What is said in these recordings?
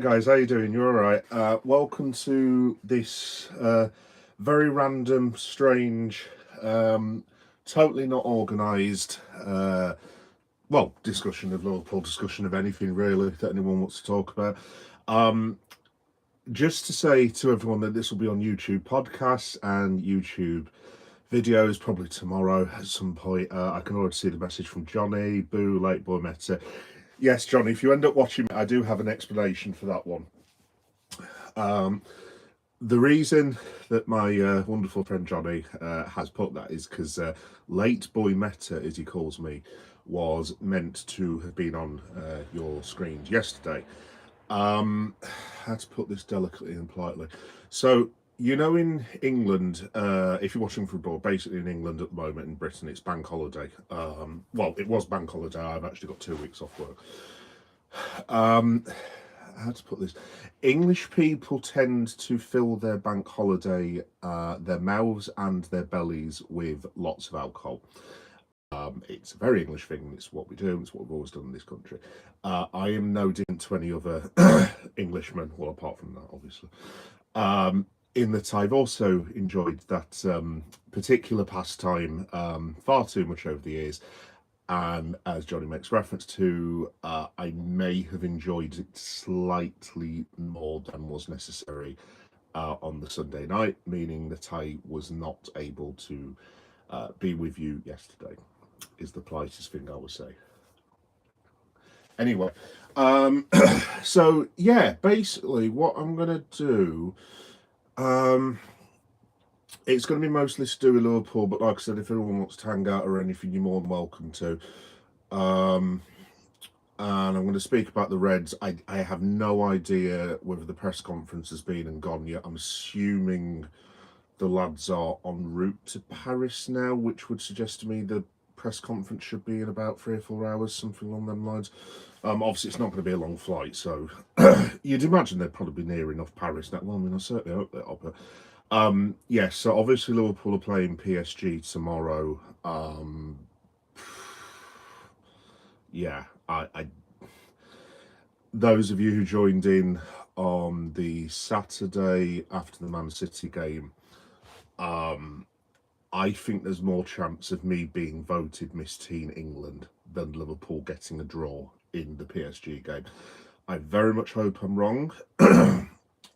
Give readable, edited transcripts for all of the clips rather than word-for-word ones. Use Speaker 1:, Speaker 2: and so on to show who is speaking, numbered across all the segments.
Speaker 1: Guys, how you doing? You all right? Welcome to this very random, strange, totally not organised, discussion of Liverpool, discussion of anything really that anyone wants to talk about. Um, just to say to everyone that this will be on YouTube podcasts and YouTube videos probably tomorrow at some point. I can already see the message from Johnny, Boo, Late Boy Meta. Yes, Johnny, if you end up watching, I do have an explanation for that one. Um, the reason that my wonderful friend Johnny has put that is because Late Boy Meta, as he calls me, was meant to have been on your screens yesterday. How to put this delicately and politely. So, in England, if you're watching football, basically in England at the moment, in Britain, it's bank holiday. It was bank holiday. I've actually got 2 weeks off work. Um, how to put this? English people tend to fill their bank holiday, their mouths and their bellies with lots of alcohol. It's a very English thing. It's what we do. It's what we've always done in this country. I am no different to any other Englishmen, well, apart from that, obviously. In that I've also enjoyed that particular pastime far too much over the years. And as Johnny makes reference to, I may have enjoyed it slightly more than was necessary on the Sunday night, meaning that I was not able to be with you yesterday, is the politest thing I would say. Anyway, so yeah, basically what I'm going to do, it's going to be mostly to do with Liverpool, but like I said, if anyone wants to hang out or anything, you're more than welcome to. And I'm going to speak about the Reds. I have no idea whether the press conference has been and gone yet. I'm assuming the lads are en route to Paris now, which would suggest to me the press conference should be in about 3 or 4 hours, something along them lines. Obviously, it's not going to be a long flight, so you'd imagine they'd probably be near enough Paris now. Well, I mean, I certainly hope they are, but yes, so obviously Liverpool are playing PSG tomorrow. Yeah, I those of you who joined in on the Saturday after the Man City game, I think there's more chance of me being voted Miss Teen England than Liverpool getting a draw in the PSG game. I very much hope I'm wrong.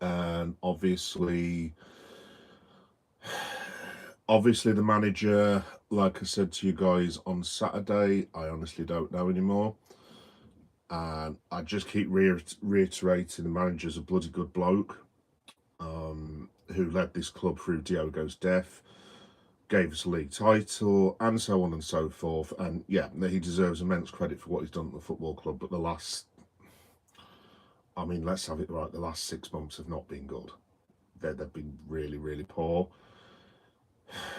Speaker 1: And obviously the manager, like I said to you guys on Saturday, I honestly don't know anymore. And I just keep reiterating the manager's a bloody good bloke, who led this club through Diogo's death, gave us a league title, and so on and so forth. And yeah, he deserves immense credit for what he's done at the football club. But let's have it right, the last 6 months have not been good. They've been really, really poor.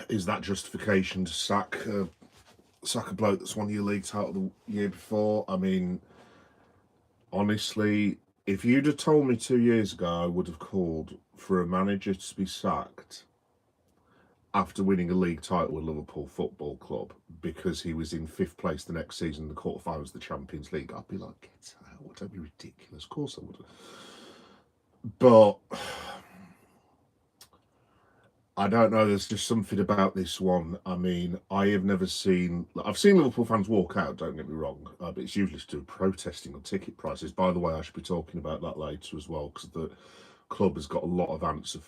Speaker 1: Is that justification to sack a bloke that's won your league title the year before? I mean, honestly, if you'd have told me 2 years ago, I would have called for a manager to be sacked after winning a league title with Liverpool Football Club because he was in fifth place the next season in the quarterfinals of the Champions League. I'd be like, get out, don't be ridiculous. Of course I would. But I don't know. There's just something about this one. I mean, I've seen Liverpool fans walk out. Don't get me wrong, but it's usually to do protesting on ticket prices. By the way, I should be talking about that later as well because the club has got a lot of answer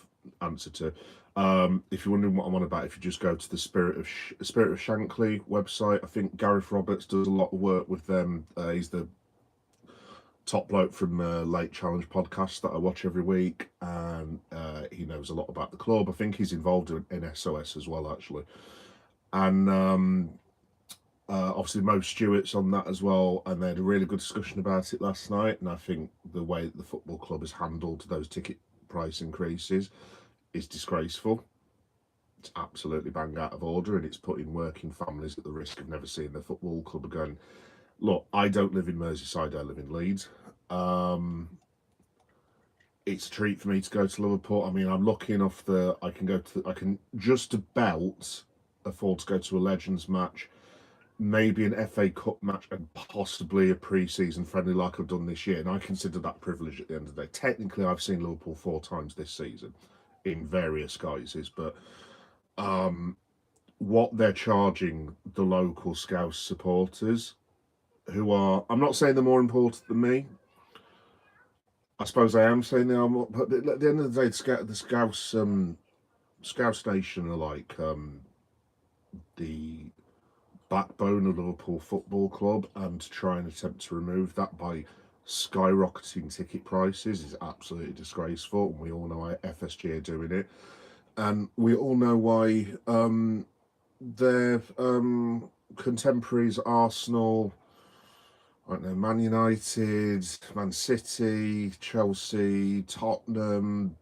Speaker 1: to. If you're wondering what I'm on about, if you just go to the Spirit of Shankly website, I think Gareth Roberts does a lot of work with them. He's the top bloke from Late Challenge podcast that I watch every week, and he knows a lot about the club. I think he's involved in SOS as well, actually. And obviously Mo Stewart's on that as well, and they had a really good discussion about it last night. And I think the way that the football club has handled those ticket price increases is disgraceful. It's absolutely bang out of order, and it's putting working families at the risk of never seeing their football club again. Look, I don't live in Merseyside, I live in Leeds. It's a treat for me to go to Liverpool. I mean, I'm lucky enough that I can just about afford to go to a Legends match maybe an FA Cup match and possibly a pre-season friendly like I've done this year, and I consider that privilege at the end of the day. Technically, I've seen Liverpool 4 times this season in various guises, but what they're charging the local Scouse supporters, who are, I'm not saying they're more important than me. I suppose I am saying they are more, but at the end of the day, the Scouse Nation are like the backbone of Liverpool Football Club, and to try and attempt to remove that by skyrocketing ticket prices is absolutely disgraceful. And we all know why FSG are doing it, and we all know why their contemporaries Arsenal, I don't know, Man United, Man City, Chelsea, Tottenham,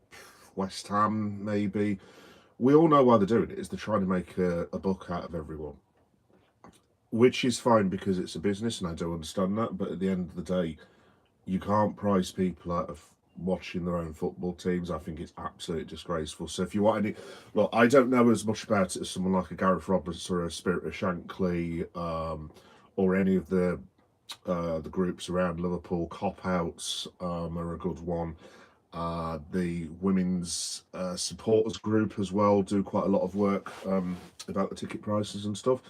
Speaker 1: West Ham, maybe. We all know why they're doing it. Is they're trying to make a buck out of everyone, which is fine because it's a business, and I do understand that. But at the end of the day, you can't price people out of watching their own football teams. I think it's absolutely disgraceful. So if you want any, look, I don't know as much about it as someone like a Gareth Roberts or a Spirit of Shankly, or any of the groups around Liverpool. Cop Outs are a good one. The women's supporters group as well do quite a lot of work about the ticket prices and stuff.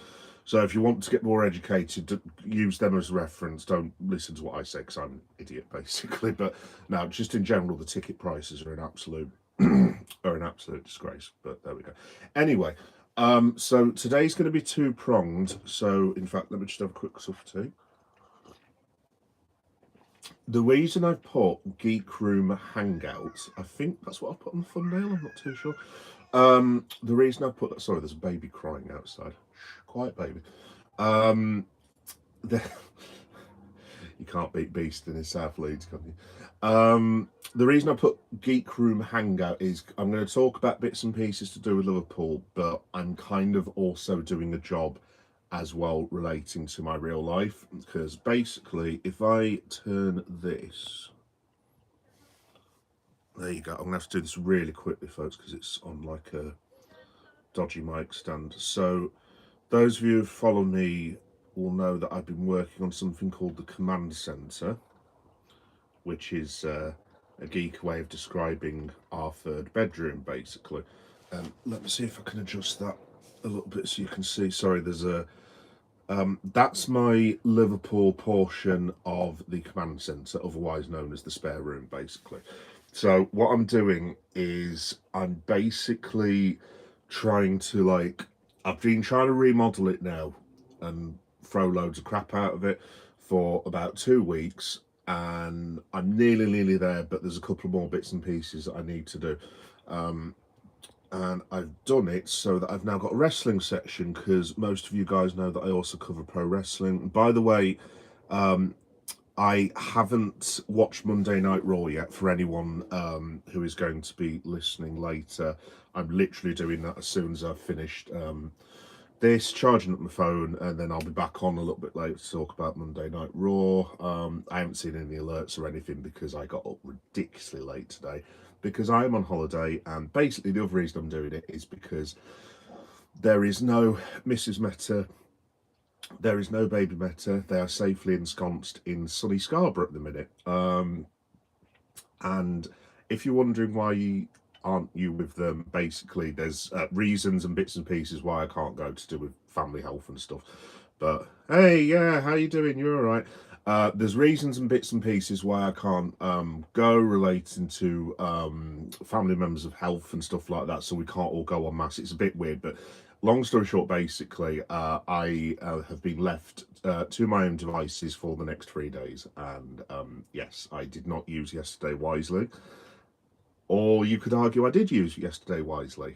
Speaker 1: So if you want to get more educated, use them as reference. Don't listen to what I say because I'm an idiot, basically. But no, just in general, the ticket prices are an absolute disgrace. But there we go. Anyway, so today's going to be two-pronged. So in fact, let me just have a quick cup of tea. The reason I've put Geek Room Hangout, I think that's what I've put on the thumbnail, I'm not too sure. The reason I've put that, sorry, there's a baby crying outside. Shh, quiet baby. You can't beat Beast in his South Leeds, can you? The reason I put Geek Room Hangout is I'm going to talk about bits and pieces to do with Liverpool, but I'm kind of also doing a job as well relating to my real life, because basically if I turn this, there you go, I'm gonna have to do this really quickly, folks, because it's on like a dodgy mic stand. So those of you who follow me will know that I've been working on something called the Command Centre, which is a geek way of describing our third bedroom, basically. Let me see if I can adjust that a little bit so you can see. Sorry, there's a that's my Liverpool portion of the Command Centre, otherwise known as the spare room, basically. So what I'm doing is I'm basically trying to, like, I've been trying to remodel it now and throw loads of crap out of it for about 2 weeks, and I'm nearly there, but there's a couple more bits and pieces that I need to do. And I've done it so that I've now got a wrestling section, because most of you guys know that I also cover pro wrestling. By the way, I haven't watched Monday Night Raw yet, for anyone who is going to be listening later. I'm literally doing that as soon as I've finished this, charging up my phone, and then I'll be back on a little bit later to talk about Monday Night Raw. I haven't seen any alerts or anything because I got up ridiculously late today, because I am on holiday, and basically the other reason I'm doing it is because there is no Mrs. Meta, there is no baby Meta. They are safely ensconced in sunny Scarborough at the minute. And if you're wondering why aren't you with them, basically there's reasons and bits and pieces why I can't go to do with family health and stuff. But hey, yeah, how you doing? You're all right. There's reasons and bits and pieces why I can't go, relating to family members of health and stuff like that, so we can't all go en masse. It's a bit weird, but long story short, basically, I have been left to my own devices for the next 3 days, and yes, I did not use yesterday wisely. Or you could argue I did use yesterday wisely.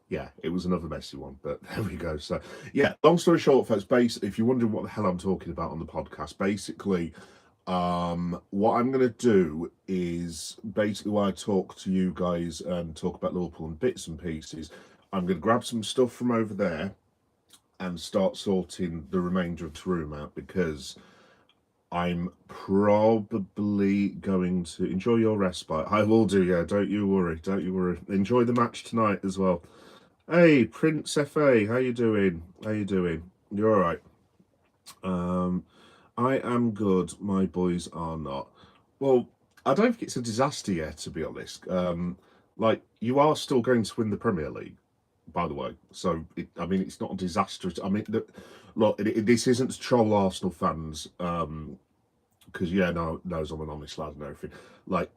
Speaker 1: Yeah, it was another messy one, but there we go. So, yeah, long story short, folks, basically, if you're wondering what the hell I'm talking about on the podcast, basically, what I'm going to do is, basically, while I talk to you guys and talk about Liverpool and bits and pieces, I'm going to grab some stuff from over there and start sorting the remainder of the room out, because I'm probably going to enjoy your respite. I will do, yeah. Don't you worry. Don't you worry. Enjoy the match tonight as well. Hey, Prince FA, how you doing? How you doing? You're all right. Um, I am good. My boys are not. Well, I don't think it's a disaster yet, to be honest. Like you are still going to win the Premier League, by the way. So, I mean, it's not a disaster. I mean, look, this isn't to troll Arsenal fans, because yeah, no, knows I'm an honest lad and everything. Like,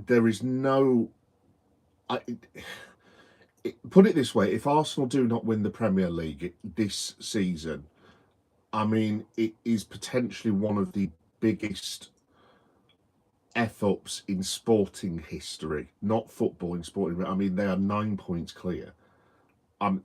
Speaker 1: there is no. I, put it this way: if Arsenal do not win the Premier League this season, I mean, it is potentially one of the biggest F ups in sporting history, not football in sporting. I mean, they are 9 points clear.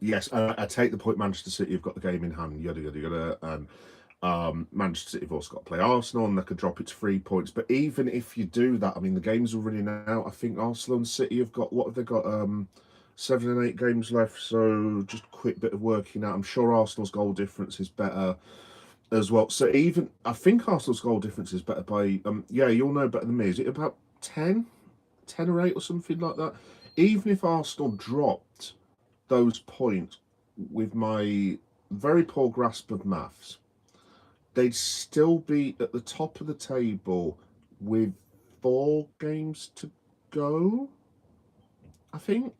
Speaker 1: Yes, I take the point. Manchester City have got the game in hand, yada yada yada, and Manchester City have also got to play Arsenal, and they could drop it to 3 points. But even if you do that, I mean, the games are running out. I think Arsenal and City have got what have they got? 7 and 8 games left. So just a quick bit of working out. I'm sure Arsenal's goal difference is better as well. So even I think Arsenal's goal difference is better by yeah, you'll know better than me. Is it about 10? 10 or 8 or something like that? Even if Arsenal dropped those points with my very poor grasp of maths, they'd still be at the top of the table with 4 games to go, I think.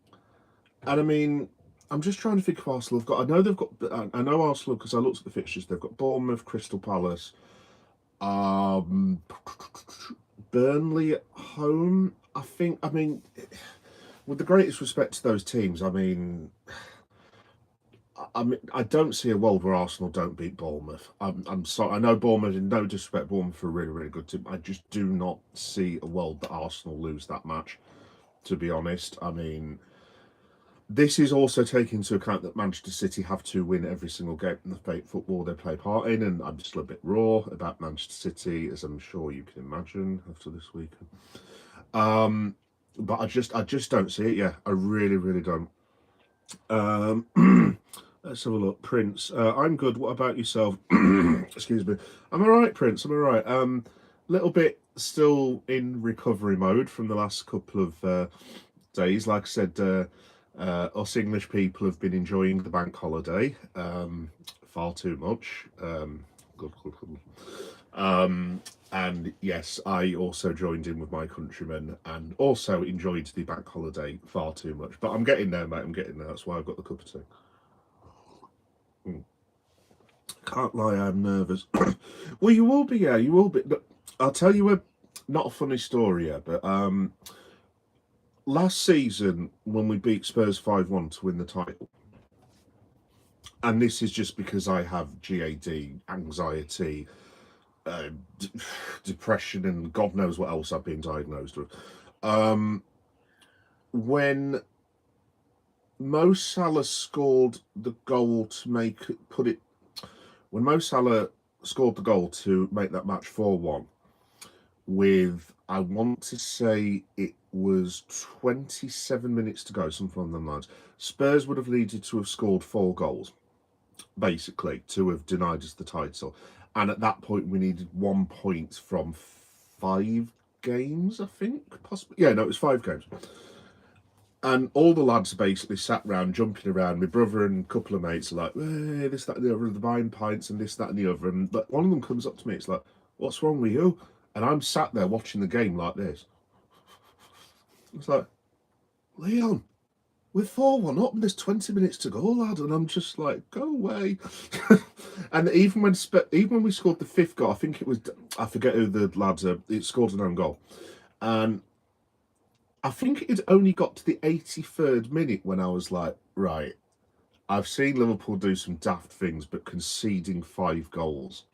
Speaker 1: And I mean, I'm just trying to think of Arsenal have got. I know they've got. I know Arsenal because I looked at the fixtures. They've got Bournemouth, Crystal Palace, um, Burnley at home. I think. I mean, with the greatest respect to those teams, I don't see a world where Arsenal don't beat Bournemouth. I'm sorry. I know Bournemouth, in no disrespect, Bournemouth are a really, really good team. I just do not see a world that Arsenal lose that match. To be honest, I mean, this is also taking into account that Manchester City have to win every single game in the fake football they play part in, and I'm just a little bit raw about Manchester City, as I'm sure you can imagine after this weekend. But I just don't see it. Yeah, I really, really don't. Let's have a look. Prince, I'm good. What about yourself? Excuse me. I'm all right, Prince. I'm all right. Little bit still in recovery mode from the last couple of days. Like I said, us English people have been enjoying the bank holiday far too much. Good, good, good. And yes, I also joined in with my countrymen and also enjoyed the bank holiday far too much. But I'm getting there, mate. I'm getting there. That's why I've got the cup of tea. Can't lie, I'm nervous. Well, you will be, yeah, you will be. But I'll tell you a not a funny story, yeah, but last season when we beat Spurs 5-1 to win the title, and this is just because I have GAD, anxiety, uh, d- depression, and God knows what else I've been diagnosed with. When Mo Salah scored the goal to put it when Mo Salah scored the goal to make that match 4-1, with I want to say it was 27 minutes to go, something along the lines. Spurs would have needed to have scored 4 goals, basically, to have denied us the title. And at that point, we needed 1 point from 5 games, I think, possibly. Yeah, no, it was 5 games. And all the lads basically sat round, jumping around. My brother and a couple of mates are like, hey, this, that, and the other, the buying pints and this, that, and the other. And but one of them comes up to me, it's like, what's wrong with you? And I'm sat there watching the game like this. It's like, Leon, we're 4-1 up and there's 20 minutes to go, lad. And I'm just like, go away. And even when we scored the 5th goal, I think it was, I forget who the lads are, it scored an own goal. And I think it only got to the 83rd minute when I was like, right, I've seen Liverpool do some daft things, but conceding 5 goals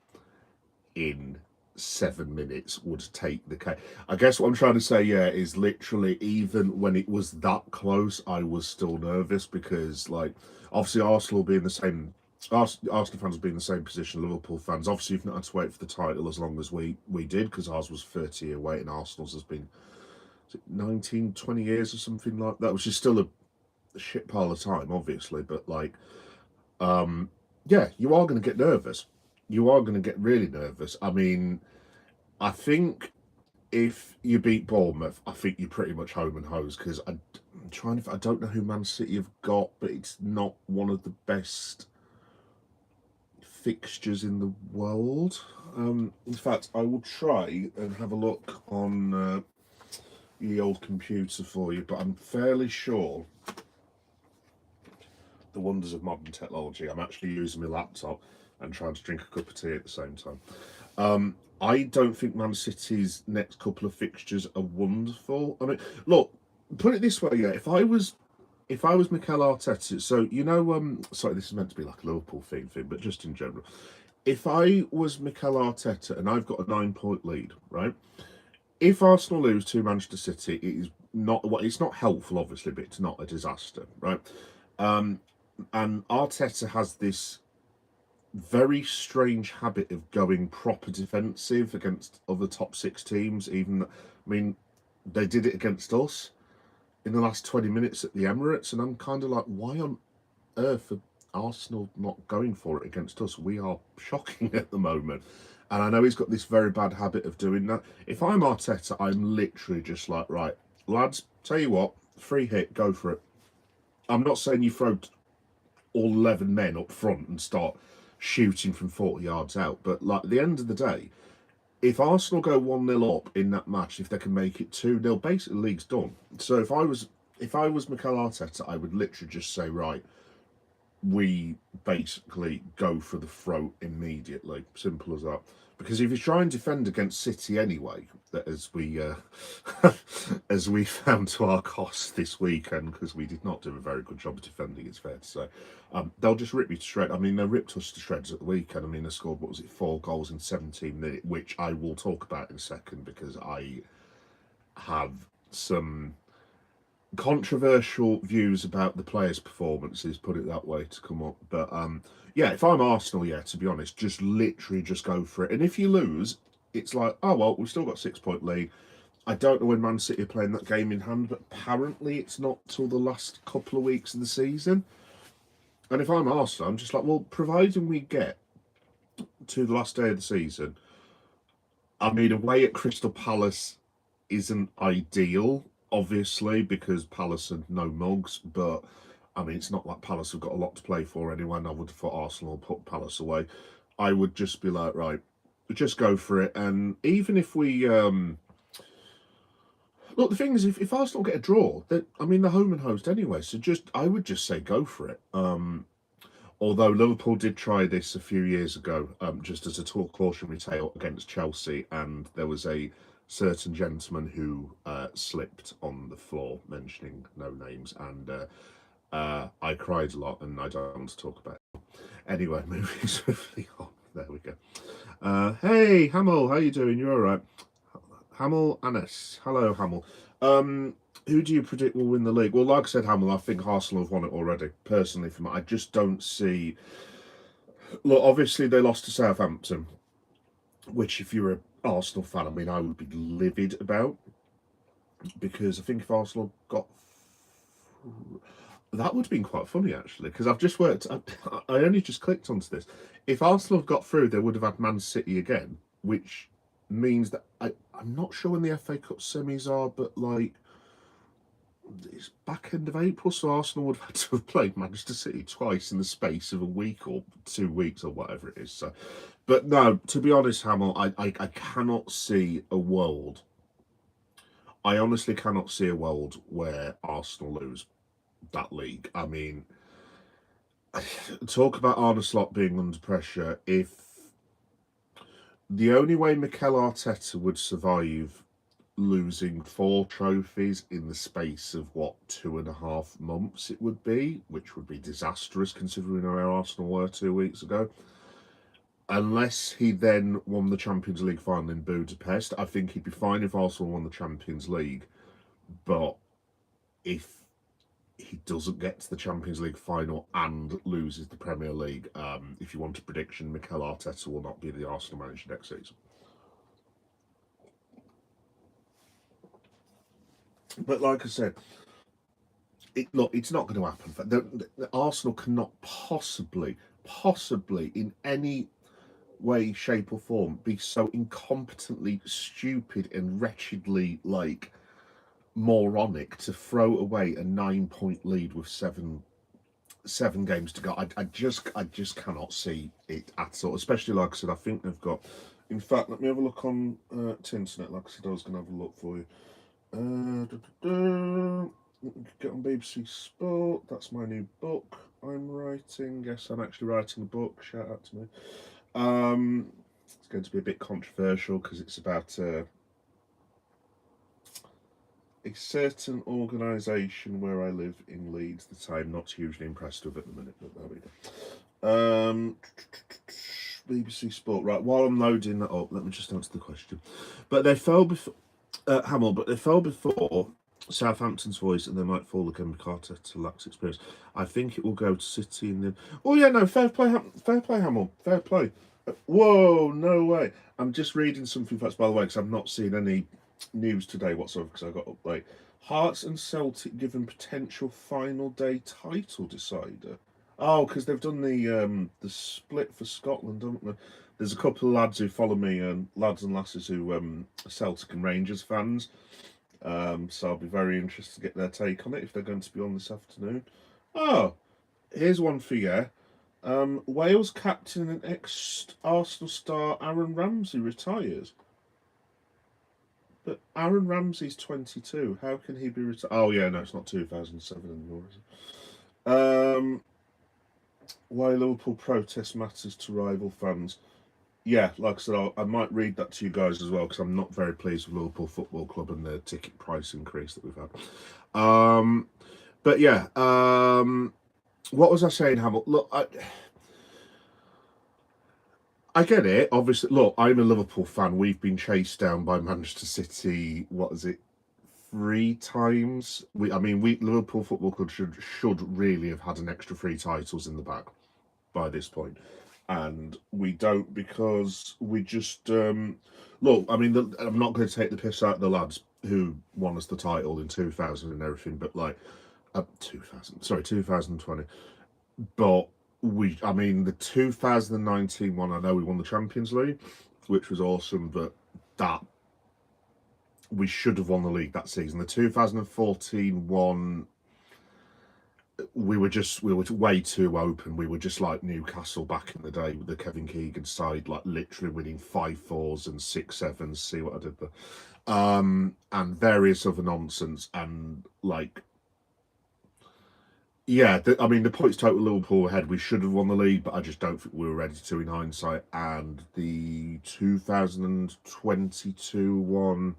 Speaker 1: in 7 minutes would take the cake. I guess what I'm trying to say, yeah, is literally even when it was that close, I was still nervous because, like, obviously Arsenal being the same. Arsenal fans being in the same position, Liverpool fans. Obviously, you've not had to wait for the title as long as we did, because ours was 30-year wait and Arsenal's has been 19, 20 years or something like that, which is still a shit pile of time, obviously. But like, yeah, you are going to get nervous. You are going to get really nervous. I mean, I think if you beat Bournemouth, I think you're pretty much home and hose because I'm trying to. I don't know who Man City have got, but it's not one of the best fixtures in the world. In fact, I will try and have a look on the old computer for you, but I'm fairly sure the wonders of modern technology. I'm actually using my laptop and trying to drink a cup of tea at the same time. I don't think Man City's next couple of fixtures are wonderful. I mean, look, put it this way, yeah. If I was Mikel Arteta, so sorry, this is meant to be like a Liverpool thing, but just in general, if I was Mikel Arteta and I've got a 9 point lead, right? If Arsenal lose to Manchester City, it is not what it's not helpful, obviously, but it's not a disaster, right? Um, and Arteta has this very strange habit of going proper defensive against other top six teams. I mean, they did it against us in the last 20 minutes at the Emirates, and I'm kind of like, why on earth are Arsenal not going for it against us? We are shocking at the moment. And I know he's got this very bad habit of doing that. If I'm Arteta, I'm literally just like, right, lads, tell you what, free hit, go for it. I'm not saying you throw all 11 men up front and start shooting from 40 yards out, but like at the end of the day, if Arsenal go 1-0 up in that match, if they can make it 2-0, basically the league's done. So if I was Mikel Arteta, I would literally just say, right, we basically go for the throat immediately. Simple as that. Because if you try and defend against City anyway, as we as we found to our cost this weekend, because we did not do a very good job of defending, it's fair to say, they'll just rip you to shreds. I mean, they ripped us to shreds at the weekend. I mean, they scored, what was it, 4 goals in 17 minutes, which I will talk about in a second, because I have some controversial views about the players' performances, put it that way, to come up. But yeah, if I'm Arsenal, yeah, to be honest, just literally just go for it. And if you lose, it's like, oh well, we've still got 6 point lead. I don't know when Man City are playing that game in hand, but apparently it's not till the last couple of weeks of the season. And if I'm Arsenal, I'm just like, well, providing we get to the last day of the season, I mean, away at Crystal Palace isn't ideal, obviously, because Palace are no mugs, but I mean, it's not like Palace have got a lot to play for anyway, and I would have thought Arsenal put Palace away. I would just be like, right, just go for it. And even if we. Look, the thing is, if Arsenal get a draw, I mean, they're home and host anyway, so I would just say go for it. Although Liverpool did try this a few years ago, just as a talk cautionary tale against Chelsea, and there was a certain gentleman who slipped on the floor, mentioning no names, and I cried a lot, and I don't want to talk about it. Anyway, moving swiftly on. There we go. Hey, Hamill, how you doing? You all right? Hamill Anis. Hello, Hamill. Who do you predict will win the league? Well, like I said, Hamill, I think Arsenal have won it already. Personally, for me, I just don't see. Look, obviously they lost to Southampton, which, if you're an Arsenal fan, I mean, I would be livid about, because I think if Arsenal got, that would have been quite funny actually, because I've just worked. I only just clicked onto this. If Arsenal have got through, they would have had Man City again, which means that I'm not sure when the FA Cup semis are, but like it's back end of April, so Arsenal would have had to have played Manchester City twice in the space of a week or 2 weeks or whatever it is. So, but no, to be honest, Hamill, I cannot see a world. I honestly cannot see a world where Arsenal lose that league. I mean, talk about Arne Slot being under pressure. If the only way Mikel Arteta would survive losing 4 trophies in the space of what, 2.5 months it would be, which would be disastrous considering where Arsenal were 2 weeks ago. Unless he then won the Champions League final in Budapest, I think he'd be fine if Arsenal won the Champions League. But if he doesn't get to the Champions League final and loses the Premier League, if you want a prediction, Mikel Arteta will not be the Arsenal manager next season. But like I said, look, it's not going to happen. The Arsenal cannot possibly, in any way, shape, or form, be so incompetently stupid and wretchedly like moronic to throw away a 9-point lead with seven games to go. I just cannot see it at all. Especially like I said, I think they've got. In fact, let me have a look on Tinternet. Like I said, I was going to have a look for you. Get on BBC Sport. That's my new book I'm writing. Yes, I'm actually writing a book. Shout out to me. It's going to be a bit controversial because it's about a certain organisation where I live in Leeds that I'm not hugely impressed with at the minute, but there we go. BBC Sport. Right, while I'm loading that up, let me just answer the question. But they fell before Hamill, but they fell before Southampton's voice, and they might fall again because Arteta lacks experience. I think it will go to City and then. Oh yeah, no, fair play, Hamill, fair play. Whoa, no way. I'm just reading something facts, by the way, because I've not seen any news today whatsoever because I got up late. Hearts and Celtic given potential final day title decider. Oh, because they've done the split for Scotland, haven't they? There's a couple of lads who follow me, and lads and lasses who are Celtic and Rangers fans. So I'll be very interested to get their take on it if they're going to be on this afternoon. Oh, here's one for you. Wales captain and ex-Arsenal star Aaron Ramsey retires. But Aaron Ramsey's 22. How can he be retired? Oh, yeah, no, it's not 2007 anymore, is it? Why Liverpool protest matters to rival fans. Yeah, like I said, I might read that to you guys as well because I'm not very pleased with Liverpool Football Club and the ticket price increase that we've had. But yeah, what was I saying, Hamilton? Look, I get it. Obviously, look, I'm a Liverpool fan. We've been chased down by Manchester City. What is it? 3 times. Liverpool Football Club should really have had an extra 3 titles in the bag by this point, and we don't because we just look. I mean, I'm not going to take the piss out of the lads who won us the title in 2000 and everything, but like 2020. But the 2019 one, I know we won the Champions League, which was awesome, but that we should have won the league that season. The 2014 one, we were way too open. We were just like Newcastle back in the day with the Kevin Keegan side, like literally winning 5-4s and 6-7s. See what I did there, and various other nonsense, and like. Yeah, the points total Liverpool ahead. We should have won the league, but I just don't think we were ready to in hindsight. And the 2022 one,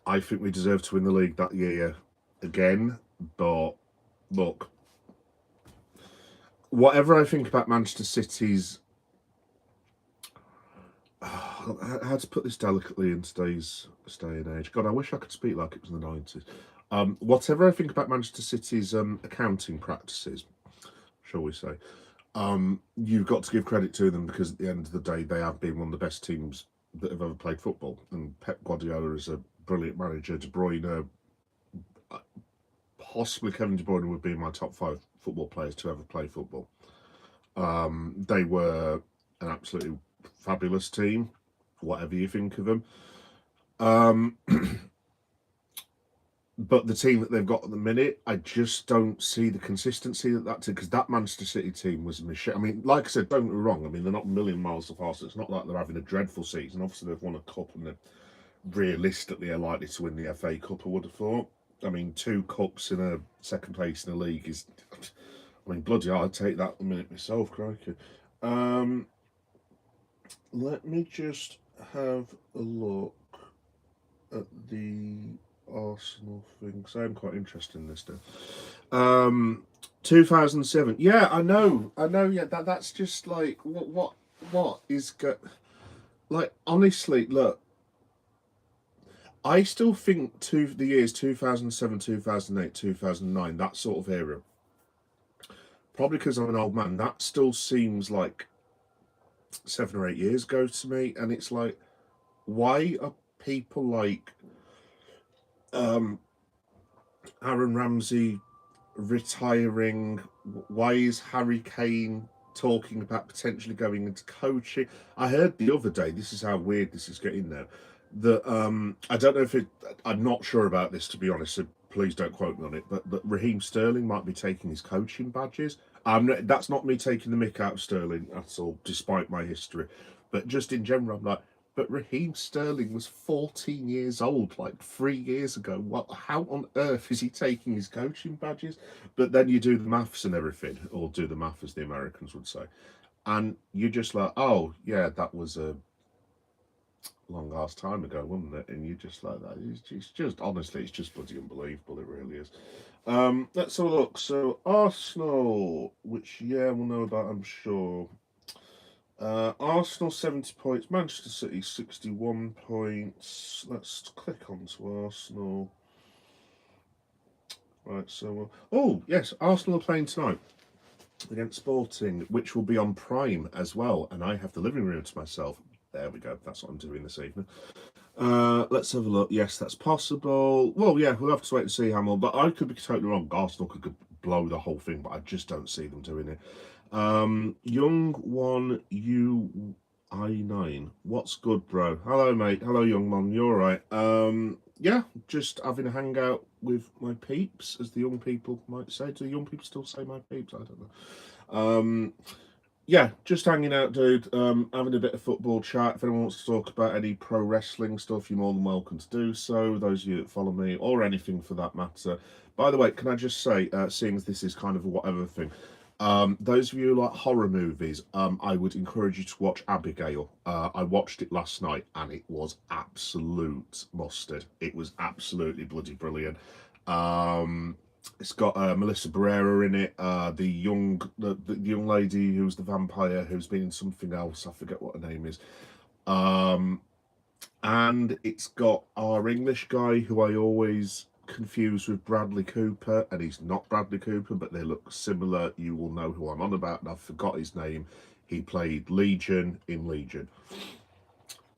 Speaker 1: I think we deserve to win the league that year again. But look, whatever I think about Manchester City's, how to put this delicately in today's day and age. God, I wish I could speak like it was in the 90s. Whatever I think about Manchester City's accounting practices, shall we say, you've got to give credit to them because at the end of the day, they have been one of the best teams that have ever played football. And Pep Guardiola is a brilliant manager. De Bruyne, possibly Kevin De Bruyne would be my top 5 football players to ever play football. They were an absolutely fabulous team, whatever you think of them. But the team that they've got at the minute, I just don't see the consistency that team, because that Manchester City team was a machine. I mean, like I said, don't get me wrong. I mean, they're not a million miles apart. So it's not like they're having a dreadful season. Obviously, they've won a cup and they realistically are likely to win the FA Cup, I would have thought. I mean, 2 cups in a second place in a league is... I mean, bloody hell, I'd take that a minute myself, crikey. Let me just have a look at the Arsenal thing, because I'm quite interested in this stuff. 2007. Yeah, I know. Yeah, that's just like what is like. Honestly, look, I still think the years 2007, 2008, 2009, that sort of era. Probably because I'm an old man, that still seems like 7 or 8 years ago to me, and it's like, why are people like Aaron Ramsey retiring? Why is Harry Kane talking about potentially going into coaching? I heard the other day, this is how weird this is getting now, that I don't know if it. I'm not sure about this, to be honest. So please don't quote me on it. But that Raheem Sterling might be taking his coaching badges. That's not me taking the mick out of Sterling at all, despite my history. But just in general, I'm like, but Raheem Sterling was 14 years old, like 3 years ago. What? How on earth is he taking his coaching badges? But then you do the maths and everything, or do the math as the Americans would say, and you're just like, oh yeah, that was a long ass time ago, wasn't it? And you just like that. It's just honestly, it's just bloody unbelievable. It really is. Let's have a look. So Arsenal, which yeah, we'll know about, I'm sure. Arsenal 70 points, Manchester City 61 points. Let's click on to Arsenal. Right, so oh yes, Arsenal are playing tonight against Sporting, which will be on Prime as well, and I have the living room to myself. There we go. That's what I'm doing this evening. Let's have a look. Yes, that's possible. Well, yeah, we'll have to wait and see how much. But I could be totally wrong. Arsenal could blow the whole thing, but I just don't see them doing it. Young One UI9. What's good, bro? Hello, mate. Hello, Young One. You all right? Yeah, just having a hangout with my peeps, as the young people might say. Do the young people still say my peeps? I don't know. Yeah, just hanging out, dude. Having a bit of football chat. If anyone wants to talk about any pro wrestling stuff, you're more than welcome to do so. Those of you that follow me, or anything for that matter. By the way, can I just say, seeing as this is kind of a whatever thing, those of you who like horror movies, I would encourage you to watch Abigail. I watched it last night, and it was absolute mustard. It was absolutely bloody brilliant. It's got Melissa Barrera in it. The young lady who's the vampire who's been in something else. I forget what her name is. And it's got our English guy who I always confuse with Bradley Cooper, and he's not Bradley Cooper, but they look similar. You will know who I'm on about, and I forgot his name. He played Legion in Legion,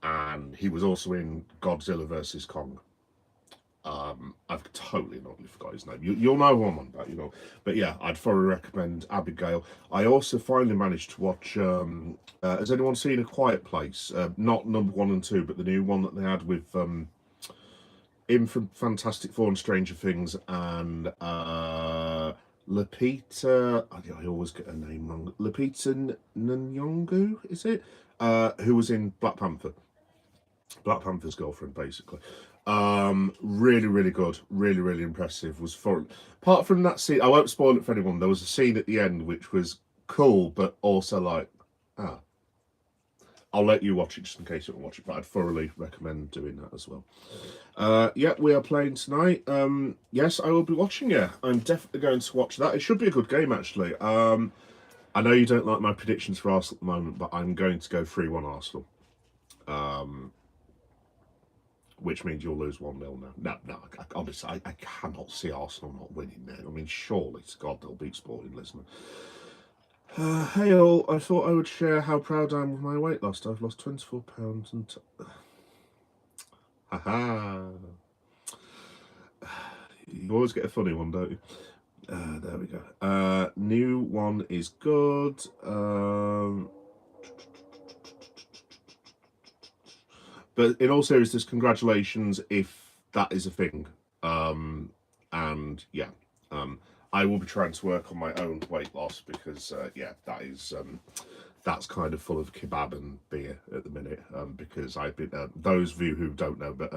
Speaker 1: and he was also in Godzilla versus Kong. I've totally not forgot his name. You'll know who I'm on about, you know. But yeah, I'd thoroughly recommend Abigail. I also finally managed to watch. Has anyone seen A Quiet Place? Not number 1 and 2, but the new one that they had with him from Fantastic Four and Stranger Things, and Lupita. I always get her name wrong. Lupita Nyong'o, is it? Who was in Black Panther. Black Panther's girlfriend, basically. Really, really good. Really, really impressive. Was fun. Apart from that scene, I won't spoil it for anyone. There was a scene at the end which was cool, but also like, ah. I'll let you watch it just in case you don't watch it, but I'd thoroughly recommend doing that as well. Yeah, we are playing tonight. Yes, I will be watching it. I'm definitely going to watch that. It should be a good game, actually. I know you don't like my predictions for Arsenal at the moment, but I'm going to go 3-1 Arsenal. Which means you'll lose 1-0 now. No, honestly, I cannot see Arsenal not winning now. I mean, surely to God they'll beat Sporting Lisbon. Hey all, I thought I would share how proud I am with my weight loss. I've lost 24 pounds and... Haha. You always get a funny one, don't you? There we go. New one is good. But in all seriousness, congratulations if that is a thing. And yeah, I will be trying to work on my own weight loss because yeah, that's kind of full of kebab and beer at the minute. Because I've been those of you who don't know, but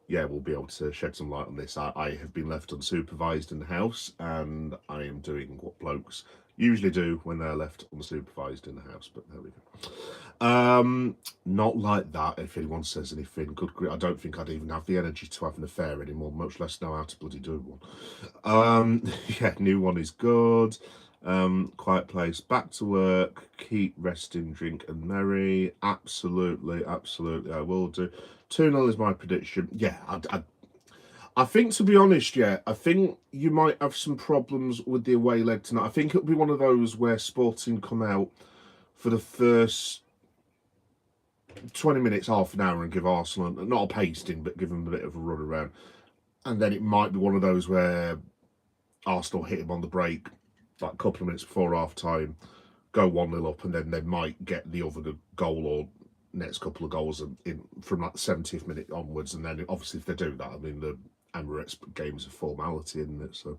Speaker 1: yeah, we'll be able to shed some light on this. I have been left unsupervised in the house, and I am doing what blokes usually do when they're left unsupervised in the house. But there we go. Not like that. If anyone says anything, good grief, I don't think I'd even have the energy to have an affair anymore, much less know how to bloody do one. Yeah, new one is good. Quiet Place, back to work, keep resting, drink and merry. Absolutely, absolutely, I will do. 2-0 is my prediction. Yeah, I think, to be honest, yeah, I think you might have some problems with the away leg tonight. I think it'll be one of those where Sporting come out for the first 20 minutes, half an hour, and give Arsenal, not a pasting, but give them a bit of a run around. And then it might be one of those where Arsenal hit him on the break, like a couple of minutes before half time, go 1-0 up, and then they might get the other goal or next couple of goals in from like the 70th minute onwards, and then obviously if they do that, I mean the Emirates game's a formality, isn't it? So,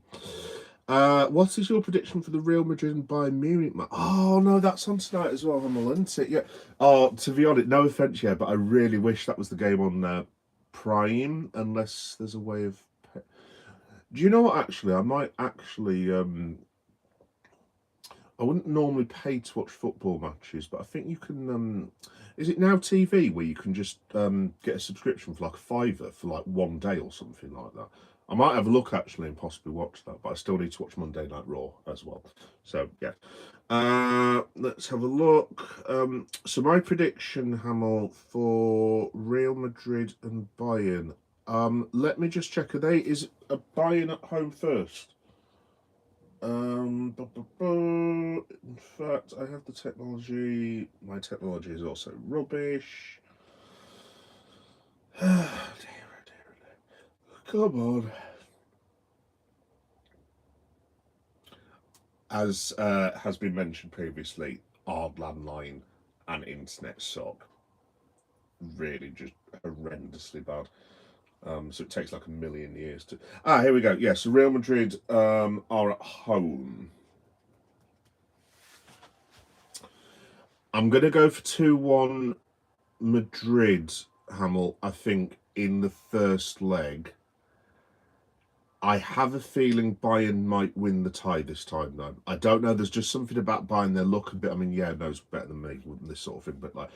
Speaker 1: what is your prediction for the Real Madrid and Bayern Munich match? Oh no, that's on tonight as well, Hummel, isn't it? Yeah. Oh, to be honest, no offense, yeah, but I really wish that was the game on Prime, unless there's a way of. Do you know what? Actually, I might actually. I wouldn't normally pay to watch football matches, but I think you can. Is it Now TV where you can just get a subscription for like a fiver for like one day or something like that? I might have a look actually and possibly watch that, but I still need to watch Monday Night Raw as well. So yeah, let's have a look. So my prediction, Hamill, for Real Madrid and Bayern. Let me just check. Is Bayern at home first? In fact, I have the technology. My technology is also rubbish. Dear. Come on. As has been mentioned previously, our landline and internet suck. Really just horrendously bad. So it takes like a million years to. Here we go. Yes, so Real Madrid are at home. I'm going to go for 2-1 Madrid, Hamill, I think, in the first leg. I have a feeling Bayern might win the tie this time, though. I don't know. There's just something about Bayern. They look a bit. I mean, yeah, knows better than me with this sort of thing, but like,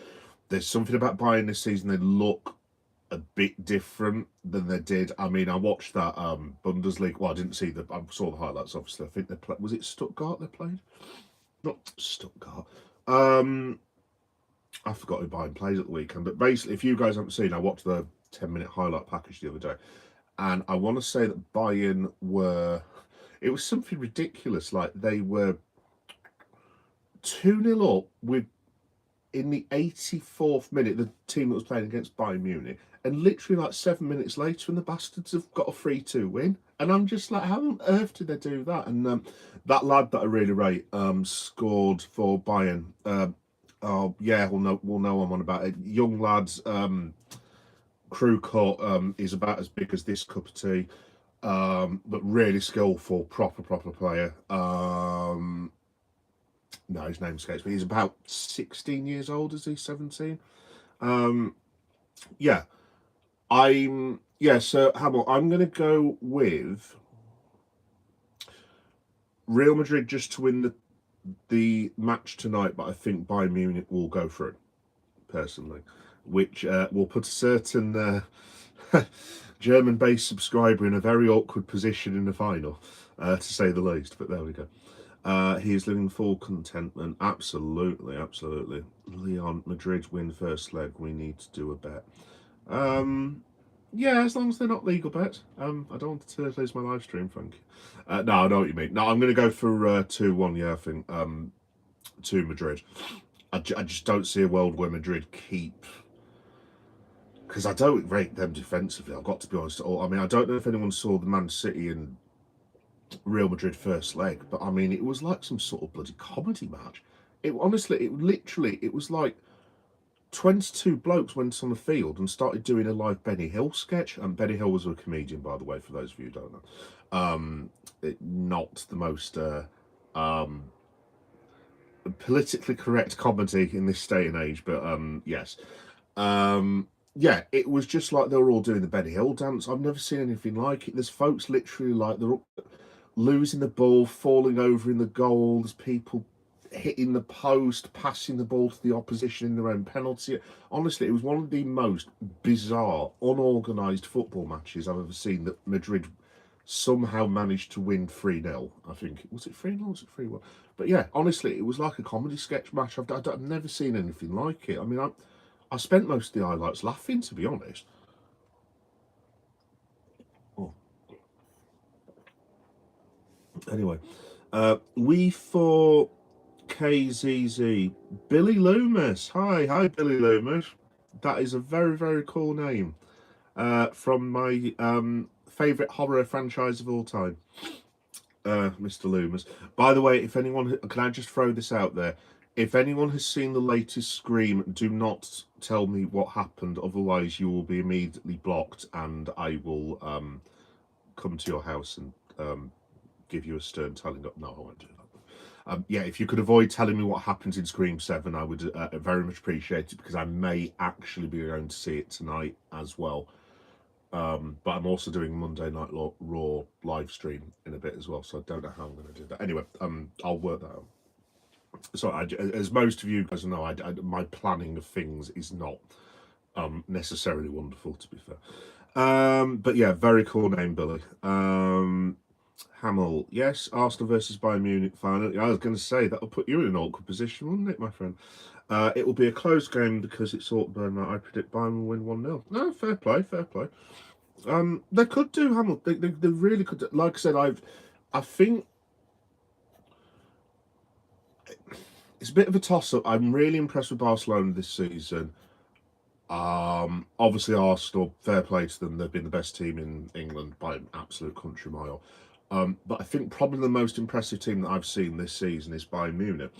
Speaker 1: there's something about Bayern this season. They look a bit different than they did. I mean, I watched that Bundesliga. Well, I didn't see I saw the highlights. Obviously, I think they played. Was it Stuttgart they played? Not Stuttgart. I forgot who Bayern plays at the weekend. But basically, if you guys haven't seen, I watched the 10-minute highlight package the other day, and I want to say that Bayern were. It was something ridiculous. Like they were 2-0 up with in the 84th minute, the team that was playing against Bayern Munich, and literally like 7 minutes later, and the bastards have got a 3-2 win. And I'm just like, how on earth did they do that? And that lad that I really rate scored for Bayern. Oh yeah, we'll know I'm on about it. Young lads, crew cut is about as big as this cup of tea, but really skillful, proper player. No, his name escapes me. He's about 16 years old. Is he 17? Yeah, So Hamill, I'm going to go with Real Madrid just to win the match tonight, but I think Bayern Munich will go through personally, which will put a certain German-based subscriber in a very awkward position in the final, to say the least. But there we go. He is living full contentment. Absolutely. Leon, Madrid win first leg. We need to do a bet. Yeah, as long as they're not legal bets. I don't want to lose my live stream, thank you. No, I know what you mean. No, I'm going to go for 2-1. Yeah, I think to Madrid. I just don't see a world where Madrid keep. Because I don't rate them defensively. I've got to be honest. I mean, I don't know if anyone saw the Man City and Real Madrid first leg, but I mean, it was like some sort of bloody comedy match. It was like 22 blokes went on the field and started doing a live Benny Hill sketch. And Benny Hill was a comedian, by the way, for those of you who don't know. Not the most politically correct comedy in this day and age, but yes. Yeah, it was just like they were all doing the Benny Hill dance. I've never seen anything like it. There's folks literally like they're losing the ball, falling over in the goal. There's people hitting the post, passing the ball to the opposition in their own penalty. Honestly, it was one of the most bizarre, unorganised football matches I've ever seen that Madrid somehow managed to win 3-0. I think. Was it 3-0 or was it 3-1? But yeah, honestly, it was like a comedy sketch match. I've never seen anything like it. I mean, I spent most of the highlights laughing, to be honest. Oh. Anyway, we for KZZ. Billy Loomis. Hi, Billy Loomis. That is a very cool name. From my favourite horror franchise of all time, Mr. Loomis. By the way, if anyone, can I just throw this out there? If anyone has seen the latest Scream, do not tell me what happened. Otherwise, you will be immediately blocked, and I will come to your house and give you a stern telling up. No, I won't do that. Yeah, if you could avoid telling me what happens in Scream 7, I would very much appreciate it, because I may actually be going to see it tonight as well. But I'm also doing Monday Night Raw live stream in a bit as well, so I don't know how I'm going to do that. Anyway, I'll work that out. So, as most of you guys know, my planning of things is not necessarily wonderful, to be fair. But yeah, very cool name, Billy. Hamill, yes, Arsenal versus Bayern Munich final. I was going to say that'll put you in an awkward position, wouldn't it, my friend? It will be a close game because it's Saltburn. I predict Bayern will win 1-0. No, fair play, fair play. They could do, Hamill. They really could. Like I said, I think it's a bit of a toss-up. I'm really impressed with Barcelona this season. Obviously Arsenal, fair play to them. They've been the best team in England by an absolute country mile. But I think probably the most impressive team that I've seen this season is Bayern Munich.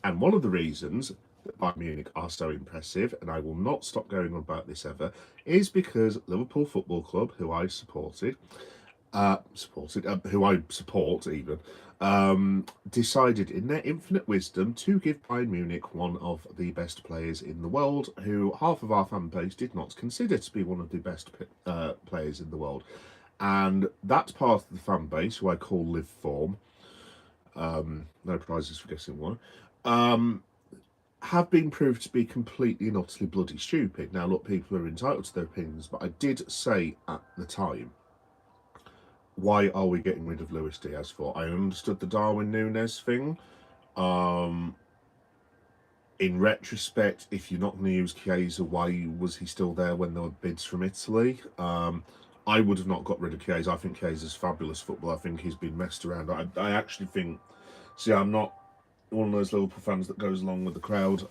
Speaker 1: And one of the reasons that Bayern Munich are so impressive, and I will not stop going on about this ever, is because Liverpool Football Club, who I who I support even, decided in their infinite wisdom to give Bayern Munich one of the best players in the world, who half of our fan base did not consider to be one of the best players in the world. And that part of the fan base, who I call Live Form, no prizes for guessing one, have been proved to be completely and utterly bloody stupid. Now, look, people are entitled to their opinions, but I did say at the time, why are we getting rid of Luis Diaz for? I understood the Darwin Núñez thing. In retrospect, if you're not going to use Chiesa, why was he still there when there were bids from Italy? I would have not got rid of Chiesa. I think Chiesa's fabulous football. I think he's been messed around. I actually think... See, I'm not one of those Liverpool fans that goes along with the crowd.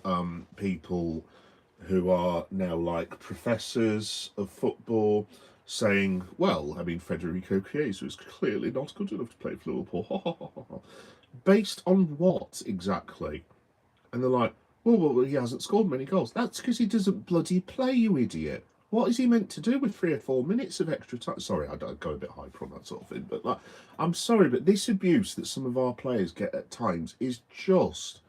Speaker 1: People who are now like professors of football saying, well, I mean, Federico Chiesa is clearly not good enough to play for Liverpool. Based on what exactly? And they're like, well, he hasn't scored many goals. That's because he doesn't bloody play, you idiot. What is he meant to do with 3 or 4 minutes of extra time? Sorry, I don't go a bit hyper on that sort of thing, but like, I'm sorry, but this abuse that some of our players get at times is just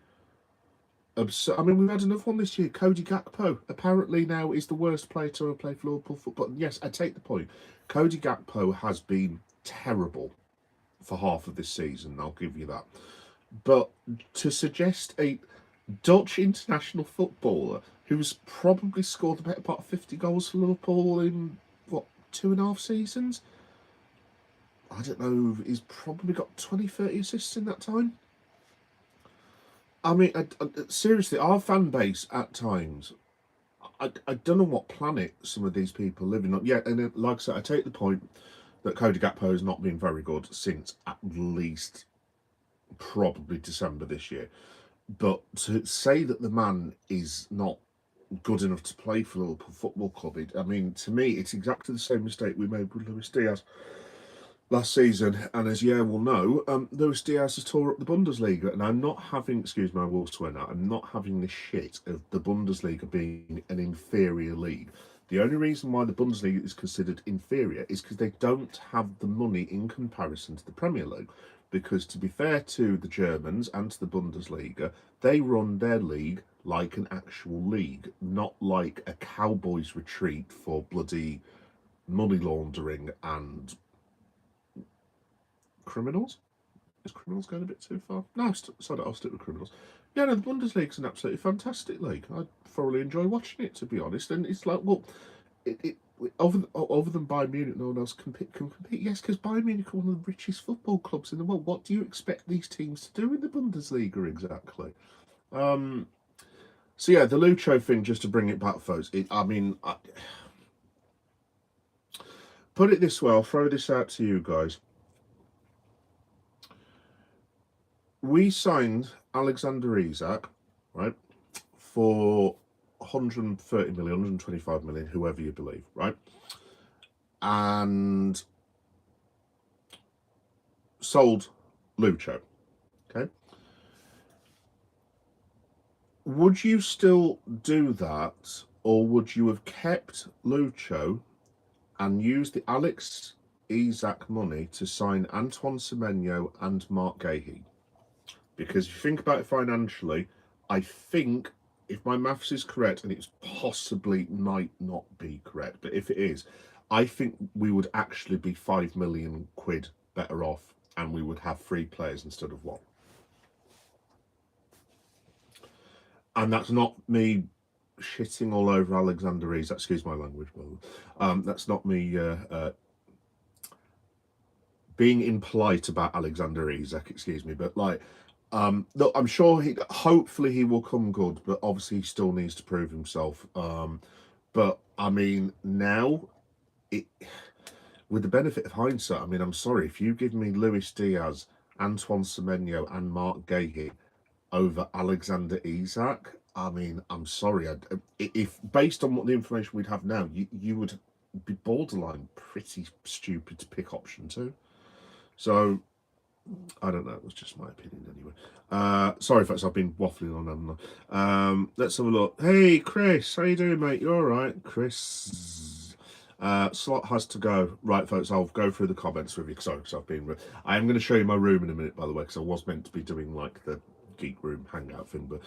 Speaker 1: absurd. I mean, we've had another one this year. Cody Gakpo apparently now is the worst player to ever play for Liverpool football. Yes, I take the point. Cody Gakpo has been terrible for half of this season, I'll give you that. But to suggest a Dutch international footballer who's probably scored the better part of 50 goals for Liverpool in, what, 2.5 seasons? I don't know, he's probably got 20, 30 assists in that time. I mean, seriously, our fan base at times, I don't know what planet some of these people are living on. Yeah, and like I said, I take the point that Cody Gakpo has not been very good since at least probably December this year. But to say that the man is not good enough to play for Liverpool Football Club, I mean, to me, it's exactly the same mistake we made with Luis Diaz last season. And as you will know, Luis Diaz has tore up the Bundesliga. And I'm not having, excuse my wolf swear now, I'm not having the shit of the Bundesliga being an inferior league. The only reason why the Bundesliga is considered inferior is because they don't have the money in comparison to the Premier League. Because to be fair to the Germans and to the Bundesliga, they run their league like an actual league, not like a cowboy's retreat for bloody money laundering and criminals. Is criminals going a bit too far? No, sorry, I'll stick with criminals. Yeah, no, the Bundesliga's an absolutely fantastic league. I thoroughly enjoy watching it, to be honest. And it's like, well, other than Bayern Munich, no one else can compete. Yes, because Bayern Munich are one of the richest football clubs in the world. What do you expect these teams to do in the Bundesliga exactly? So yeah, the Lucho thing, just to bring it back, folks. Put it this way, I'll throw this out to you guys. We signed Alexander Isak, right, for 130 million, 125 million, whoever you believe, right? And sold Lucho, okay? would you still do that, or would you have kept Lucho and used the Alex Isak money to sign Antoine Semenyo and Mark Gahey? Because if you think about it financially, I think if my maths is correct, and it's possibly might not be correct, but if it is, I think we would actually be 5 million quid better off, and we would have 3 players instead of 1. And that's not me shitting all over Alexander Isak. Excuse my language, that's not me being impolite about Alexander Isak. Excuse me, but like, look, I'm sure hopefully he will come good, but obviously he still needs to prove himself. But I mean, now, with the benefit of hindsight, I mean, I'm sorry, if you give me Luis Diaz, Antoine Semenyo, and Mark Gahey over Alexander Isak, I mean, I'm sorry. If based on what the information we'd have now, you would be borderline pretty stupid to pick option 2. So I don't know. It was just my opinion anyway. Sorry, folks. I've been waffling on, haven't I? Let's have a look. Hey, Chris. How you doing, mate? You all right, Chris? Slot has to go. Right, folks. I'll go through the comments with you. Sorry, because I've been. I am going to show you my room in a minute, by the way, because I was meant to be doing like the Geek Room Hangout thing, but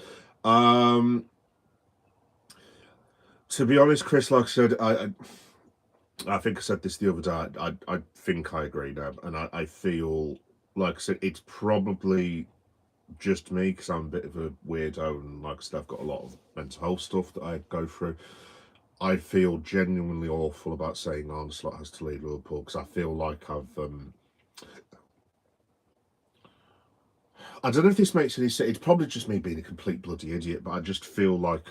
Speaker 1: to be honest, Chris, like I said, I think I said this the other day. I think I agree now, and I feel like I said it's probably just me because I'm a bit of a weirdo, and like I said, I've got a lot of mental health stuff that I go through. I feel genuinely awful about saying Arne Slot has to leave Liverpool because I feel like I've. I don't know if this makes any sense. It's probably just me being a complete bloody idiot, but I just feel like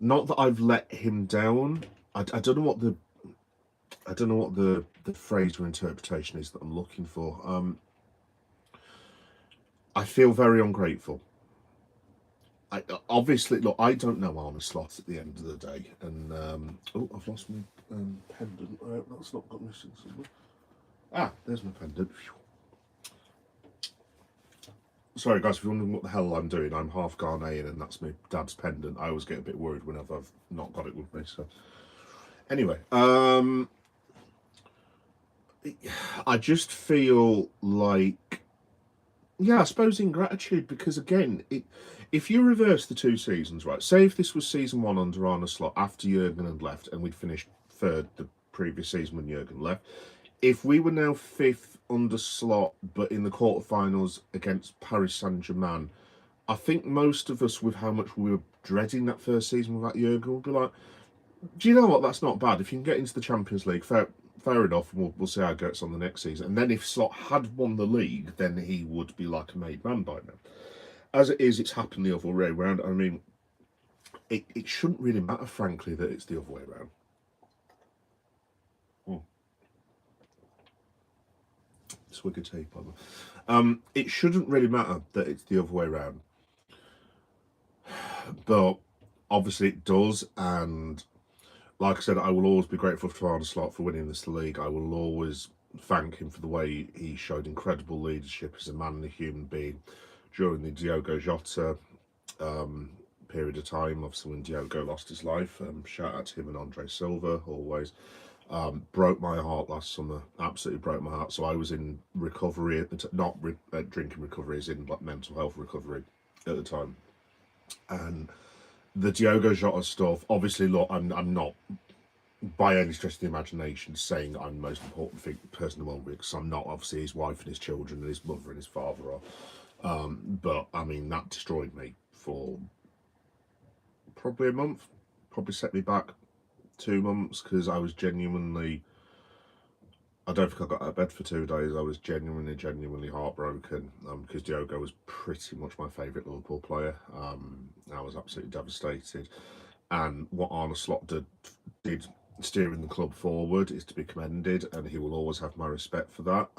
Speaker 1: not that I've let him down. I don't know what the phrase or interpretation is that I'm looking for. I feel very ungrateful. Obviously, look, I don't know Arne Slot at the end of the day, and oh, I've lost my pendant. That's not got missing. There's my pendant. Sorry, guys, if you're wondering what the hell I'm doing, I'm half Ghanaian, and that's my dad's pendant. I always get a bit worried whenever I've not got it with me. So, anyway, I just feel like, yeah, I suppose ingratitude, because again, if you reverse the 2 seasons, right? Say if this was season 1 under Arne Slot after Jurgen had left, and we'd finished 3rd the previous season when Jurgen left. If we were now 5th under Slot, but in the quarterfinals against Paris Saint-Germain, I think most of us, with how much we were dreading that first season without Jurgen, would be like, do you know what? That's not bad. If you can get into the Champions League, fair enough. We'll see how it goes on the next season. And then if Slot had won the league, then he would be like a made man by now. As it is, it's happened the other way around. I mean, it shouldn't really matter, frankly, that it's the other way around. Swig of tea, by it shouldn't really matter that it's the other way around. But obviously it does, and like I said, I will always be grateful to Arne Slot for winning this league. I will always thank him for the way he showed incredible leadership as a man and a human being during the Diogo Jota period of time. Obviously, when Diogo lost his life, shout out to him and Andre Silva always. Broke my heart last summer. Absolutely broke my heart. So I was in recovery at the not drinking recovery, as in like mental health recovery at the time. And the Diogo Jota stuff, obviously, look, I'm not by any stretch of the imagination saying I'm the most important person in the world, because I'm not. Obviously, his wife and his children and his mother and his father are. But I mean, that destroyed me for probably a month. Probably set me back 2 months, because I was genuinely, I don't think I got out of bed for 2 days. I was genuinely heartbroken, because Diogo was pretty much my favourite Liverpool player. I was absolutely devastated, and what Arne Slot did steering the club forward is to be commended, and he will always have my respect for that.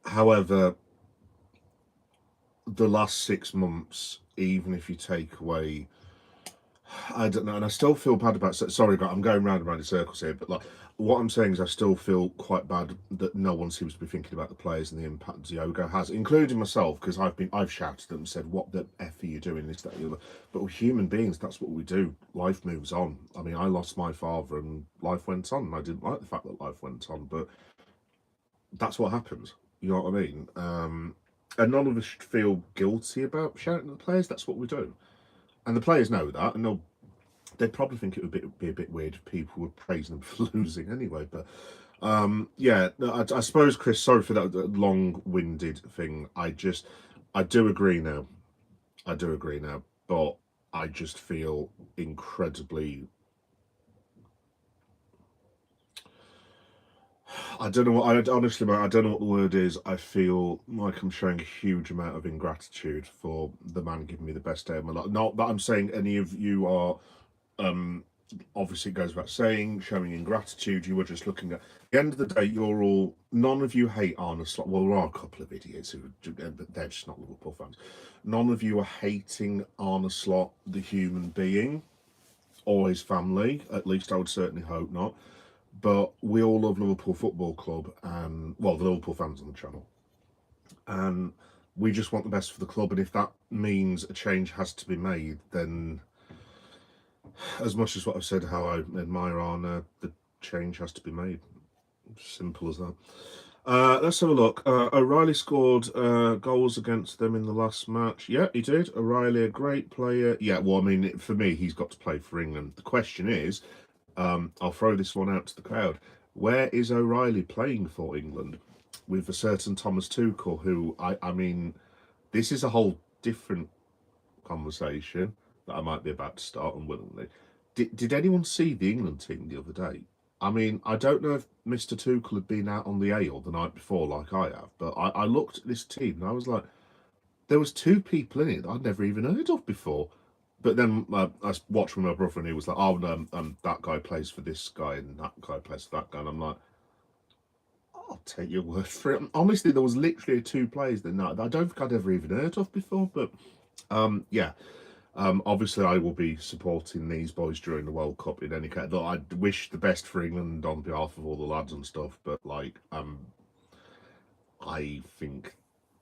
Speaker 1: However, the last 6 months, even if you take away I don't know, and I still feel bad about. Sorry, I'm going round and round in circles here, but like what I'm saying is, I still feel quite bad that no one seems to be thinking about the players and the impact Diogo has, including myself, because I've shouted at them and said, "What the f are you doing?" This, that, and the other. But we're human beings. That's what we do. Life moves on. I mean, I lost my father, and life went on. And I didn't like the fact that life went on, but that's what happens. You know what I mean? And none of us should feel guilty about shouting at the players. That's what we do, and the players know that, and they'd probably think it would be a bit weird if people were praising them for losing anyway. But yeah, no, I suppose, Chris, sorry for that long-winded thing. I do agree now. I do agree now, but I just feel incredibly. I don't know what I honestly, I don't know what the word is. I feel like I'm showing a huge amount of ingratitude for the man giving me the best day of my life. Not that I'm saying any of you are. Obviously, it goes without saying, showing ingratitude. You were just looking at the end of the day. You're all. None of you hate Arne Slot. Well, there are a couple of idiots who, but they're just not Liverpool fans. None of you are hating Arne Slot, the human being, or his family. At least I would certainly hope not. But we all love Liverpool Football Club, and well, the Liverpool fans on the channel, and we just want the best for the club. And if that means a change has to be made, then as much as what I've said, how I admire Arne, the change has to be made. Simple as that. Let's have a look. O'Reilly scored goals against them in the last match. Yeah, he did. O'Reilly, a great player. Yeah, well, I mean, for me, he's got to play for England. The question is, I'll throw this one out to the crowd. Where is O'Reilly playing for England? With a certain Thomas Tuchel, who, I mean, this is a whole different conversation that I might be about to start unwillingly. Did anyone see the England team the other day? I mean, I don't know if Mr. Tuchel had been out on the ale the night before like I have, but I looked at this team and I was like, there was two people in it that I'd never even heard of before. But then I watched with my brother and he was like, oh, that guy plays for this guy and that guy plays for that guy. And I'm like, I'll take your word for it. Honestly, there was literally two players that I don't think I'd ever even heard of before. But yeah, obviously, I will be supporting these boys during the World Cup in any case. Though I wish the best for England on behalf of all the lads and stuff, but like, I think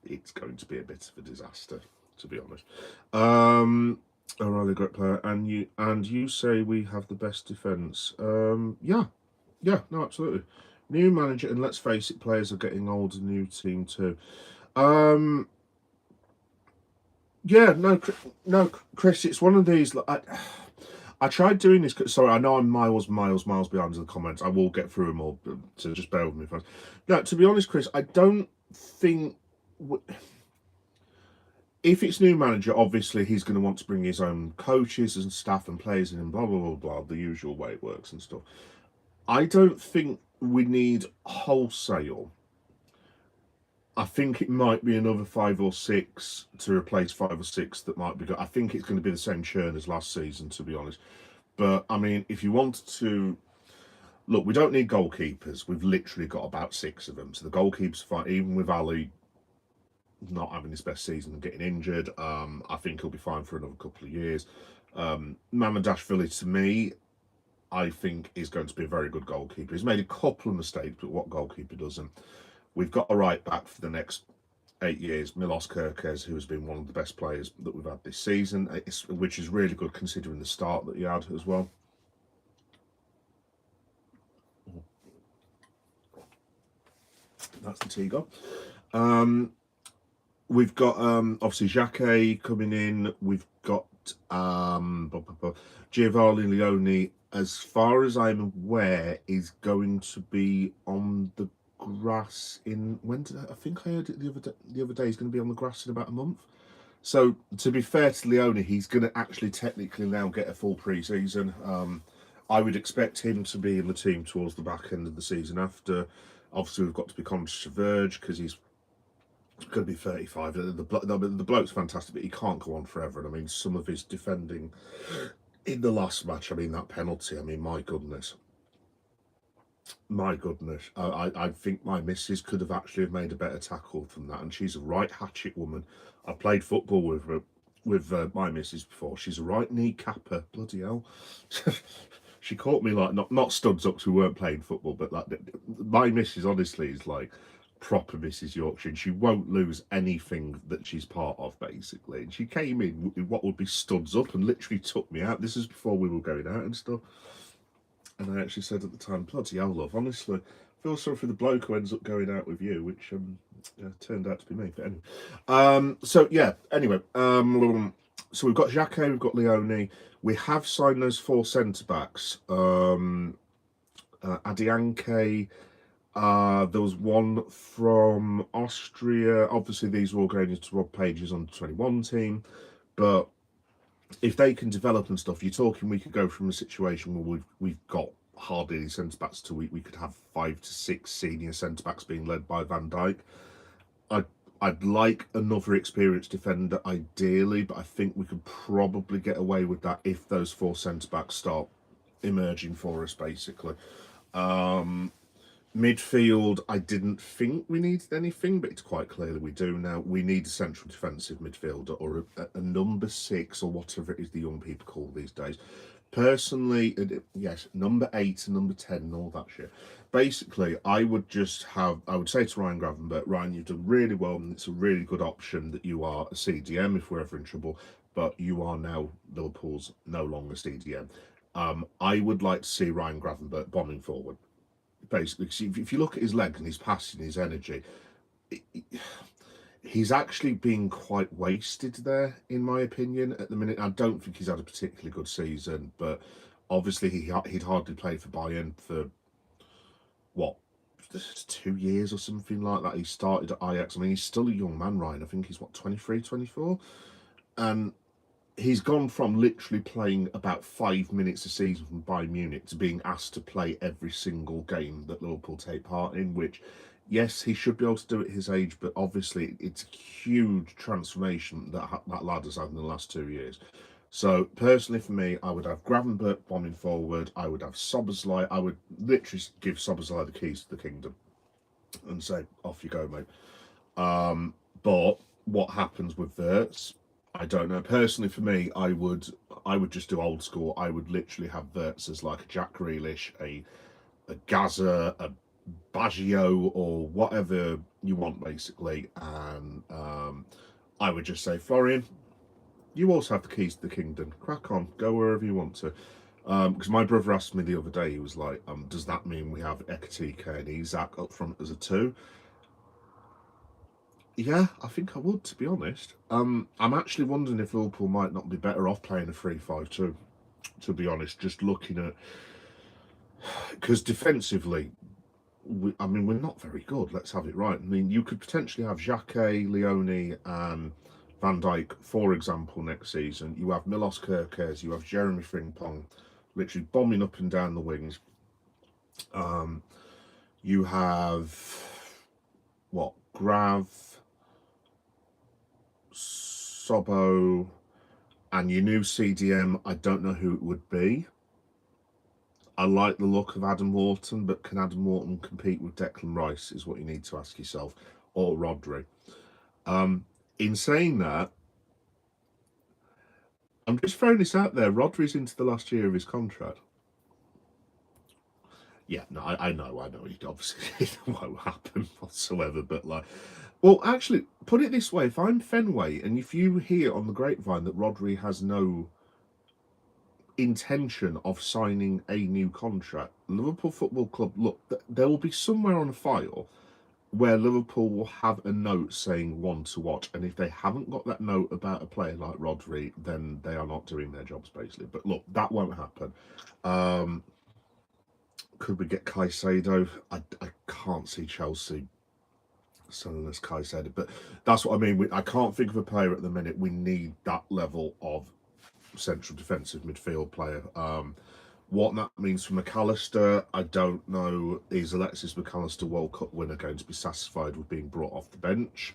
Speaker 1: it's going to be a bit of a disaster, to be honest. A really great player, and you say we have the best defence. Yeah, no, absolutely. New manager, and let's face it, players are getting older. New team too. Yeah, no, Chris. It's one of these. I tried doing this. Sorry, I know I'm miles behind in the comments. I will get through them all, so just bear with me, friends. No, to be honest, Chris, I don't think. If it's new manager, obviously he's going to want to bring his own coaches and staff and players in and blah, blah, blah, blah, the usual way it works and stuff. I don't think we need wholesale. I think it might be another 5 or 6 to replace 5 or 6 that might be good. I think it's going to be the same churn as last season, to be honest. But, I mean, if you wanted to... Look, we don't need goalkeepers. We've literally got about 6 of them. So the goalkeepers fight, even with Ali not having his best season and getting injured. I think he'll be fine for another couple of years. Mamardashvili, to me, I think is going to be a very good goalkeeper. He's made a couple of mistakes, but what goalkeeper doesn't? We've got a right back for the next 8 years, Milos Kerkez, who has been one of the best players that we've had this season, which is really good considering the start that he had as well. That's the Tigo. We've got obviously Xhaka coming in. We've got Giovanni Leone. As far as I'm aware, is going to be on the grass in I think I heard it the other day. He's going to be on the grass in about a month. So to be fair to Leone, he's going to actually technically now get a full pre-season. I would expect him to be in the team towards the back end of the season after. Obviously, we've got to be conscious of Verge because he's going to be 35. The bloke's fantastic, but he can't go on forever. And I mean, some of his defending in the last match, I mean, that penalty, I mean, my goodness. I think my missus could have actually made a better tackle than that, and she's a right hatchet woman. I played football with her with my missus before. She's a right knee capper. Bloody hell. She caught me like not studs up because we weren't playing football, but like my missus honestly is like proper Mrs. Yorkshire, and she won't lose anything that she's part of basically. And she came in with what would be studs up and literally took me out. This is before we were going out and stuff. And I actually said at the time, bloody hell, love, honestly, I feel sorry for the bloke who ends up going out with you, which turned out to be me. But anyway, so we've got Jacques, we've got Leone. We have signed those 4 centre backs. Adianke. There was one from Austria. Obviously, these were all going into Rob Page's under 21 team, but if they can develop and stuff, you're talking we could go from a situation where we've got hardly any centre backs to we could have 5 to 6 senior centre backs being led by Van Dijk. I'd like another experienced defender ideally, but I think we could probably get away with that if those 4 centre backs start emerging for us basically. Midfield, I didn't think we needed anything, but it's quite clear that we do now. We need a central defensive midfielder or a number 6 or whatever it is the young people call these days. Personally, yes, number 8 and number 10 and all that shit. Basically, I would say to Ryan Gravenberch, Ryan, you've done really well and it's a really good option that you are a CDM if we're ever in trouble, but you are now Liverpool's no longer CDM. I would like to see Ryan Gravenberch bombing forward. Basically, if you look at his leg and his passing, his energy, he's actually been quite wasted there, in my opinion, at the minute. I don't think he's had a particularly good season, but obviously he'd hardly played for Bayern for, 2 years or something like that. He started at Ajax. I mean, he's still a young man, Ryan. I think he's, 23, 24? And he's gone from literally playing about 5 minutes a season from Bayern Munich to being asked to play every single game that Liverpool take part in, which, yes, he should be able to do at his age, but obviously it's a huge transformation that lad has had in the last 2 years. So, personally for me, I would have Gravenberch bombing forward, I would have Szoboszlai, I would literally give Szoboszlai the keys to the kingdom and say, off you go, mate. But what happens with Wirtz? I don't know. Personally, for me, I would just do old school. I would literally have Wirtz as like a Jack Grealish, a Gaza, a Baggio, or whatever you want, basically. And I would just say, Florian, you also have the keys to the kingdom. Crack on, go wherever you want to. Because my brother asked me the other day, he was like, does that mean we have Ekatike and Isak up front as a 2? Yeah, I think I would, to be honest. I'm actually wondering if Liverpool might not be better off playing a 3-5-2, to be honest, just looking at... Because defensively, we're not very good, let's have it right. I mean, you could potentially have Jacques, Leone and Van Dijk, for example, next season. You have Milos Kerkez, you have Jeremy Frimpong, literally bombing up and down the wings. You have... Grav... Sobo, and your new CDM, I don't know who it would be. I like the look of Adam Wharton, but can Adam Wharton compete with Declan Rice is what you need to ask yourself, or Rodri. In saying that, I'm just throwing this out there, Rodri's into the last year of his contract. Yeah, no, I know, it obviously it won't happen whatsoever, but like... Well, actually, put it this way, if I'm Fenway, and if you hear on the grapevine that Rodri has no intention of signing a new contract, Liverpool Football Club, look, there will be somewhere on a file where Liverpool will have a note saying one to watch, and if they haven't got that note about a player like Rodri, then they are not doing their jobs, basically. But look, that won't happen. Could we get Caicedo? I can't see Chelsea selling us Caicedo, but that's what I mean. I can't think of a player at the minute. We need that level of central defensive midfield player. What that means for McAllister, I don't know. Is Alexis McAllister World Cup winner going to be satisfied with being brought off the bench?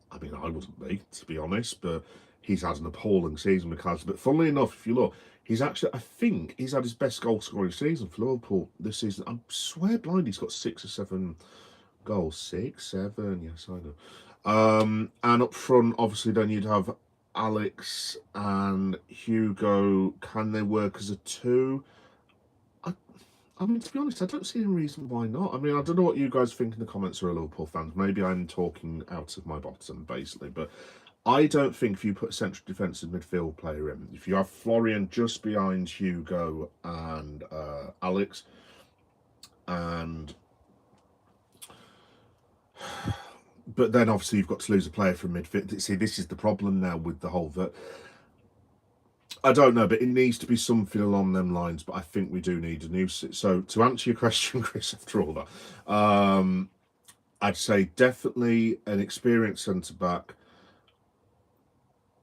Speaker 1: I mean, I wouldn't be, to be honest, but he's had an appalling season, McAllister. But funnily enough, if you look, he's actually, I think he's had his best goal scoring season for Liverpool this season. I swear blind he's got 6 or 7 goals. 6, 7, yes, I And up front, obviously, then you'd have Alex and Hugo. Can they work as a two? I, I mean, to be honest, I don't see any reason why not. I mean, I don't know what you guys think in the comments or Liverpool fans. Maybe I'm talking out of my bottom, basically. But I don't think if you put a central defensive midfield player in, if you have Florian just behind Hugo and Alex, and but then obviously you've got to lose a player from midfield. See, this is the problem now with the whole that. I don't know, but it needs to be something along them lines. But I think we do need a new. So to answer your question, Chris, after all that, I'd say definitely an experienced centre back.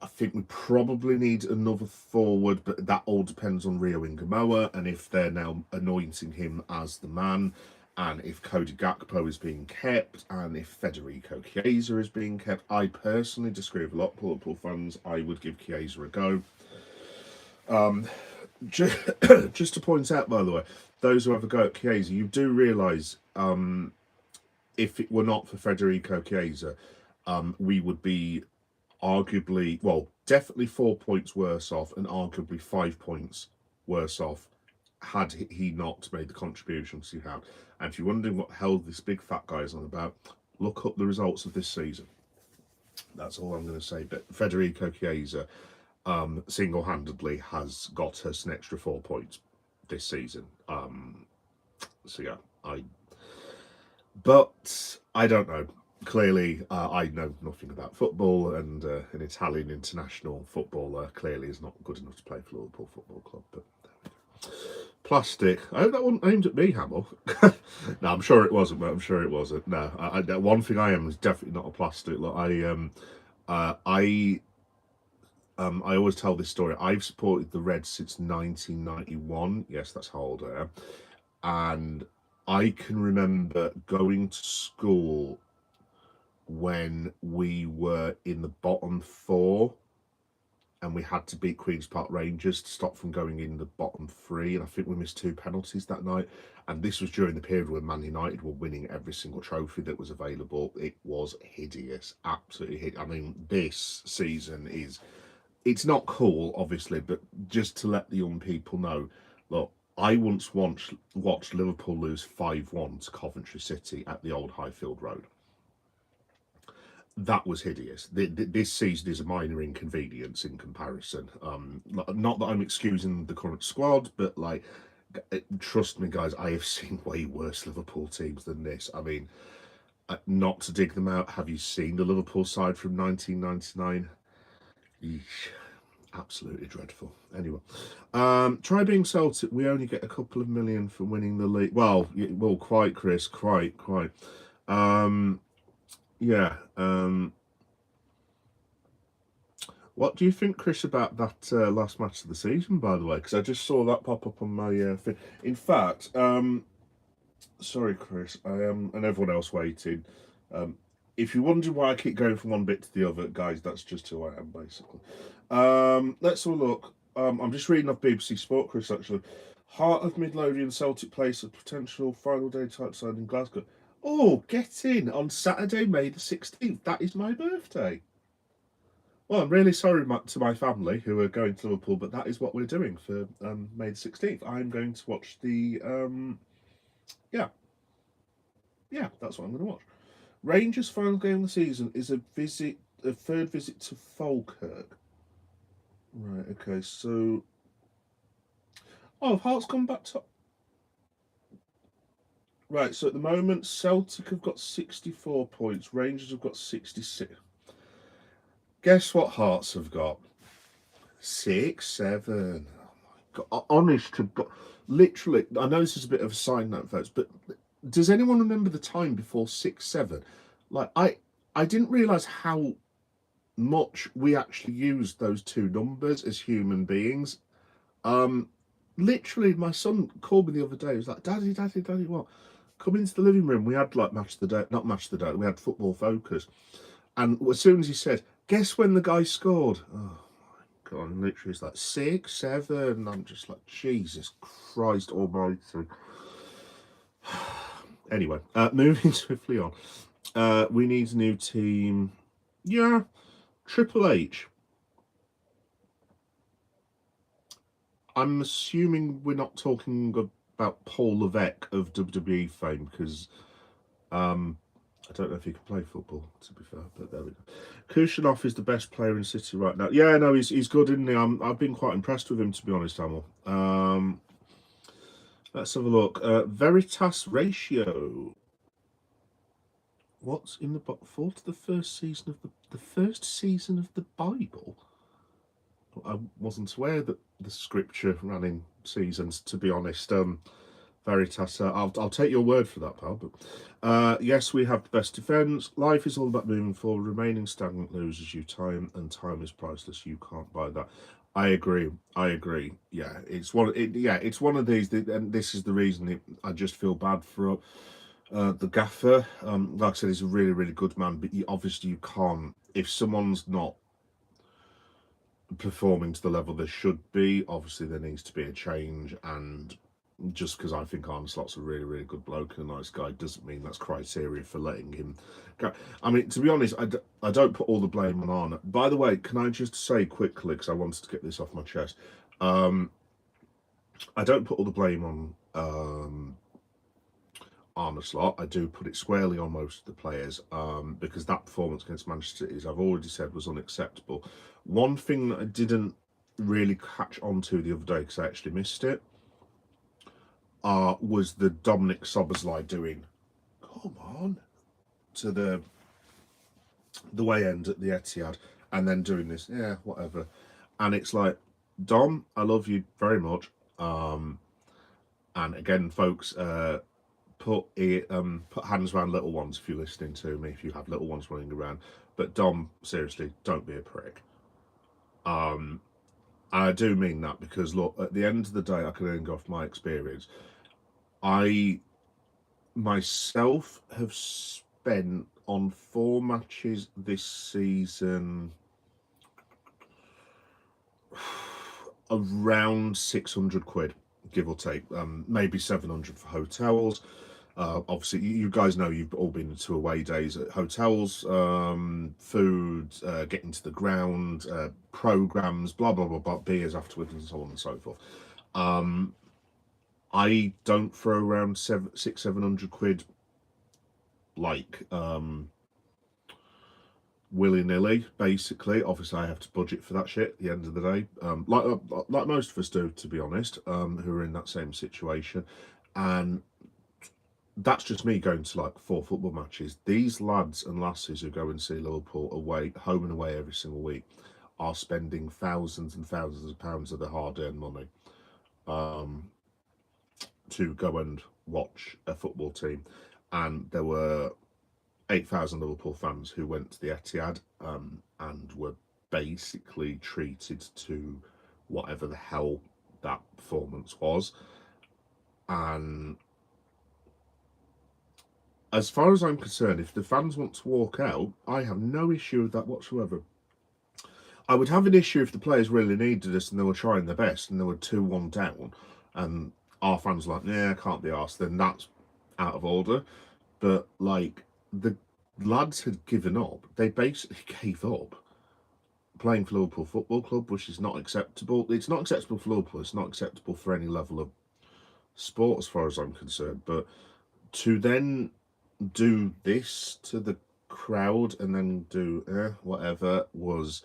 Speaker 1: I think we probably need another forward, but that all depends on Rio Ingamoa and if they're now anointing him as the man, and if Cody Gakpo is being kept, and if Federico Chiesa is being kept. I personally disagree with a lot of Liverpool fans. I would give Chiesa a go. Just to point out, by the way, those who have a go at Chiesa, you do realise if it were not for Federico Chiesa, we would be arguably, well, definitely 4 points worse off, and arguably 5 points worse off had he not made the contributions he had. And if you're wondering what the hell this big fat guy is on about, look up the results of this season. That's all I'm going to say. But Federico Chiesa single-handedly has got us an extra 4 points this season. So yeah, but I don't know. Clearly, I know nothing about football, and an Italian international footballer clearly is not good enough to play for Liverpool Football Club. But plastic. I hope that wasn't aimed at me, Hamill. No, I'm sure it wasn't. But I'm sure it wasn't. No, one thing I am is definitely not a plastic. Look, I always tell this story. I've supported the Reds since 1991. Yes, that's how old I am, and I can remember going to school when we were in the bottom four and we had to beat Queen's Park Rangers to stop from going in the bottom three, and I think we missed 2 penalties that night. And this was during the period when Man United were winning every single trophy that was available. It was hideous, absolutely hideous. I mean, this season it's not cool, obviously, but just to let the young people know, look, I once watched Liverpool lose 5-1 to Coventry City at the old Highfield Road. That was hideous. This season is a minor inconvenience in comparison. Not that I'm excusing the current squad, but like, trust me, guys, I have seen way worse Liverpool teams than this. I mean, not to dig them out, have you seen the Liverpool side from 1999? Eesh, absolutely dreadful. Anyway, try being Celtic. We only get a couple of million for winning the league. Well, quite, Chris, quite. Yeah. What do you think, Chris, about that last match of the season, by the way? Because I just saw that pop up on my thing. In fact, sorry, Chris, and everyone else waiting. If you wonder why I keep going from one bit to the other, guys, that's just who I am, basically. Let's have a look. I'm just reading off BBC Sport, Chris, actually. Heart of Midlothian, Celtic place a potential final day type side in Glasgow. Oh, get in on Saturday, May the 16th. That is my birthday. Well, I'm really sorry to my family who are going to Liverpool, but that is what we're doing for May the 16th. I'm going to watch the... yeah, that's what I'm going to watch. Rangers' final game of the season is a third visit to Falkirk. Right, okay, so... Oh, Hearts gone back to... Right, so at the moment, Celtic have got 64 points, Rangers have got 66. Guess what Hearts have got? 6, 7. Oh my God, honest to God. Literally, I know this is a bit of a side note, folks, but does anyone remember the time before 6, 7? Like, I didn't realise how much we actually used those two numbers as human beings. Literally, my son called me the other day. He was like, Daddy, what? Come into the living room. We had like Match of the Day, not Match of the Day, we had Football Focus. And as soon as he said, guess when the guy scored? Oh my God, and literally it's like 6, 7. And I'm just like, Jesus Christ almighty. Anyway, moving swiftly on. We need a new team. Yeah, Triple H. I'm assuming we're not talking about Paul Levesque of WWE fame because I don't know if he can play football, to be fair, but there we go. Kushanov is the best player in City right now. Yeah, no, he's good, isn't he? I've been quite impressed with him, to be honest, Hamill. Let's have a look. Veritas ratio. What's in the book? For the first season of the first season of the Bible? I wasn't aware that the scripture ran in seasons, to be honest. Veritas, I'll take your word for that, pal. But yes, we have the best defence. Life is all about moving forward. Remaining stagnant loses you time, and time is priceless. You can't buy that. I agree. I agree. Yeah, it's one. It's one of these, and this is the reason I just feel bad for the gaffer. Like I said, he's a really, really good man, but obviously you can't. If someone's not performing to the level they should be, obviously there needs to be a change. And just because I think Arne Slot's a really, really good bloke and a nice guy doesn't mean that's criteria for letting him go. I mean, to be honest, I don't put all the blame on Arne. By the way, can I just say quickly, because I wanted to get this off my chest, I don't put all the blame on Arne Slot. I do put it squarely on most of the players because that performance against Manchester City, as I've already said, was unacceptable. One thing that I didn't really catch on to the other day because I actually missed it was the Dominic Szoboszlai doing, come on, to the way end at the Etihad and then doing this, yeah, whatever. And it's like, Dom, I love you very much. And again, folks, put hands around little ones if you're listening to me, if you have little ones running around. But Dom, seriously, don't be a prick. I do mean that because, look, at the end of the day, I can only go off my experience. I myself have spent on 4 matches this season around 600 quid, give or take, maybe 700 for hotels. Obviously, you guys know you've all been to away days at hotels, food, getting to the ground, programs, blah blah blah, blah, beers afterwards, and so on and so forth. I don't throw around 700 quid like willy-nilly, basically. Obviously I have to budget for that shit at the end of the day, like most of us do, to be honest, who are in that same situation. And that's just me going to like 4 football matches. These lads and lasses who go and see Liverpool away, home and away every single week, are spending thousands and thousands of pounds of their hard-earned money to go and watch a football team. And there were 8,000 Liverpool fans who went to the Etihad and were basically treated to whatever the hell that performance was. And as far as I'm concerned, if the fans want to walk out, I have no issue with that whatsoever. I would have an issue if the players really needed us and they were trying their best and they were 2-1 down and our fans were like, yeah, I can't be arsed, then that's out of order. But like, the lads had given up. They basically gave up playing for Liverpool Football Club, which is not acceptable. It's not acceptable for Liverpool. It's not acceptable for any level of sport as far as I'm concerned. But to then do this to the crowd and then do whatever was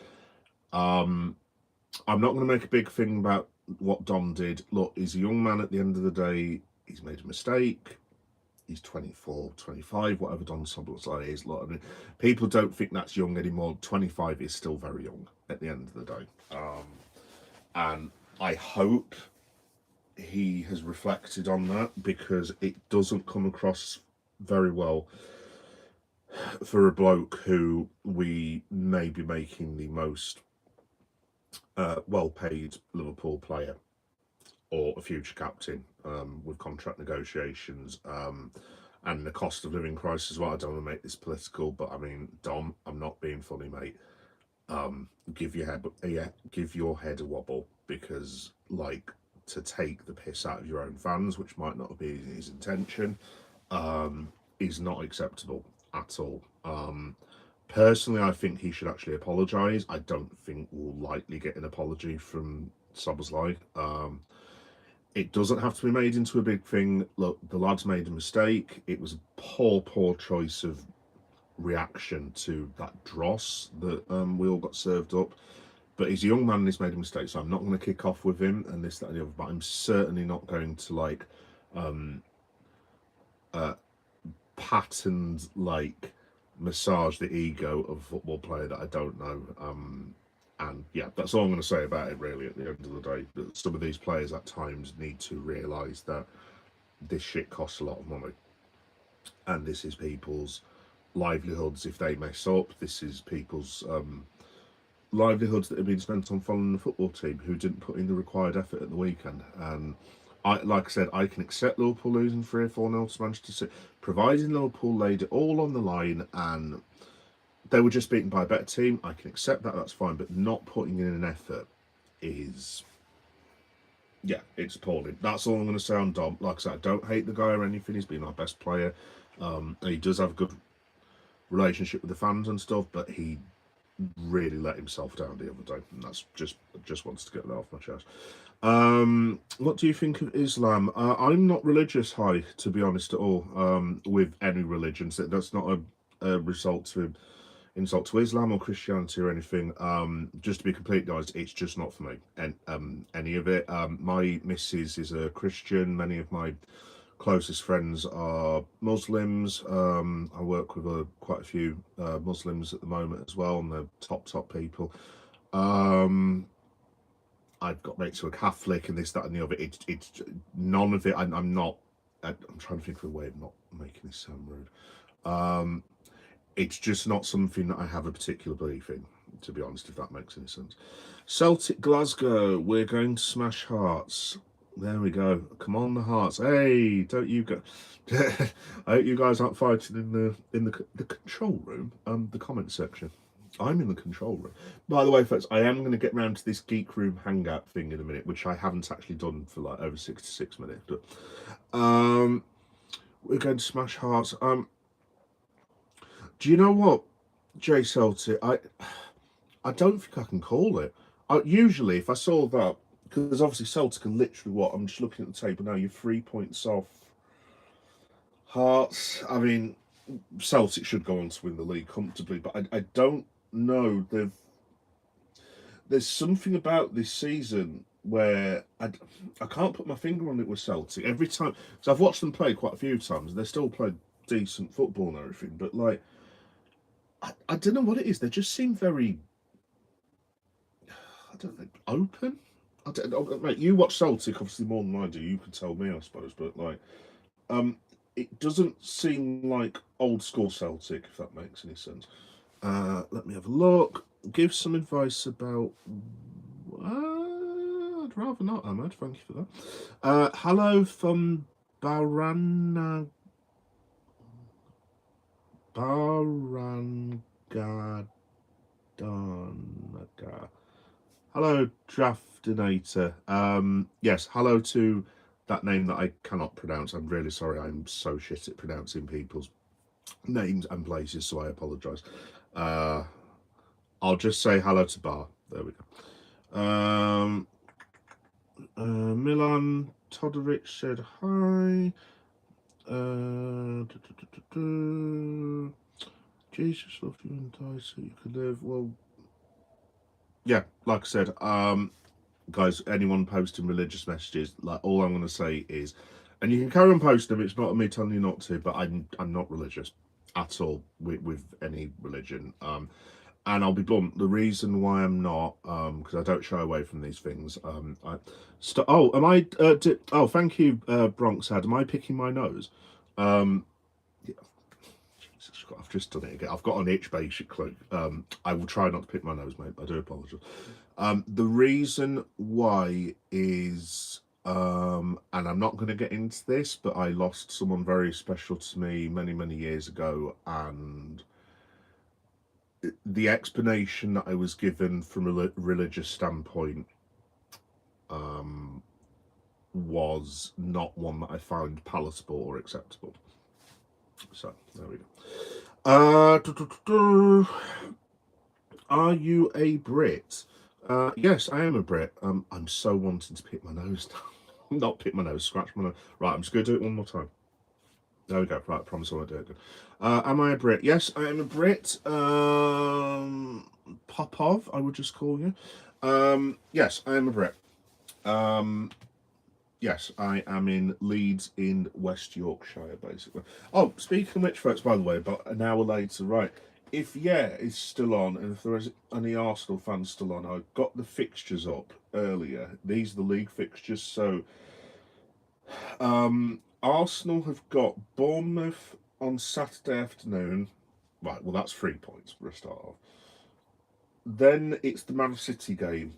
Speaker 1: I'm not going to make a big thing about what Dom did. Look, he's a young man at the end of the day. He's made a mistake. He's 24, 25, whatever Don Szoboszlai is. Look, I mean, people don't think that's young anymore. 25 is still very young at the end of the day. And I hope he has reflected on that because it doesn't come across very well for a bloke who we may be making the most well-paid Liverpool player or a future captain with contract negotiations and the cost of living crisis as well. I don't want to make this political, but I mean, Dom, I'm not being funny, mate. Give your head a wobble because, like, to take the piss out of your own fans, which might not be his intention, is not acceptable. at all. Personally, I think he should actually apologise. I don't think we'll likely get an apology from Szoboszlai. It doesn't have to be made into a big thing. Look, the lad's made a mistake. It was a poor choice of reaction to that dross that we all got served up. But he's a young man and he's made a mistake, so I'm not going to kick off with him and this, that, and the other. But I'm certainly not going to like patterned like massage the ego of a football player that I don't know. And yeah, that's all I'm going to say about it. Really, at the end of the day, that some of these players at times need to realise that this shit costs a lot of money, and this is people's livelihoods if they mess up. This is people's livelihoods that have been spent on following the football team who didn't put in the required effort at the weekend. And like I said, I can accept Liverpool losing 3-4-0 to Manchester City, providing Liverpool laid it all on the line and they were just beaten by a better team. I can accept that, that's fine. But not putting in an effort is, yeah, it's appalling. That's all I'm going to say on Dom. Like I said, I don't hate the guy or anything. He's been our best player. He does have a good relationship with the fans and stuff, but he really let himself down the other day, and that's just wants to get that off my chest. What do you think of Islam? I'm not religious, high, to be honest, at all. With any religions, that's not a result to insult to Islam or Christianity or anything. Just to be completely honest, it's just not for me. And any of it. My missus is a Christian. Many of my closest friends are Muslims. I work with quite a few Muslims at the moment as well, and they're top people. I've got mates who are Catholic and this, that, and the other. It's none of it. I'm not. I'm trying to think of a way of not making this sound rude. It's just not something that I have a particular belief in, to be honest, if that makes any sense. Celtic Glasgow, we're going to smash Hearts. There we go. Come on, the Hearts. Hey, don't you go. I hope you guys aren't fighting in the control room, the comment section. I'm in the control room. By the way, folks, I am going to get round to this Geek Room Hangout thing in a minute, which I haven't actually done for like over 66 minutes. But we're going to smash Hearts. Do you know what, Jay Celtic? I don't think I can call it. Usually, if I saw that, because obviously Celtic are literally what, I'm just looking at the table now, you're 3 points off Hearts. I mean, Celtic should go on to win the league comfortably, but I don't know. There's something about this season where I can't put my finger on it with Celtic. Every time, because I've watched them play quite a few times, they still play decent football and everything, but like, I don't know what it is. They just seem very, I don't know, open. I don't know, mate. You watch Celtic obviously more than I do. You can tell me, I suppose, but like, it doesn't seem like old school Celtic, if that makes any sense. Let me have a look. Give some advice about. I'd rather not, Ahmad. Thank you for that. Hello from Baranaga. Hello, Draftinator. Yes, hello to that name that I cannot pronounce. I'm really sorry. I'm so shit at pronouncing people's names and places, so I apologise. I'll just say hello to Bar. There we go. Milan Todoric said hi. Jesus loved you and died so you could live. Well, yeah, like I said, guys, anyone posting religious messages, like all I'm going to say is, and you can carry on posting them. It's not me telling you not to, but I'm not religious at all with any religion. And I'll be blunt. The reason why I'm not, because I don't shy away from these things. Oh, am I? Oh, thank you, Bronx Ad. Am I picking my nose? Yeah, Jesus, I've just done it again. I've got an itch, basically. I will try not to pick my nose, mate. I do apologise. The reason why is, and I'm not going to get into this, but I lost someone very special to me many years ago, and the explanation that I was given from a religious standpoint was not one that I found palatable or acceptable. So there we go. Du- du- du- du. Are you a Brit? Yes, I am a Brit. I'm so wanting to pick my nose down. Not pick my nose, scratch my nose. Right, I'm just going to do it one more time. There we go. Right, I promise I won't do it again. Am I a Brit? Yes, I am a Brit. Popov, I would just call you. Yes, I am a Brit. Um, yes, I am in Leeds in West Yorkshire, basically. Oh, speaking of which, folks, by the way, about an hour later, right? If is still on, and if there is any Arsenal fans still on, I got the fixtures up earlier. These are the league fixtures. So, Arsenal have got Bournemouth on Saturday afternoon. Right, well, that's 3 points for a start off. Then it's the Man City game.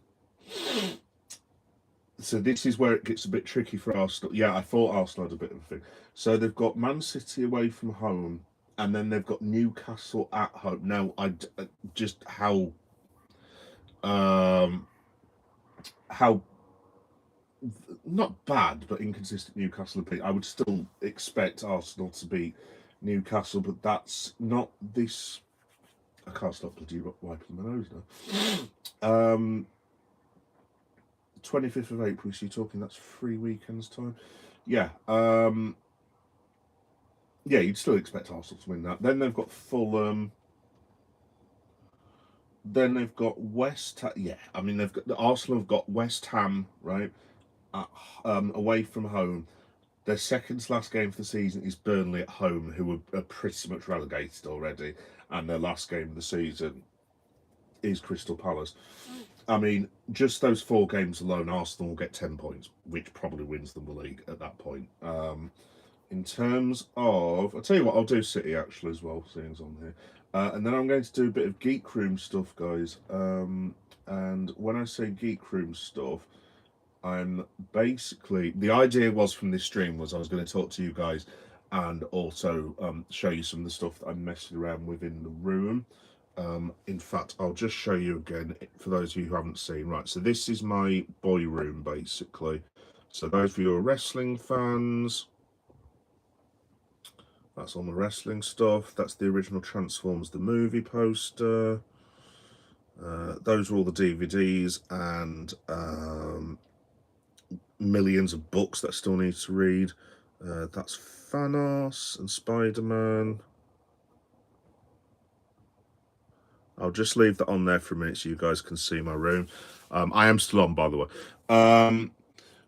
Speaker 1: So this is where it gets a bit tricky for Arsenal. Yeah, I thought Arsenal had a bit of a thing. So they've got Man City away from home, and then they've got Newcastle at home. Now, just um, how not bad but inconsistent Newcastle have been. I would still expect Arsenal to beat Newcastle, but that's not this. I can't stop bloody wiping my nose now. 25th of April. So you're talking that's 3 weekends time. Yeah. Yeah, you'd still expect Arsenal to win that. Then they've got Fulham. Then they've got West. Yeah, I mean they've got the Arsenal have got West Ham right at, away from home. Their second to last game for the season is Burnley at home, who are pretty much relegated already, and their last game of the season is Crystal Palace. I mean, just those 4 games alone, Arsenal will get 10 points, which probably wins them the league at that point. In terms of, I'll tell you what, I'll do City actually as well, seeing as on here. And then I'm going to do a bit of Geek Room stuff, guys. And when I say Geek Room stuff, I'm basically, the idea was from this stream was I was going to talk to you guys and also show you some of the stuff that I'm messing around with in the room. In fact, I'll just show you again for those of you who haven't seen. Right, so this is my boy room basically. So those of you who are wrestling fans, that's all my wrestling stuff. That's the original Transformers the movie poster. Those are all the DVDs and millions of books that I still need to read. That's Thanos and Spider-Man. I'll just leave that on there for a minute so you guys can see my room. I am still on, by the way.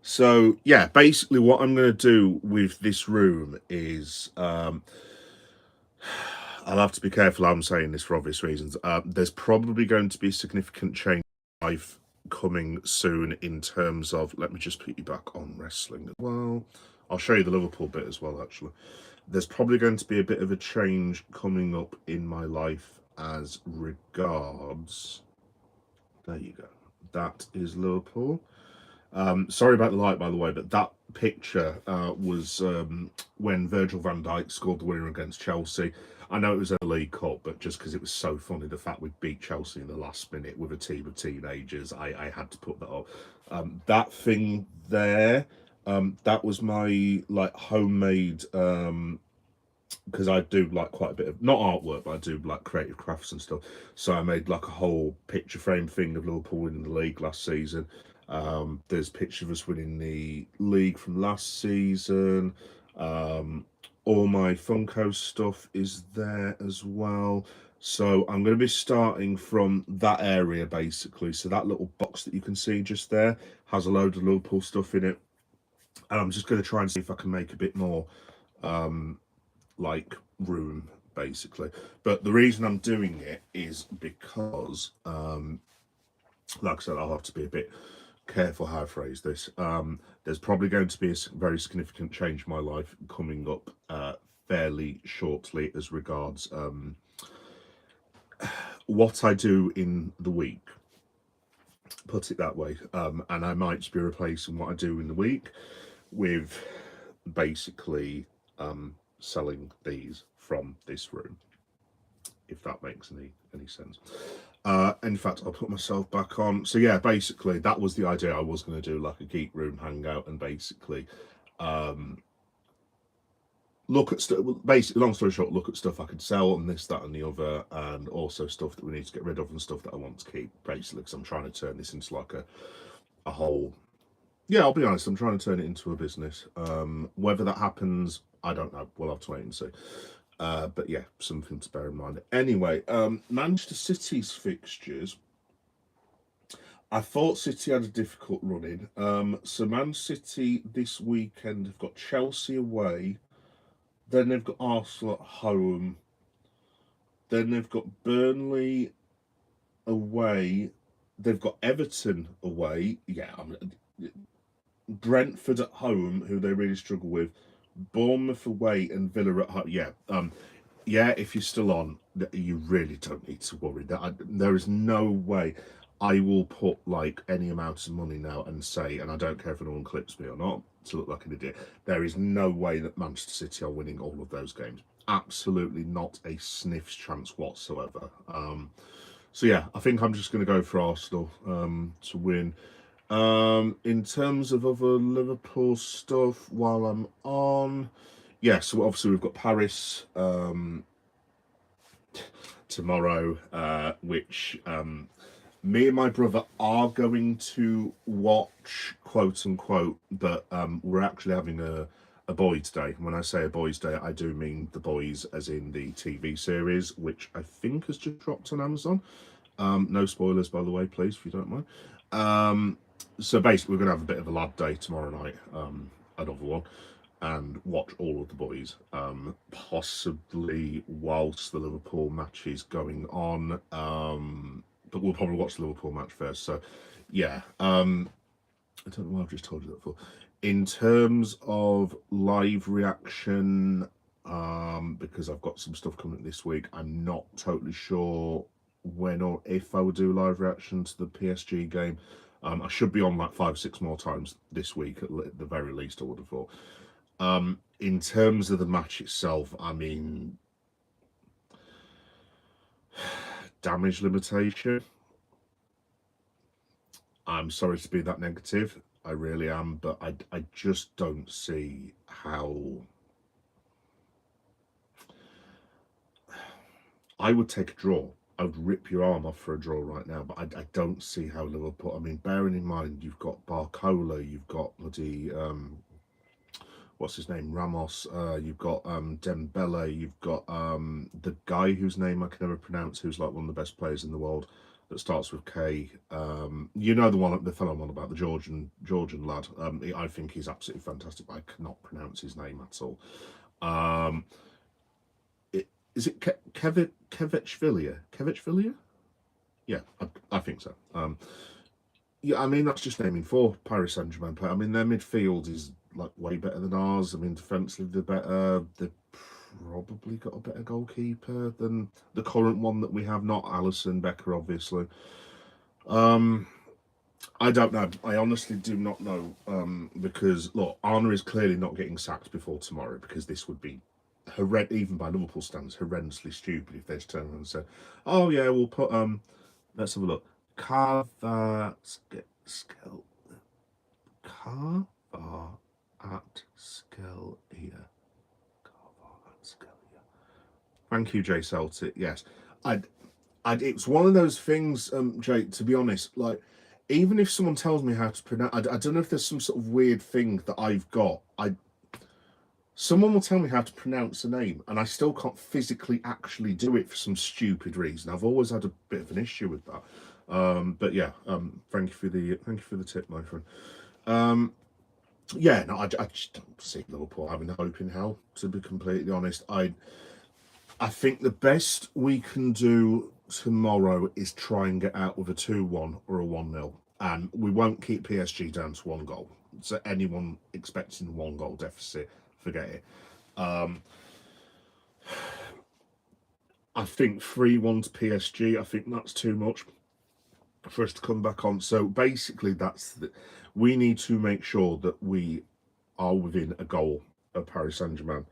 Speaker 1: So, yeah, basically what I'm going to do with this room is... I'll have to be careful how I'm saying this for obvious reasons. There's probably going to be a significant change in life coming soon in terms of... Let me just put you back on wrestling as well. I'll show you the Liverpool bit as well, actually. There's probably going to be a bit of a change coming up in my life as regards... There you go. That is Liverpool. Sorry about the light, by the way, but that picture was when Virgil van Dijk scored the winner against Chelsea. I know it was a League Cup, but just because it was so funny, the fact we beat Chelsea in the last minute with a team of teenagers, I had to put that up. That thing there, that was my like homemade because I do like quite a bit of not artwork, but I do like creative crafts and stuff. So I made like a whole picture frame thing of Liverpool winning the league last season. There's pictures of us winning the league from last season. All my Funko stuff is there as well. So I'm going to be starting from that area basically. So that little box that you can see just there has a load of Liverpool stuff in it. And I'm just going to try and see if I can make a bit more like room basically. But the reason I'm doing it is because like I said, I'll have to be a bit careful how I phrase this. There's probably going to be a very significant change in my life coming up fairly shortly as regards what I do in the week, put it that way. And I might be replacing what I do in the week with basically selling these from this room, if that makes any sense. In fact, I'll put myself back on. So yeah, basically that was the idea. I was going to do like a Geek Room hangout and basically look at stuff. Basically, long story short, look at stuff I could sell and this, that, and the other, and also stuff that we need to get rid of and stuff that I want to keep. Basically, because I'm trying to turn this into like a whole. Yeah, I'll be honest. I'm trying to turn it into a business. Whether that happens, I don't know. We'll have to wait and see. But yeah, something to bear in mind. Anyway, Manchester City's fixtures. I thought City had a difficult run in. So Man City this weekend have got Chelsea away, then they've got Arsenal at home, then they've got Burnley away, they've got Everton away. Yeah, Brentford at home, who they really struggle with, Bournemouth away, and Villa at home. Yeah, yeah. If you're still on, you really don't need to worry. There is no way I will put like any amount of money now and say, and I don't care if anyone clips me or not to look like an idiot. There is no way that Manchester City are winning all of those games. Absolutely not a sniff's chance whatsoever. So yeah, I think I'm just going to go for Arsenal to win. In terms of other Liverpool stuff, while I'm on, yeah, so obviously we've got Paris tomorrow, which me and my brother are going to watch, quote unquote, but we're actually having a boys' day. When I say a boys' day, I do mean the boys as in the TV series, which I think has just dropped on Amazon. No spoilers, by the way, please, if you don't mind. So basically, we're going to have a bit of a lad day tomorrow night, another one, and watch all of the boys, possibly whilst the Liverpool match is going on. But we'll probably watch the Liverpool match first. So, yeah, I don't know why I've just told you that for. In terms of live reaction, because I've got some stuff coming this week, I'm not totally sure when or if I will do live reaction to the PSG game. I should be on like 5-6 more times this week at the very least, I would have thought. In terms of the match itself, I mean, damage limitation. I'm sorry to be that negative. I really am, but I just don't see how. I would take a draw. I would rip your arm off for a draw right now, but I don't see how Liverpool. I mean, bearing in mind you've got Barcola, you've got bloody what's his name, Ramos, you've got Dembele, you've got the guy whose name I can never pronounce, who's like one of the best players in the world, that starts with K. You know the fellow I'm on about, the Georgian lad. I think he's absolutely fantastic, but I cannot pronounce his name at all. Is it Kevich Yeah, I think so. Yeah, I mean that's just naming four Paris Saint-Germain player. I mean their midfield is like way better than ours. I mean defensively they're better. They've probably got a better goalkeeper than the current one that we have. Not Alisson Becker, obviously. I don't know. I honestly do not know. Because look, Arna is clearly not getting sacked before tomorrow because this would be even by Liverpool standards, horrendously stupid if they just turned around and said, "Oh yeah, we'll put let's have a look. Carver at Skellia. Thank you, Jay Celtic. Yes, it's one of those things, Jay. To be honest, like even if someone tells me how to pronounce, I don't know if there's some sort of weird thing that I've got. Someone will tell me how to pronounce a name, and I still can't physically actually do it for some stupid reason. I've always had a bit of an issue with that. But yeah, thank you for the tip, my friend. Yeah, no, I just don't see Liverpool having hope in hell. To be completely honest, I think the best we can do tomorrow is try and get out with a 2-1 or a 1-0, and we won't keep PSG down to one goal. So anyone expecting one goal deficit, forget it. I think 3-1 to PSG. I think that's too much for us to come back on. So basically, we need to make sure that we are within a goal of Paris Saint-Germain.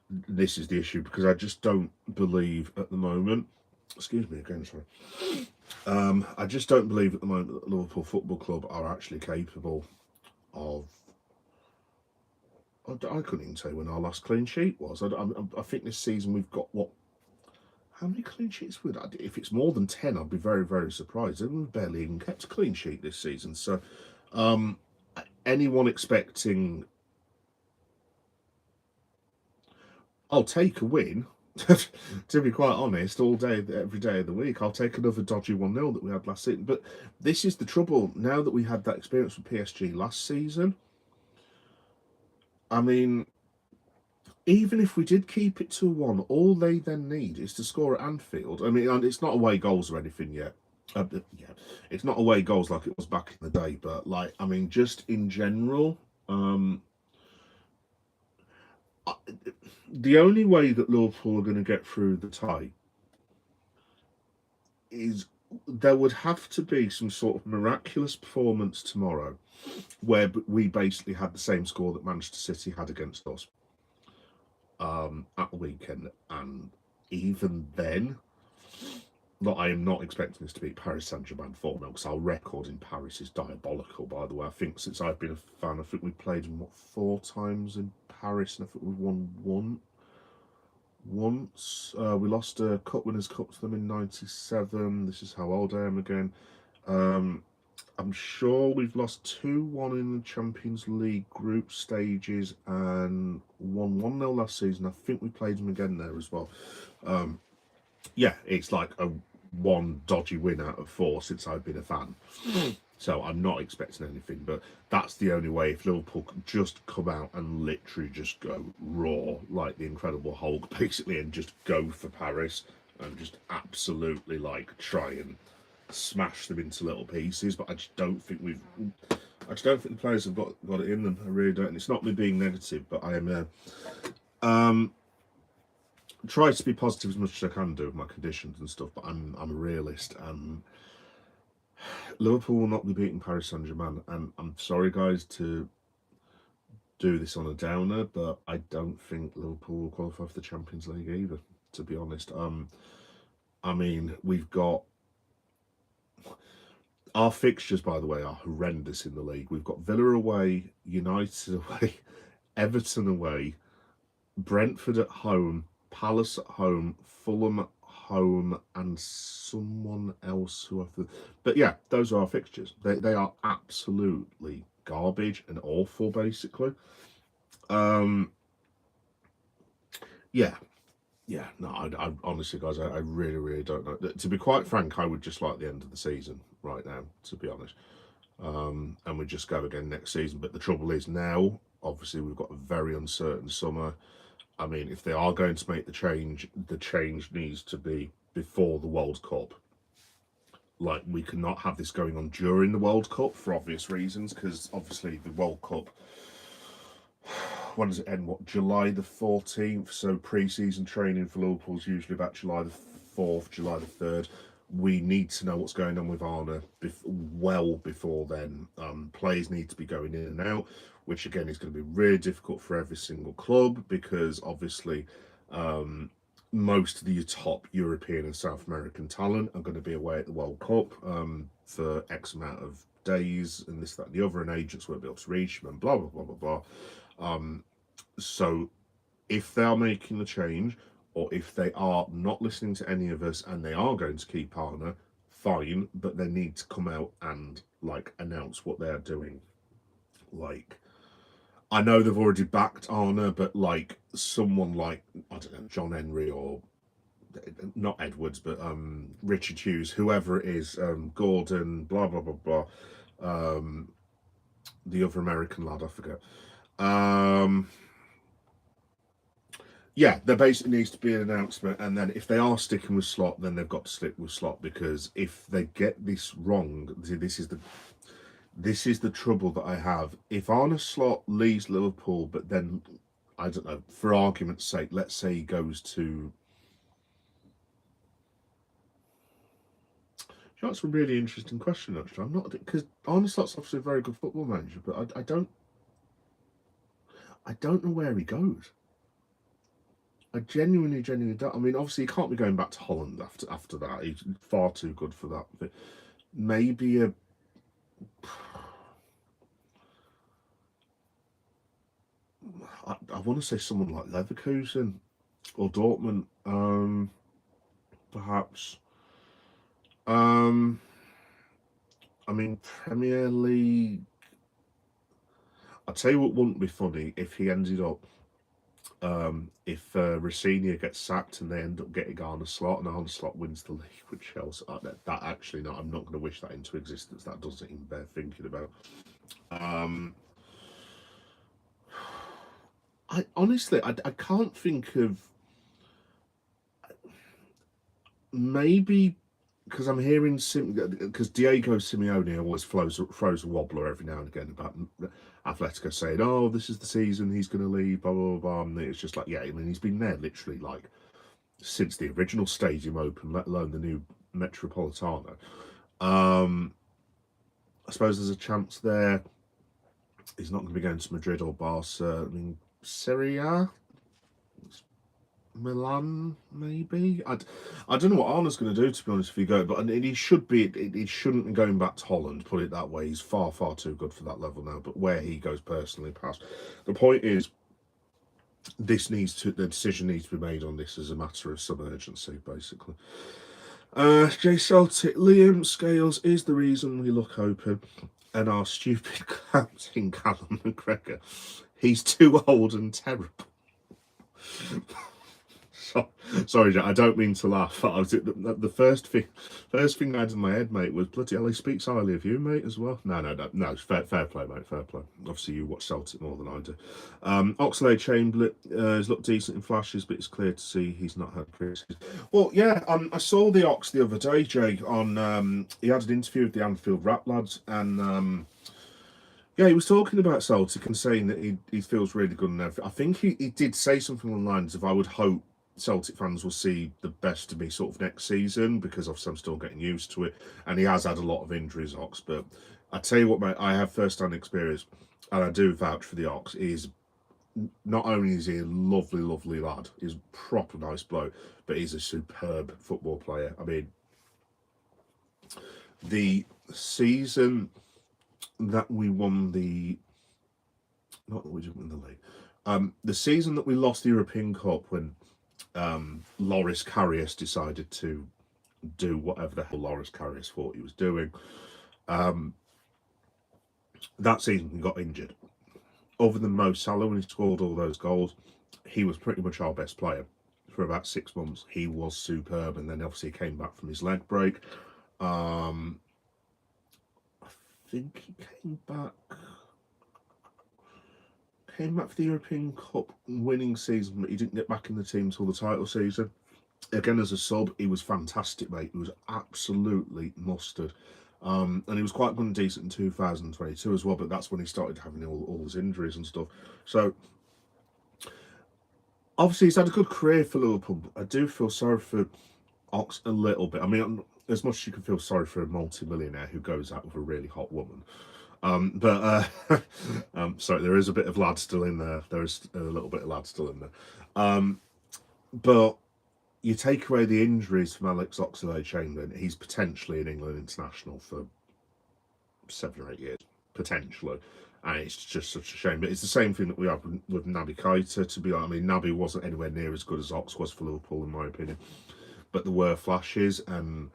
Speaker 1: This is the issue because I just don't believe at the moment. Excuse me again, sorry. I just don't believe at the moment that the Liverpool Football Club are actually capable of I couldn't even tell you when our last clean sheet was. I think this season we've got what? How many clean sheets would I? If it's more than 10, I'd be very, very surprised. And we've barely even kept a clean sheet this season. So, anyone expecting, I'll take a win. To be quite honest, all day, every day of the week, I'll take another dodgy 1-0 that we had last season. But this is the trouble. Now that we had that experience with PSG last season, I mean, even if we did keep it to 1, all they then need is to score at Anfield. I mean, and it's not away goals or anything yet. Yeah, it's not away goals like it was back in the day, but like, I mean, just in general, the only way that Liverpool are going to get through the tie is there would have to be some sort of miraculous performance tomorrow where we basically had the same score that Manchester City had against us at the weekend. And even then, I am not expecting us to beat Paris Saint-Germain 4-0 because our record in Paris is diabolical, by the way. I think since I've been a fan, I think we've played them, 4 times in Paris, and I think we've won once. We lost a Cup Winners' Cup to them in '97. This is how old I am again. I'm sure we've lost 2-1 in the Champions League group stages and won 1-0 last season. I think we played them again there as well. Yeah, it's like a 1 dodgy win out of 4 since I've been a fan. So I'm not expecting anything, but that's the only way. If Liverpool could just come out and literally just go raw, like the Incredible Hulk, basically, and just go for Paris and just absolutely like try and smash them into little pieces. But I just don't think the players have got it in them. I really don't. And it's not me being negative, but I am try to be positive as much as I can do with my conditions and stuff. But I'm a realist, and Liverpool will not be beating Paris Saint-Germain. And I'm sorry, guys, to do this on a downer, but I don't think Liverpool will qualify for the Champions League either, to be honest. I mean, we've got our fixtures, by the way, are horrendous in the league. We've got Villa away, United away, Everton away, Brentford at home, Palace at home, Fulham at home, and someone else who have to. But yeah, those are our fixtures. They are absolutely garbage and awful, basically. Yeah, no, I honestly, guys, I really, really don't know. To be quite frank, I would just like the end of the season right now, to be honest. And we just go again next season. But the trouble is now, obviously, we've got a very uncertain summer. I mean, if they are going to make the change needs to be before the World Cup. Like, we cannot have this going on during the World Cup for obvious reasons, because obviously the World Cup, when does it end? What, July the 14th? So pre-season training for Liverpool is usually about July the 4th, July the 3rd. We need to know what's going on with Arna well before then. Players need to be going in and out, which again is going to be really difficult for every single club because obviously most of the top European and South American talent are going to be away at the World Cup for X amount of days and this, that, and the other, and agents won't be able to reach them and blah, blah, blah, blah, blah. So if they are making the change, or if they are not listening to any of us and they are going to keep Arna, fine, but they need to come out and like announce what they're doing. Like, I know they've already backed Arna, but like someone like, I don't know, John Henry or not Edwards, but Richard Hughes, whoever it is, Gordon, blah blah blah blah, the other American lad, I forget. Yeah, there basically needs to be an announcement, and then if they are sticking with Slot, then they've got to stick with Slot, because if they get this wrong, this is the trouble that I have. If Arne Slot leaves Liverpool, but then, I don't know, for argument's sake, let's say he goes to. That's a really interesting question, actually. I'm not, because Arne Slot's obviously a very good football manager, but I don't know where he goes. I genuinely don't. I mean, obviously, he can't be going back to Holland after that. He's far too good for that. But maybe I want to say someone like Leverkusen or Dortmund, perhaps. Um, I mean, Premier League. I'll tell you what wouldn't be funny if he ended up, if Rosenior gets sacked and they end up getting Arne Slot and Arne Slot wins the league with Chelsea. That actually, no, I'm not going to wish that into existence. That doesn't even bear thinking about. I honestly, I can't think of, maybe because I'm hearing because Diego Simeone always throws a wobbler every now and again about Atletico saying, "Oh, this is the season he's going to leave." Blah blah blah. And it's just like, yeah, I mean, he's been there literally like since the original stadium opened, let alone the new Metropolitano. I suppose there's a chance there. He's not going to be going to Madrid or Barca. I mean, Serie A, Milan, maybe. I don't know what Arna's going to do, to be honest. If you go, but he should be. He shouldn't be going back to Holland. Put it that way. He's far too good for that level now. But where he goes personally, past. The point is, the decision needs to be made on this as a matter of some urgency, basically. Jay Celtic, Liam Scales is the reason we look open, and our stupid captain Callum McGregor. He's too old and terrible. Sorry, Jack, I don't mean to laugh. The first thing I had in my head, mate, was bloody hell, he speaks highly of you, mate, as well. No. Fair play, mate. Fair play. Obviously, you watch Celtic more than I do. Oxlade-Chamberlain has looked decent in flashes, but it's clear to see he's not had pre-season. Well, yeah, I saw the Ox the other day, Jake. On he had an interview with the Anfield Rap lads, and yeah, he was talking about Celtic and saying that he feels really good and everything. I think he did say something along the lines of, I would hope Celtic fans will see the best of me sort of next season, because obviously I'm still getting used to it. And he has had a lot of injuries, Ox. But I tell you what, mate, I have first-hand experience, and I do vouch for the Ox. He's not only is he a lovely, lovely lad, he's a proper nice bloke, but he's a superb football player. I mean, the season that we won not that we didn't win the league, the season that we lost the European Cup when Loris Karius decided to do whatever the hell Loris Karius thought he was doing. That season he got injured. Other than Mo Salah, when he scored all those goals, he was pretty much our best player for about 6 months. He was superb, and then obviously he came back from his leg break. I think he came back for the European Cup winning season, but he didn't get back in the team until the title season. Again, as a sub, he was fantastic, mate. He was absolutely mustard. And he was quite good and decent in 2022 as well, but that's when he started having all his injuries and stuff. So, obviously, he's had a good career for Liverpool. I do feel sorry for Ox a little bit. I mean, as much as you can feel sorry for a multi-millionaire who goes out with a really hot woman. Sorry, there is a bit of lad still in there. There is a little bit of lad still in there. But you take away the injuries from Alex Oxlade-Chamberlain, he's potentially an England international for 7 or 8 years, potentially. And it's just such a shame. But it's the same thing that we have with Naby Keita, to be honest. I mean, Naby wasn't anywhere near as good as Ox was for Liverpool, in my opinion. But there were flashes, and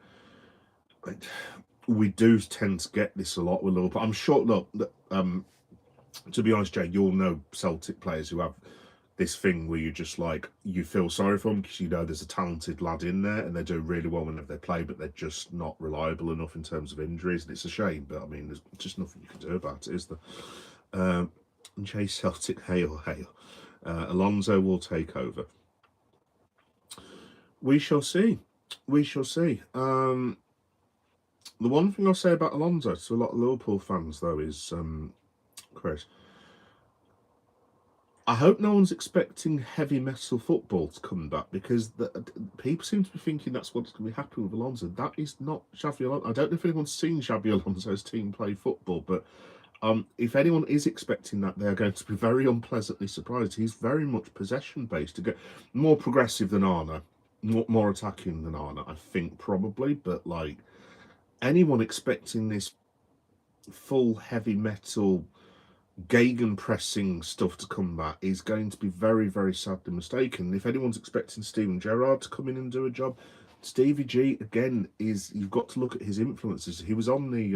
Speaker 1: we do tend to get this a lot with Liverpool. I'm sure, look, to be honest, Jay, you'll know Celtic players who have this thing where you just like, you feel sorry for them because you know there's a talented lad in there and they do really well whenever they play, but they're just not reliable enough in terms of injuries. And it's a shame, but I mean, there's just nothing you can do about it, is there? Jay Celtic, hail. Alonso will take over. We shall see. The one thing I'll say about Alonso to a lot of Liverpool fans, though, is, Chris, I hope no one's expecting heavy metal football to come back, because people seem to be thinking that's what's going to be happening with Alonso. That is not Xabi Alonso. I don't know if anyone's seen Xabi Alonso's team play football, but if anyone is expecting that, they're going to be very unpleasantly surprised. He's very much possession-based, more progressive than Arna, more attacking than Arna, I think, probably, but like, anyone expecting this full heavy metal gegenpressing stuff to combat is going to be very, very sadly mistaken. If anyone's expecting Steven Gerrard to come in and do a job, Stevie G, again, you've got to look at his influences. He was on the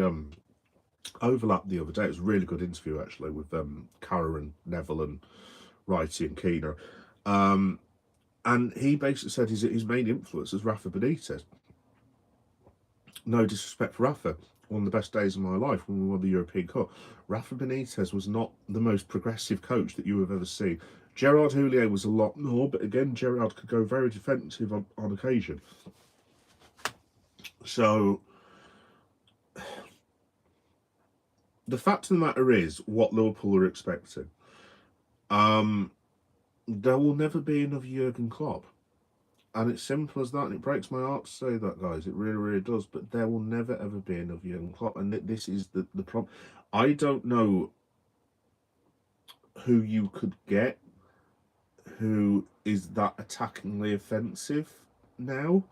Speaker 1: Overlap the other day. It was a really good interview, actually, with Cara and Neville and Righty and Keano. And he basically said his main influence was Rafa Benitez. No disrespect for Rafa, one of the best days of my life when we won the European Cup. Rafa Benitez was not the most progressive coach that you have ever seen. Gerard Houllier was a lot more, but again, Gerard could go very defensive on occasion. So, the fact of the matter is what Liverpool are expecting. There will never be another Jurgen Klopp. And it's simple as that, and it breaks my heart to say that, guys. It really, really does. But there will never, ever be another Jurgen Klopp. And this is the problem. I don't know who you could get who is that attackingly offensive now.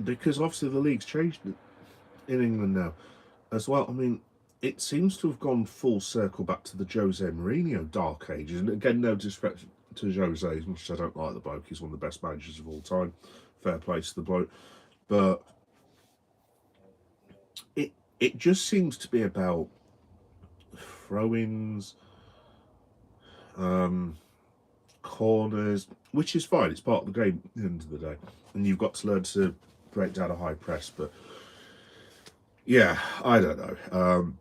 Speaker 1: Because obviously the league's changed in England now as well. I mean, it seems to have gone full circle back to the Jose Mourinho dark ages. And again, no disrespect to Jose, as much as I don't like the bloke. He's one of the best managers of all time. Fair play to the bloke. But it just seems to be about throw-ins, corners, which is fine. It's part of the game at the end of the day. And you've got to learn to break down a high press. But yeah, I don't know.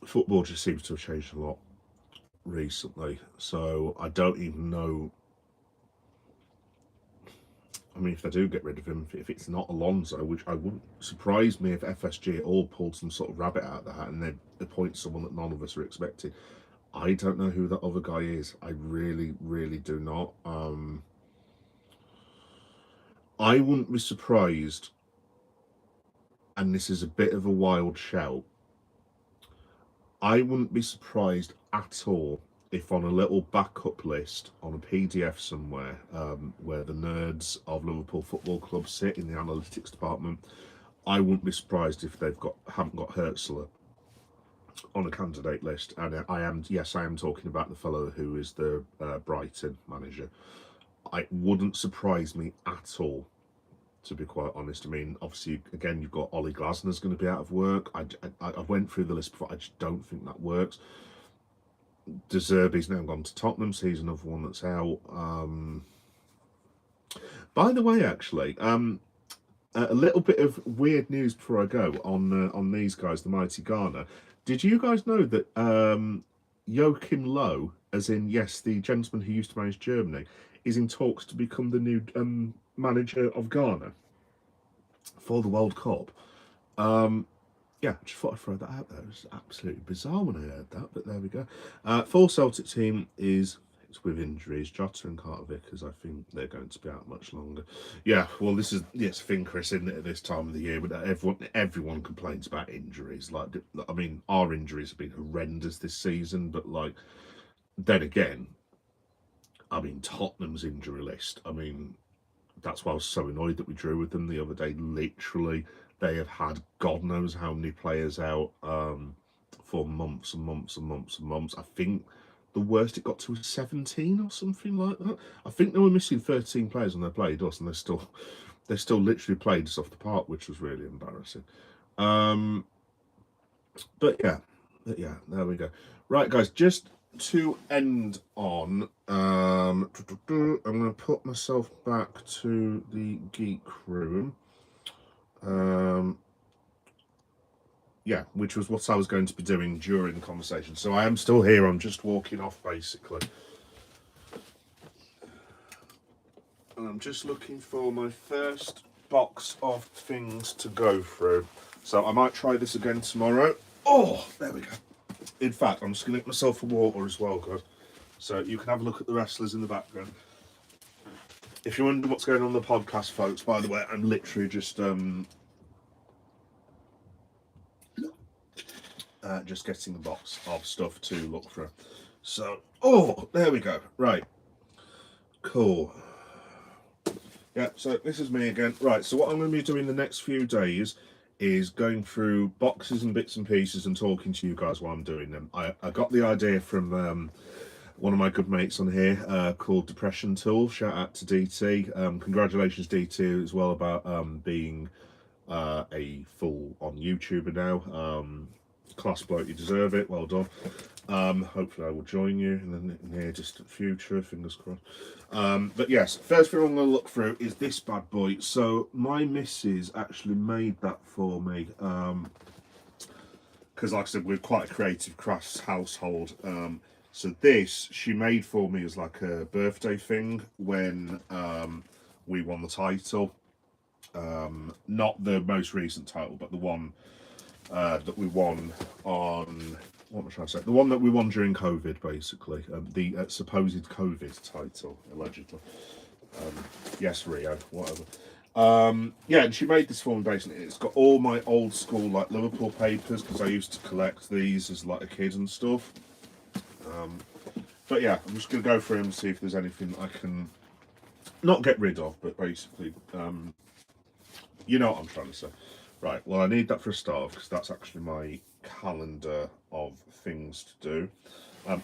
Speaker 1: Football just seems to have changed a lot recently. So I don't even know. I mean, if they do get rid of him, if it's not Alonso, which I wouldn't surprise me if FSG at all pulled some sort of rabbit out of the hat and they appoint someone that none of us are expecting. I don't know who that other guy is. I really, really do not. I wouldn't be surprised, and this is a bit of a wild shout, I wouldn't be surprised at all if on a little backup list on a PDF somewhere where the nerds of Liverpool Football Club sit in the analytics department, I wouldn't be surprised if haven't got Hertzler on a candidate list. And I am talking about the fellow who is the Brighton manager. It wouldn't surprise me at all, to be quite honest. I mean, obviously, again, you've got Ollie Glasner's going to be out of work. I went through the list before. I just don't think that works. De Zerbi's now gone to Tottenham, so he's another one that's out. By the way, actually, a little bit of weird news before I go on these guys, the mighty Ghana. Did you guys know that Joachim Low, as in, yes, the gentleman who used to manage Germany, is in talks to become the new manager of Ghana for the World Cup? Yeah, just thought I'd throw that out there. It was absolutely bizarre when I heard that, but there we go. Full Celtic team is with injuries. Jota and Carter Vickers, I think they're going to be out much longer. Yeah, well, this is thing, Chris, isn't it, at this time of the year? But everyone complains about injuries. Like, I mean, our injuries have been horrendous this season, but like, then again, I mean, Tottenham's injury list. I mean, that's why I was so annoyed that we drew with them the other day. Literally, they have had God knows how many players out for months and months and months and months. I think the worst it got to was 17 or something like that. I think they were missing 13 players when they played us, and they still literally played us off the park, which was really embarrassing. But yeah, there we go. Right, guys, just to end on, I'm going to put myself back to the Geek room. Yeah, which was what I was going to be doing during the conversation. So I am still here. I'm just walking off, basically. And I'm just looking for my first box of things to go through. So I might try this again tomorrow. Oh, there we go. In fact, I'm just going to get myself a water as well, guys. So you can have a look at the wrestlers in the background. If you're wondering what's going on the podcast, folks, by the way, I'm literally just getting the box of stuff to look through. So, oh, there we go. Right. Cool. Yeah, so this is me again. Right, so what I'm going to be doing the next few days is going through boxes and bits and pieces and talking to you guys while I'm doing them. I got the idea from one of my good mates on here called Depression Tool. Shout out to DT. Congratulations, DT, as well, about being a full on YouTuber now. Class bloke, you deserve it. Well done. Hopefully, I will join you in the near distant future. Fingers crossed. But yes, first thing I'm going to look through is this bad boy. So my missus actually made that for me. Because, like I said, we're quite a creative crafts household. So this she made for me as like a birthday thing when we won the title. Not the most recent title, but the one that we won on, what am I trying to say? The one that we won during COVID, basically. The supposed COVID title, allegedly. Yes, Rio, whatever. Yeah, and she made this for me basically. It's got all my old school like Liverpool papers because I used to collect these as like a kid and stuff. But yeah, I'm just gonna go through and see if there's anything I can not get rid of, but basically, you know what I'm trying to say. Right, well, I need that for a start because that's actually my calendar of things to do.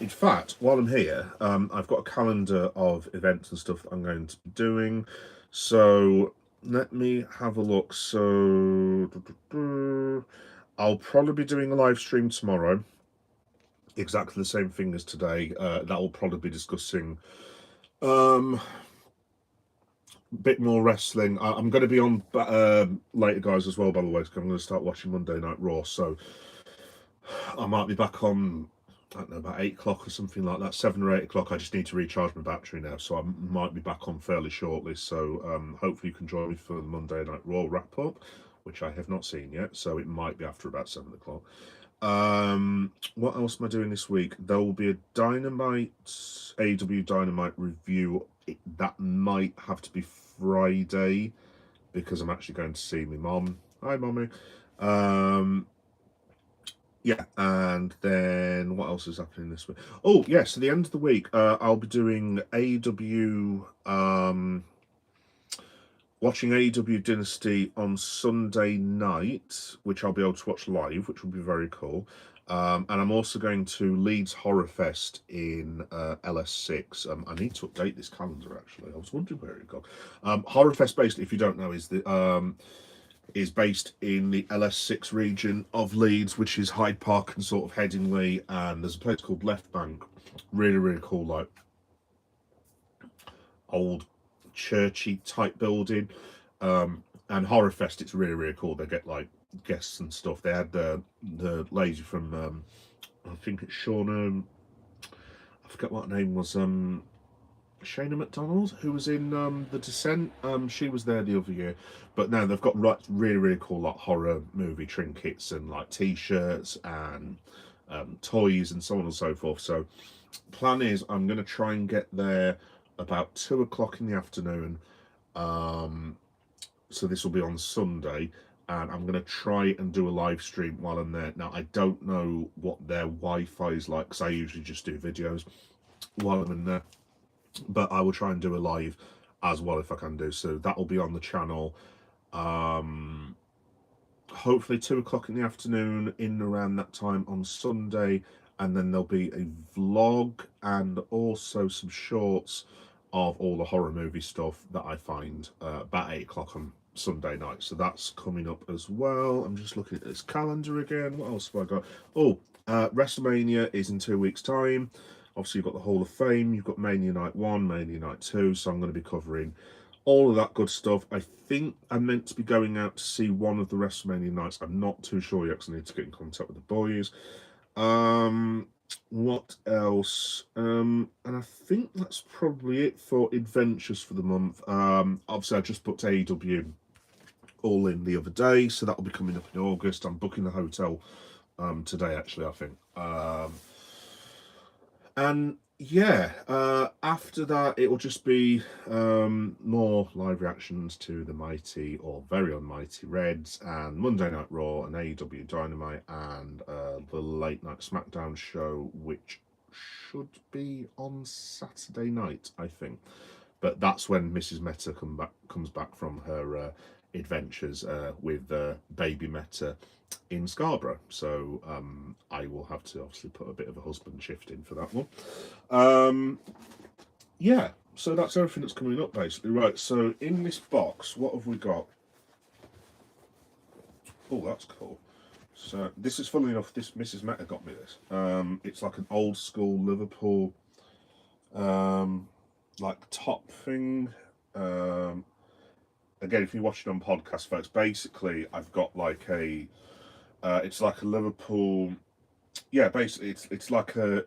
Speaker 1: In fact, while I'm here, I've got a calendar of events and stuff that I'm going to be doing. So let me have a look. So I'll probably be doing a live stream tomorrow. Exactly the same thing as today. That will probably be discussing bit more wrestling. I'm going to be on later, guys, as well, by the way, because I'm going to start watching Monday Night Raw. So I might be back on, I don't know, about 8 o'clock or something like that, 7 or 8 o'clock. I just need to recharge my battery now, so I might be back on fairly shortly. So hopefully you can join me for the Monday Night Raw wrap up, which I have not seen yet. So it might be after about 7 o'clock. What else am I doing this week? There will be a Dynamite, AW Dynamite review. That might have to be Friday because I'm actually going to see my mom. Hi, mommy. Yeah, and then what else is happening this week? Oh, yes, so the end of the week, I'll be doing AW, watching AW Dynasty on Sunday night, which I'll be able to watch live, which will be very cool. And I'm also going to Leeds Horror Fest in LS6. I need to update this calendar, actually. I was wondering where it got. Horror Fest, basically, if you don't know, is based in the LS6 region of Leeds, which is Hyde Park and sort of Headingley. And there's a place called Left Bank. Really, really cool, like old churchy type building. And Horror Fest, it's really, really cool. They get like guests and stuff. They had the lady from I think it's Shauna, I forget what her name was, Shana McDonald, who was in The Descent. She was there the other year. But now they've got really, really cool like horror movie trinkets and like t-shirts and toys and so on and so forth. So plan is I'm going to try and get there about 2 o'clock in the afternoon. So this will be on Sunday, and I'm going to try and do a live stream while I'm there. Now, I don't know what their Wi-Fi is like, because I usually just do videos while I'm in there. But I will try and do a live as well if I can do. So that will be on the channel. Hopefully 2 o'clock in the afternoon, in and around that time on Sunday. And then there'll be a vlog and also some shorts of all the horror movie stuff that I find about 8 o'clock on Sunday night. So that's coming up as well. I'm just looking at this calendar again. What else have I got? Oh, WrestleMania is in 2 weeks' time. Obviously, you've got the Hall of Fame. You've got Mania Night 1, Mania Night 2. So I'm going to be covering all of that good stuff. I think I'm meant to be going out to see one of the WrestleMania nights. I'm not too sure yet because I need to get in contact with the boys. What else? And I think that's probably it for adventures for the month. Obviously, I just booked AEW all in the other day, so that'll be coming up in August. I'm booking the hotel today, actually, I think. And yeah, after that, it will just be more live reactions to the mighty or very unmighty Reds and Monday Night Raw and AEW Dynamite and the late night SmackDown show, which should be on Saturday night, I think. But that's when Mrs. Meta comes back from her adventures with Baby Meta in Scarborough. So I will have to obviously put a bit of a husband shift in for that one. Yeah, so that's everything that's coming up basically. Right, so in this box, what have we got? Oh, that's cool. So this is, funnily enough, this Mrs. Meta got me this. It's like an old school Liverpool like top thing. Again, if you watch it on podcast, folks, basically I've got like a it's like a Liverpool, yeah, basically it's like a,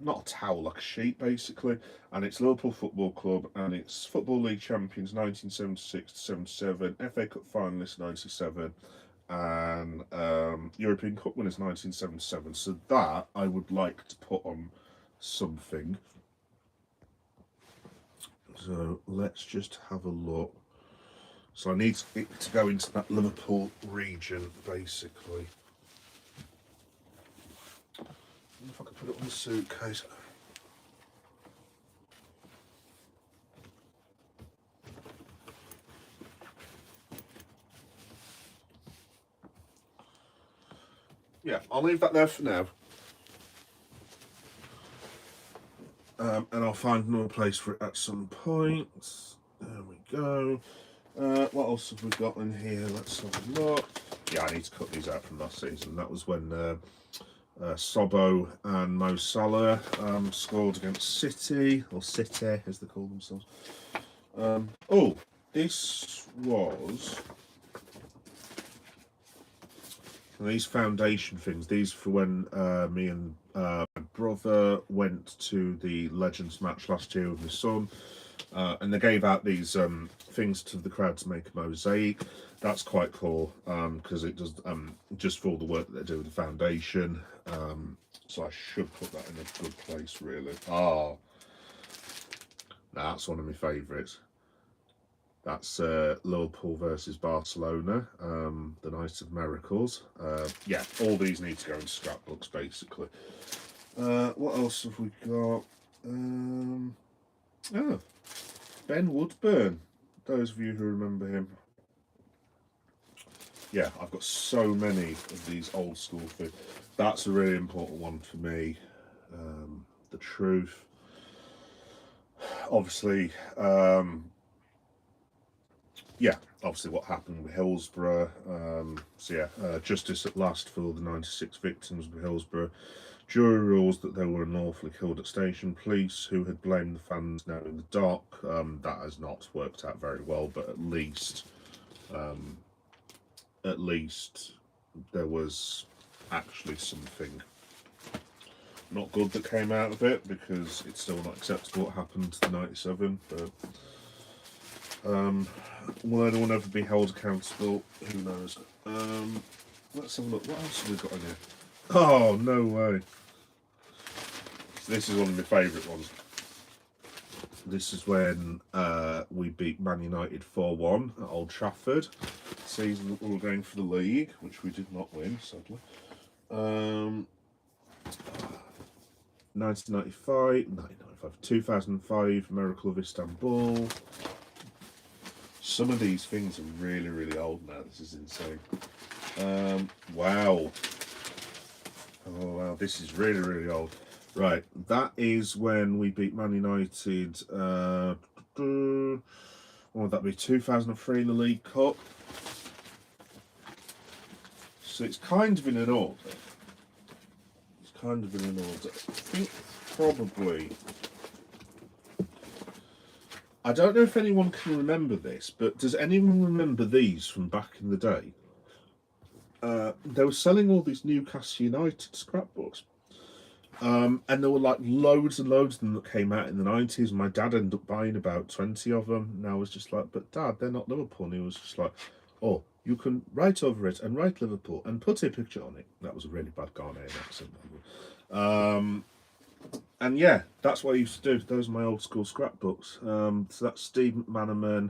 Speaker 1: not a towel, like a sheet basically, and it's Liverpool Football Club, and it's Football League champions 1976 to 77, FA Cup finalists 97, and European Cup winners 1977. So that I would like to put on something. So let's just have a look. So I need it to go into that Liverpool region basically. I wonder if I could put it on the suitcase. Yeah, I'll leave that there for now. And I'll find another place for it at some point. There we go. What else have we got in here? Let's have a look. Yeah, I need to cut these out from last season. That was when Sobbo and Mo Salah scored against City, or City as they call themselves. Oh, this was these foundation things. These for when me and my brother went to the Legends match last year with my son, and they gave out these things to the crowd to make a mosaic. That's quite cool because it does just for all the work that they do with the foundation. So I should put that in a good place, really. Oh, that's one of my favourites. That's Liverpool versus Barcelona, the Night of Miracles. Yeah, all these need to go in scrapbooks, basically. What else have we got? Oh, Ben Woodburn. Those of you who remember him. Yeah, I've got so many of these old school things. That's a really important one for me. The Truth. Obviously, yeah, obviously what happened with Hillsborough. So yeah, justice at last for the 96 victims of Hillsborough. Jury rules that they were unlawfully killed at station. Police who had blamed the fans now in the dock. That has not worked out very well, but at least there was actually something not good that came out of it, because it's still not acceptable what happened to the 97. But will anyone ever be held accountable? Who knows? Let's have a look. What else have we got in here? Oh, no way. This is one of my favourite ones. This is when we beat Man United 4-1 at Old Trafford. Season that we were going for the league, which we did not win, sadly. 1995, 2005, Miracle of Istanbul. Some of these things are really, really old now. This is insane. Wow. Oh, wow. This is really, really old. Right. That is when we beat Man United. What would that be? 2003 in the League Cup. So it's kind of in an order. I think probably. I don't know if anyone can remember this, but does anyone remember these from back in the day? They were selling all these Newcastle United scrapbooks. And there were like loads and loads of them that came out in the 90s. My dad ended up buying about 20 of them. And I was just like, but Dad, they're not Liverpool. And he was just like, oh, you can write over it and write Liverpool and put a picture on it. That was a really bad Ghanaian accent. And yeah, that's what I used to do. Those are my old school scrapbooks. So that's Steve McManaman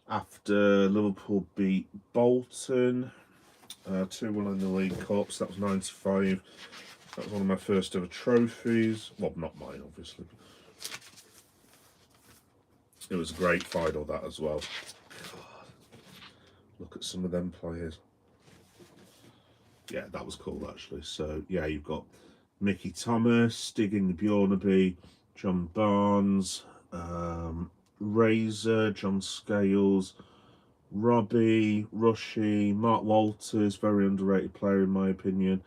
Speaker 1: after Liverpool beat Bolton 2-1 in the League Cup. So that was 95. That was one of my first ever trophies. Well, not mine, obviously. It was a great final, that as well. God. Look at some of them players. Yeah, that was cool actually. So yeah, you've got Mickey Thomas, Stiggy Bjornaby, John Barnes, Razor, John Scales, Robbie, Rushy, Mark Walters, very underrated player in my opinion.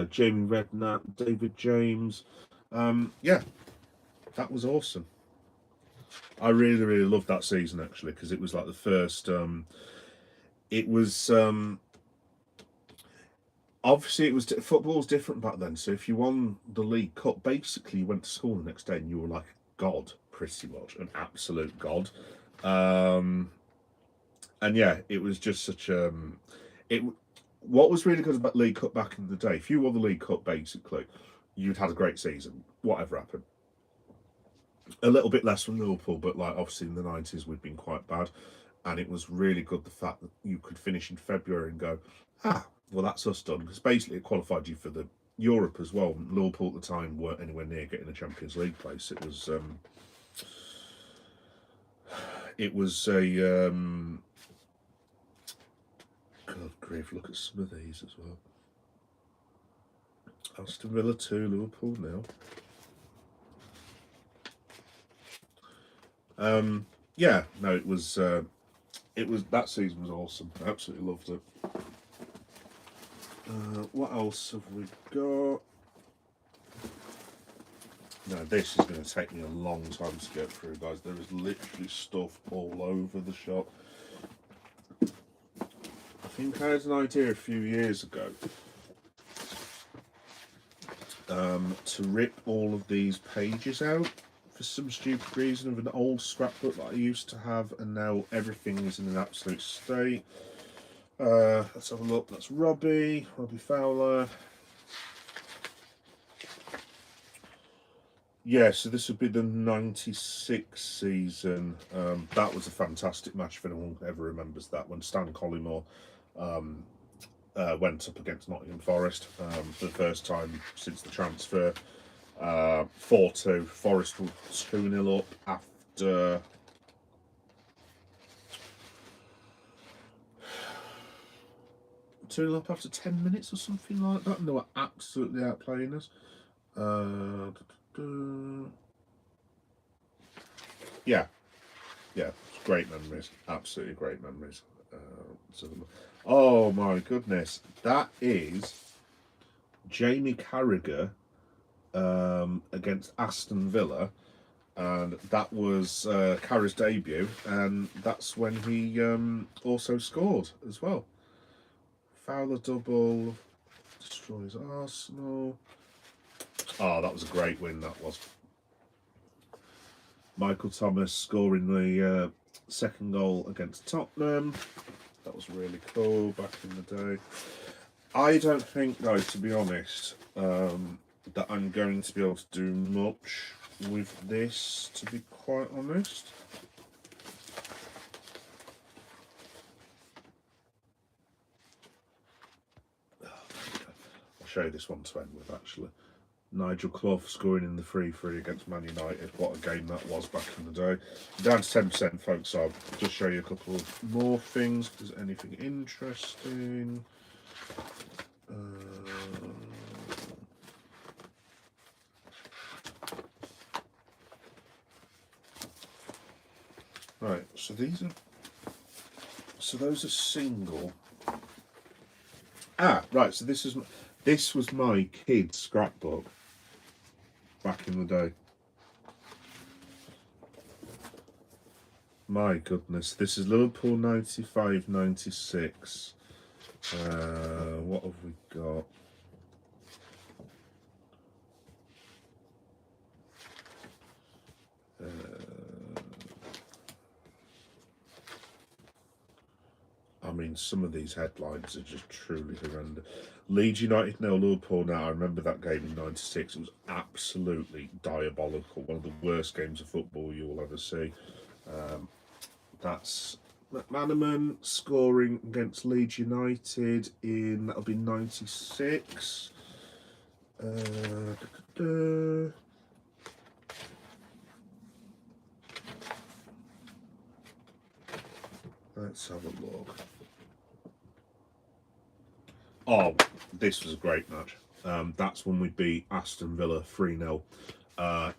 Speaker 1: Jamie Redknapp, David James. Yeah, that was awesome. I really, really loved that season actually because it was like the first. It was obviously it was football's different back then. So if you won the League Cup, basically you went to school the next day and you were like a god, pretty much an absolute god. And yeah, it was just such it. What was really good about League Cup back in the day, if you won the League Cup, basically, you'd had a great season. Whatever happened, a little bit less from Liverpool, but like obviously in the 90s we'd been quite bad, and it was really good the fact that you could finish in February and go, well that's us done, because basically it qualified you for the Europe as well. Liverpool at the time weren't anywhere near getting a Champions League place. It was a God grief, look at some of these as well. Aston Villa 2, Liverpool 0. Yeah, no, it was that season was awesome. I absolutely loved it. What else have we got? Now this is going to take me a long time to get through, guys. There is literally stuff all over the shop. I think I had an idea a few years ago to rip all of these pages out for some stupid reason of an old scrapbook that I used to have, and now everything is in an absolute state. Let's have a look. That's Robbie Fowler. Yeah, so this would be the 96 season. That was a fantastic match if anyone ever remembers that, when Stan Collymore went up against Nottingham Forest for the first time since the transfer. 4-2. Forest were 2-0 up after 2-0 up after 10 minutes or something like that, and they were absolutely outplaying us. Yeah, great memories, absolutely great memories. Oh my goodness, that is Jamie Carragher against Aston Villa, and that was Carragher's debut, and that's when he also scored as well. Fowler double, destroys Arsenal. Oh, that was a great win, that was. Michael Thomas scoring the second goal against Tottenham. That was really cool back in the day. I don't think, guys, to be honest, that I'm going to be able to do much with this, to be quite honest. I'll show you this one to end with, actually. Nigel Clough scoring in the 3-3 against Man United. What a game that was back in the day. Down to 10%, folks, so I'll just show you a couple of more things if there's anything interesting. Right, so these are... So those are single. Right, so this was my kid's scrapbook back in the day. My goodness, this is Liverpool 95-96. What have we got? I mean, some of these headlines are just truly horrendous. Leeds United 0, Liverpool now. I remember that game in '96. It was absolutely diabolical. One of the worst games of football you will ever see. That's McManaman scoring against Leeds United in, that'll be '96. Let's have a look. Oh, this was a great match. That's when we beat Aston Villa 3-0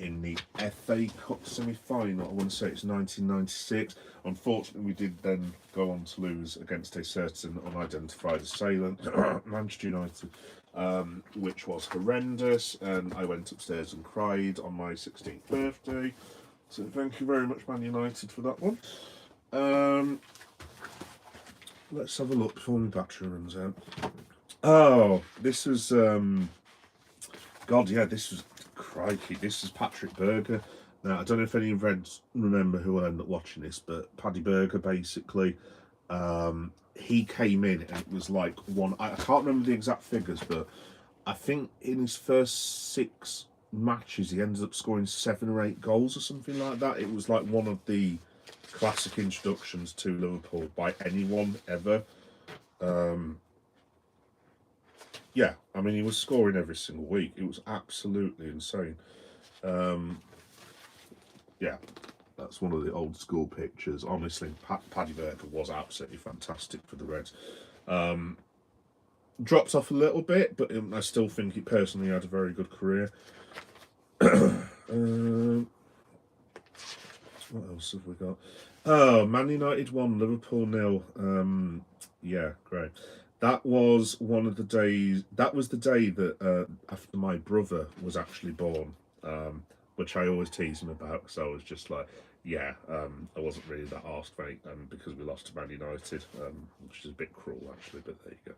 Speaker 1: in the FA Cup semi-final. I want to say it's 1996. Unfortunately, we did then go on to lose against a certain unidentified assailant, Manchester United, which was horrendous. And I went upstairs and cried on my 16th birthday. So thank you very much, Man United, for that one. Let's have a look before my battery runs out. Oh, this was God, yeah, this was crikey. This is Patrick Berger. Now, I don't know if any of you remember who will end up watching this, but Paddy Berger, basically, he came in and it was like I can't remember the exact figures, but I think in his first 6 matches he ended up scoring 7 or 8 goals or something like that. It was like one of the classic introductions to Liverpool by anyone ever. Yeah, I mean, he was scoring every single week. It was absolutely insane. Yeah, that's one of the old school pictures. Honestly, Paddy Berger was absolutely fantastic for the Reds. Dropped off a little bit, but I still think he personally had a very good career. What else have we got? Oh, Man United 1, Liverpool 0. Yeah, great. That was one of the days. That was the day that after my brother was actually born, which I always tease him about. Because I was just like, yeah, I wasn't really that arsed because we lost to Man United, which is a bit cruel actually. But there you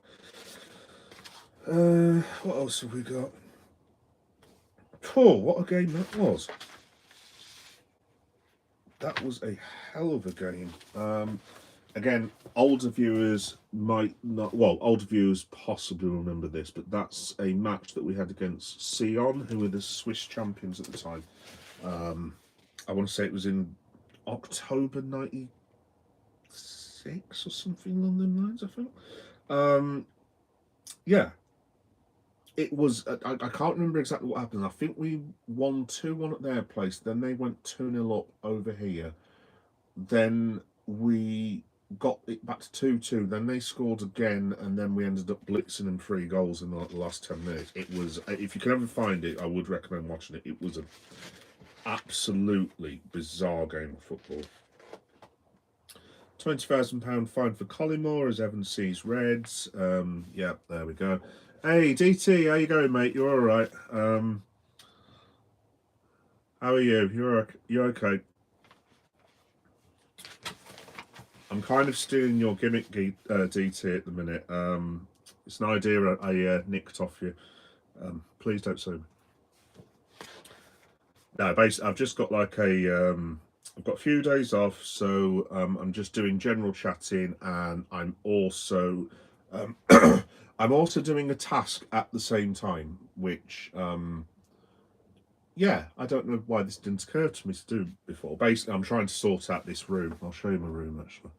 Speaker 1: go. What else have we got? Oh, what a game that was! That was a hell of a game. Again, older viewers might not, well, older viewers possibly remember this, but that's a match that we had against Sion, who were the Swiss champions at the time. I want to say it was in October 96 or something along those lines, I think. Yeah. It was, I can't remember exactly what happened. I think we won 2-1 at their place, then they went 2-0 up over here. Then we got it back to 2-2. Then they scored again, and then we ended up blitzing them 3 goals in the last 10 minutes. It was, if you can ever find it, I would recommend watching it. It was an absolutely bizarre game of football. £20,000 fine for Collymore as Evan sees Reds. Yeah, there we go. Hey, DT, how you going, mate? You all right? How are you? You're okay. I'm kind of stealing your gimmick, DT, at the minute. It's an idea I nicked off you. Please don't sue me. No, basically, I've just got like I've got a few days off, so I'm just doing general chatting, and I'm also I'm also doing a task at the same time, which yeah, I don't know why this didn't occur to me to do before. Basically, I'm trying to sort out this room. I'll show you my room actually.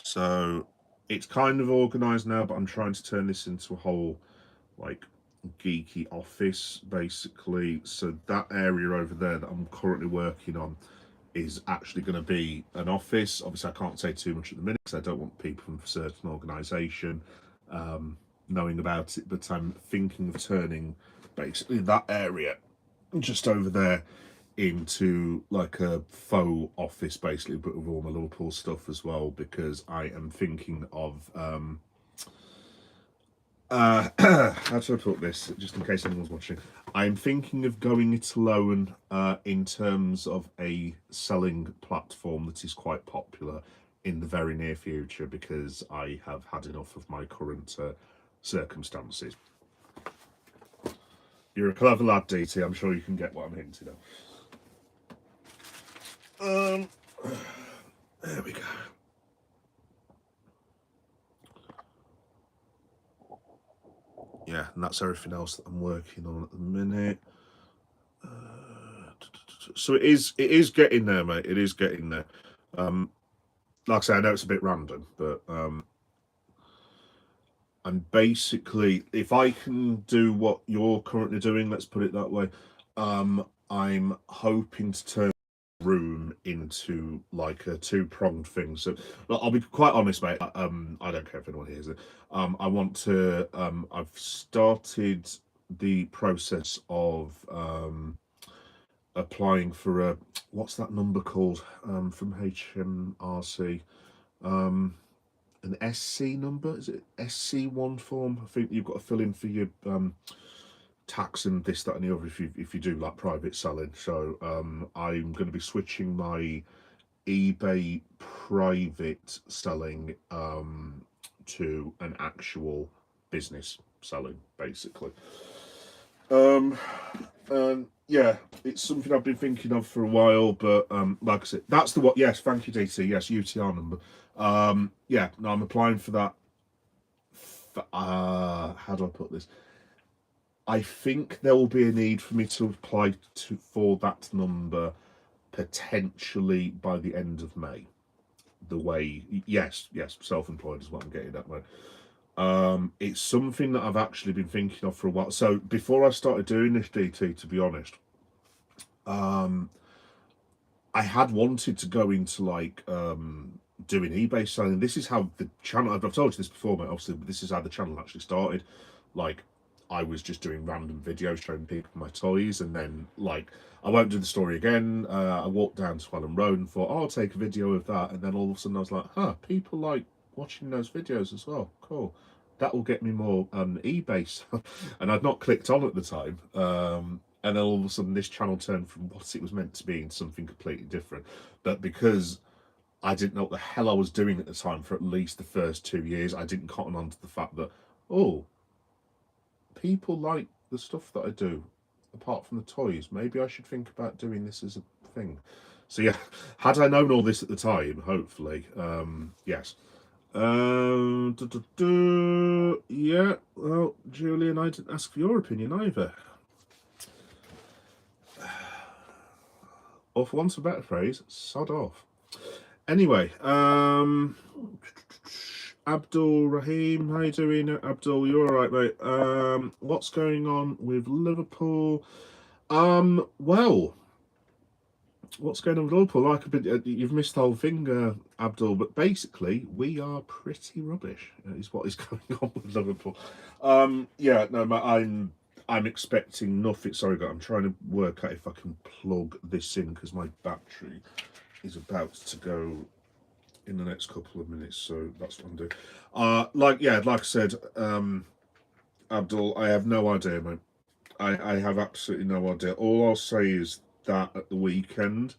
Speaker 1: So it's kind of organised now, but I'm trying to turn this into a whole like geeky office basically. So that area over there that I'm currently working on is actually going to be an office. Obviously, I can't say too much at the minute because I don't want people from a certain organisation knowing about it, but I'm thinking of turning basically that area just over there into like a faux office basically, but with all my Liverpool stuff as well, because I am thinking of how do I put this, just in case anyone's watching, I'm thinking of going it alone in terms of a selling platform that is quite popular in the very near future, because I have had enough of my current circumstances. You're a clever lad, DT. I'm sure you can get what I'm hinting at. There we go. Yeah, and that's everything else that I'm working on at the minute. So it is getting there, mate. It is getting there. Like I say, I know it's a bit random, but I'm basically, if I can do what you're currently doing, let's put it that way, I'm hoping to turn room into like a two-pronged thing. So look, I'll be quite honest, mate. I don't care if anyone hears it. I want to. I've started the process of applying for a, what's that number called, from HMRC, an SC number. Is it SC1 form? I think you've got to fill in for your tax and this, that, and the other if you do like private selling. So I'm going to be switching my eBay private selling to an actual business selling, basically. And yeah, it's something I've been thinking of for a while, but like I said, that's the what. Yes, thank you, DT. Yes, UTR number. Yeah, no, I'm applying for that. How do I put this? I think there will be a need for me to apply for that number potentially by the end of May. The way, yes, self-employed is what I'm getting at, mate. It's something that I've actually been thinking of for a while. So before I started doing this, DT, to be honest, I had wanted to go into like doing eBay selling. This is how the channel, I've told you this before, mate, obviously, but this is how the channel actually started. Like, I was just doing random videos showing people my toys, and then like I won't do the story again. I walked down to Swellham Road and thought, oh, I'll take a video of that, and then all of a sudden I was like, huh, people like watching those videos as well. Cool, that will get me more eBay stuff. And I'd not clicked on at the time, and then all of a sudden this channel turned from what it was meant to be into something completely different. But because I didn't know what the hell I was doing at the time for at least the first 2 years, I didn't cotton on to the fact that, oh, people like the stuff that I do, apart from the toys. Maybe I should think about doing this as a thing. So yeah, had I known all this at the time, hopefully, yes. Yeah, well, Julian, I didn't ask for your opinion either. Or for want of a better phrase, sod off. Anyway, Abdul Rahim, how you doing, Abdul? You all right, mate? What's going on with Liverpool? Well, what's going on with Liverpool? Like a bit, you've missed the whole thing, Abdul. But basically, we are pretty rubbish. Is what is going on with Liverpool. Yeah, no, I'm expecting nothing. Sorry, guys, I'm trying to work out if I can plug this in because my battery is about to go in the next couple of minutes, so that's what I'm doing. Like I said, Abdul, I have no idea, mate. I have absolutely no idea. All I'll say is that at the weekend,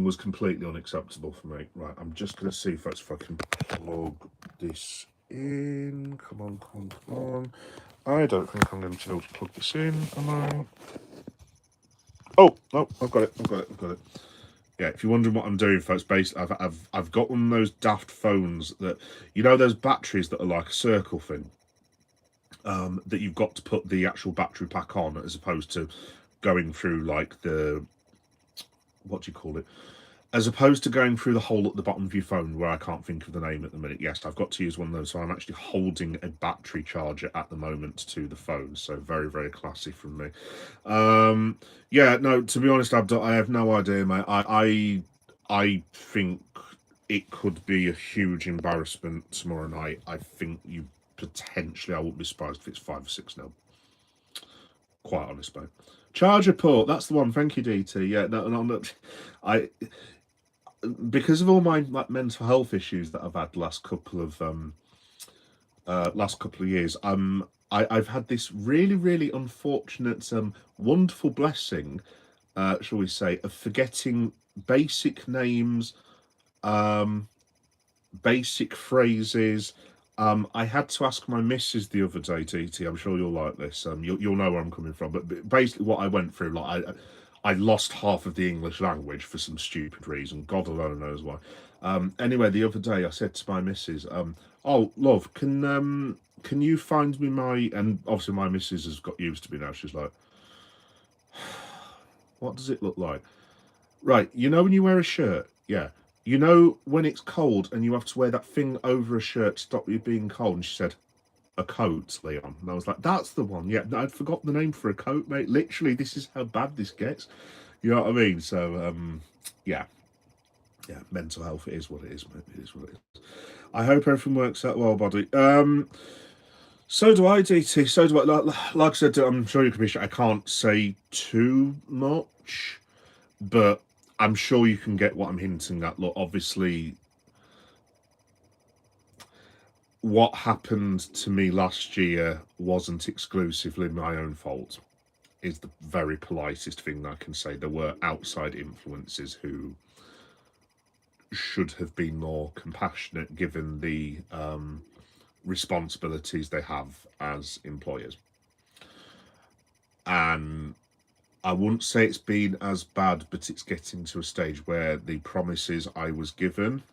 Speaker 1: was completely unacceptable for me. Right, I'm just going to see if I can plug this in. Come on. I don't think I'm going to be able to plug this in, am I? Oh, no, I've got it. Yeah, if you're wondering what I'm doing, folks, basically, I've got one of those daft phones that, you know, those batteries that are like a circle thing, that you've got to put the actual battery pack on as opposed to going through like the, what do you call it? As opposed to going through the hole at the bottom of your phone, where I can't think of the name at the minute. Yes, I've got to use one of those, so I'm actually holding a battery charger at the moment to the phone. So very, very classy from me. Yeah, no, to be honest, I have no idea, mate. I think it could be a huge embarrassment tomorrow night. I think I wouldn't be surprised if it's 5 or 6-0. Quite honest, mate. Charger port, that's the one. Thank you, DT. Yeah, no, because of all my like mental health issues that I've had the last couple of years, I've had this really, really unfortunate, wonderful blessing, shall we say, of forgetting basic names, basic phrases. I had to ask my missus the other day, DT. I'm sure you'll like this. You'll know where I'm coming from. But basically, what I went through, like I lost half of the English language for some stupid reason. God alone knows why. Anyway, the other day I said to my missus, "Oh, love, can you find me my..." And obviously my missus has got used to me now. She's like, "What does it look like?" Right, you know when you wear a shirt, yeah. You know when it's cold and you have to wear that thing over a shirt to stop you being cold. And she said, a coat, Leon. And I was like, that's the one. Yeah, I'd forgotten the name for a coat, mate. Literally, this is how bad this gets. You know what I mean? So, yeah. Yeah, mental health, it is what it is, mate. It is what it is. I hope everything works out well, buddy. So do I, DT. So do I. Like I said, I'm sure you can appreciate I can't say too much, but I'm sure you can get what I'm hinting at. Look, obviously, what happened to me last year wasn't exclusively my own fault, is the very politest thing I can say. There were outside influences who should have been more compassionate given the responsibilities they have as employers. And I wouldn't say it's been as bad, but it's getting to a stage where the promises I was given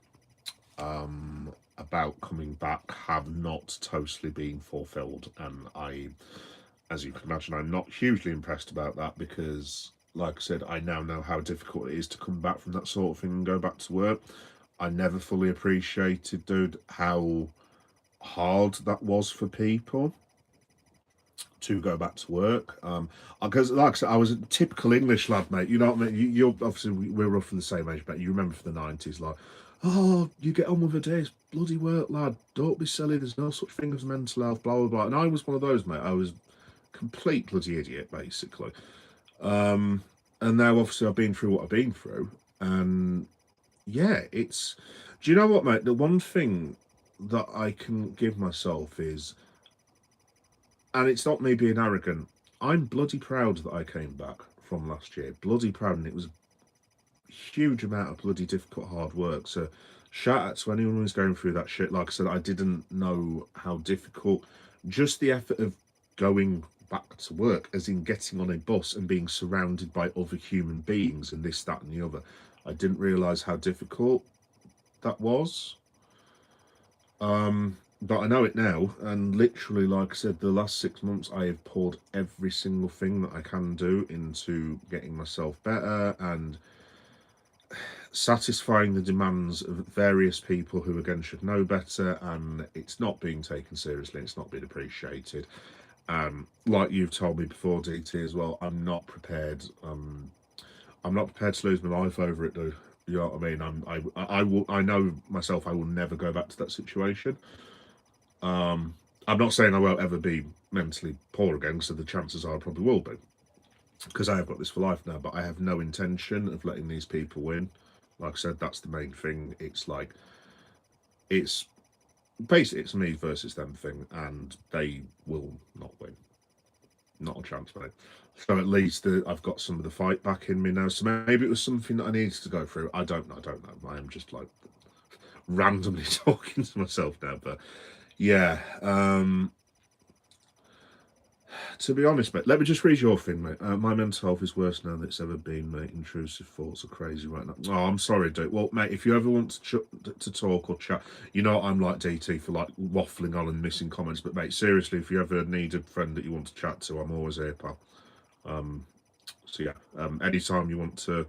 Speaker 1: about coming back have not totally been fulfilled. And I, as you can imagine, I'm not hugely impressed about that because, like I said, I now know how difficult it is to come back from that sort of thing and go back to work. I never fully appreciated, dude, how hard that was for people to go back to work. Because, like I said, I was a typical English lad, mate. You know what I mean? You're obviously, we're roughly the same age, but you remember from the 90s, like, oh, you get on with a day's bloody work, lad. Don't be silly. There's no such thing as mental health, blah, blah, blah. And I was one of those, mate. I was a complete bloody idiot, basically. And now, obviously, I've been through what I've been through. And, yeah, it's... Do you know what, mate? The one thing that I can give myself is... And it's not me being arrogant. I'm bloody proud that I came back from last year. Bloody proud. And it was a huge amount of bloody difficult hard work. So shout out to anyone who's going through that shit. Like I said, I didn't know how difficult just the effort of going back to work, as in getting on a bus and being surrounded by other human beings and this, that and the other. I didn't realise how difficult that was. But I know it now, and literally, like I said, the last 6 months I have poured every single thing that I can do into getting myself better and satisfying the demands of various people who, again, should know better, and it's not being taken seriously, it's not being appreciated. Like you've told me before, DT, as well, I'm not prepared. I'm not prepared to lose my life over it, dude. You know what I mean? I know myself. I will never go back to that situation. I'm not saying I won't ever be mentally poor again, so the chances are I probably will be, because I have got this for life now, but I have no intention of letting these people win. Like I said, that's the main thing. It's like, it's basically, it's me versus them thing, and they will not win. Not a chance, mate. So at least I've got some of the fight back in me now. So maybe it was something that I needed to go through. I don't know. I am just like randomly talking to myself now, but yeah, to be honest, mate, let me just read your thing, mate. My mental health is worse now than it's ever been, mate. Intrusive thoughts are crazy right now. Oh, I'm sorry, dude. Well, mate, if you ever want to talk or chat, you know I'm like DT for like waffling on and missing comments. But mate, seriously, if you ever need a friend that you want to chat to, I'm always here, pal. So yeah, anytime you want to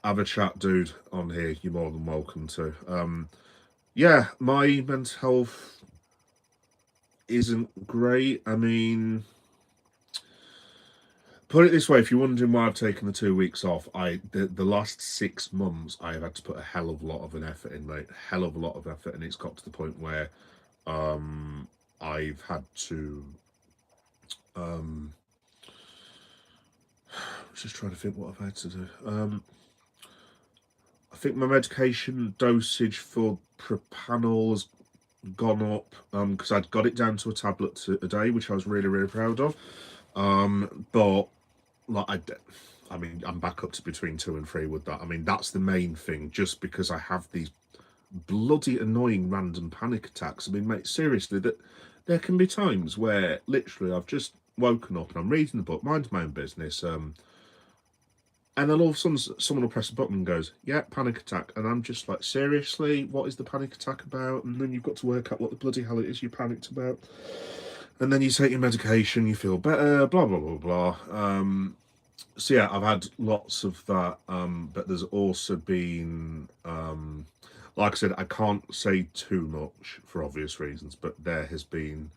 Speaker 1: have a chat, dude, on here, you're more than welcome to. Yeah, my mental health isn't great. I mean, put it this way, if you're wondering why I've taken the 2 weeks off, the last 6 months I have had to put a hell of a lot of an effort in, mate. Hell of a lot of effort, and it's got to the point where I've had to just trying to think what I've had to do. I think my medication dosage for propanol has gone up because I'd got it down to a tablet a day, which I was really, really proud of. But like I mean, I'm back up to between 2 and 3 with that. I mean, that's the main thing, just because I have these bloody annoying random panic attacks. I mean, mate, seriously, that there can be times where literally I've just woken up and I'm reading the book, mind my own business, and then all of a sudden someone will press a button and goes, yeah, panic attack. And I'm just like, seriously, what is the panic attack about? And then you've got to work out what the bloody hell it is you panicked about. And then you take your medication, you feel better, blah, blah, blah, blah. So yeah, I've had lots of that. But there's also been, like I said, I can't say too much for obvious reasons, but there has been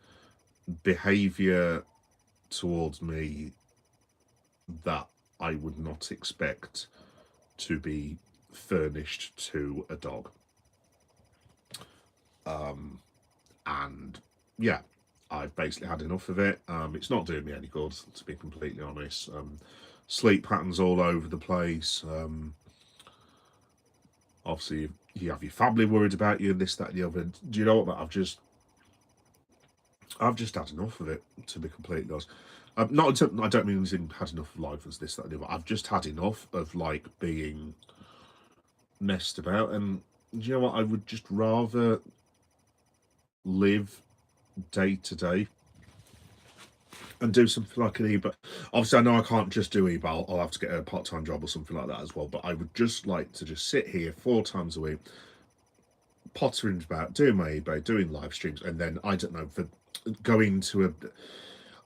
Speaker 1: behaviour towards me that I would not expect to be furnished to a dog. And yeah, I've basically had enough of it. It's not doing me any good, to be completely honest. Sleep patterns all over the place. Obviously, you have your family worried about you, this, that, and the other. Do you know what? I've just had enough of it, to be completely honest. Not I don't mean as in had enough of life as this, that, and the other. I've just had enough of like being messed about, and do you know what? I would just rather live day to day and do something like an eBay. Obviously, I know I can't just do eBay. I'll have to get a part-time job or something like that as well. But I would just like to just sit here 4 times a week, pottering about, doing my eBay, doing live streams, and then I don't know, for going to a.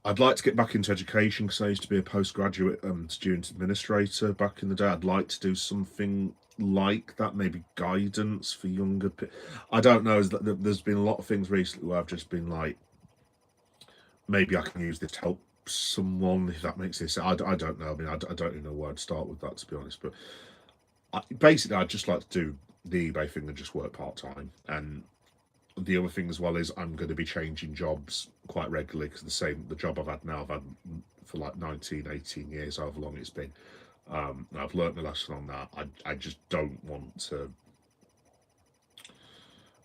Speaker 1: I'd like to get back into education because I used to be a postgraduate student administrator back in the day. I'd like to do something like that, maybe guidance for younger people. I don't know. There's been a lot of things recently where I've just been like, maybe I can use this to help someone, if that makes sense. I don't know. I mean, I don't even know where I'd start with that, to be honest. But basically, I'd just like to do the eBay thing and just work part-time. And the other thing as well is I'm going to be changing jobs quite regularly because the job I've had now, I've had for like 19, 18 years, however long it's been. I've learnt my lesson on that. I just don't want to.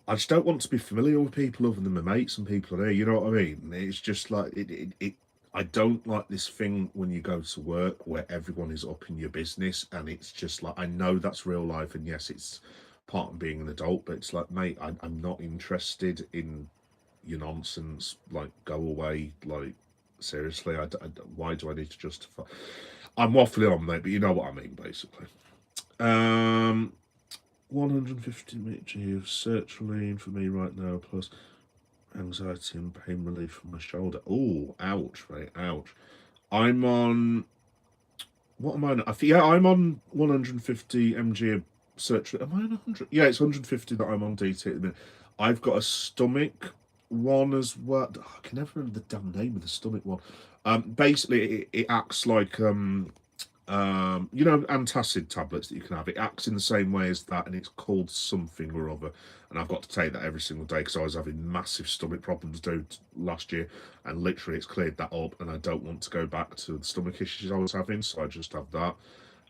Speaker 1: I just don't want to be familiar with people other than my mates and people in here. You know what I mean? It's just like it. I don't like this thing when you go to work where everyone is up in your business, and it's just like, I know that's real life, and yes, it's part of being an adult, but it's like, mate, I'm not interested in your nonsense. Like, go away. Like, seriously, why do I need to justify? I'm waffling on, mate, but you know what I mean, basically. 150 minute GF sertraline for me right now, plus anxiety and pain relief from my shoulder. Oh, ouch, mate, ouch. I'm on. What am I on? I'm on 150 mg of sertraline. Am I on 100? Yeah, it's 150 that I'm on DT at the minute. I've got a stomach one as well. I can never remember the damn name of the stomach one. Basically, it acts like antacid tablets that you can have. It acts in the same way as that, and it's called something or other. And I've got to take that every single day because I was having massive stomach problems last year, and literally it's cleared that up. And I don't want to go back to the stomach issues I was having, so I just have that.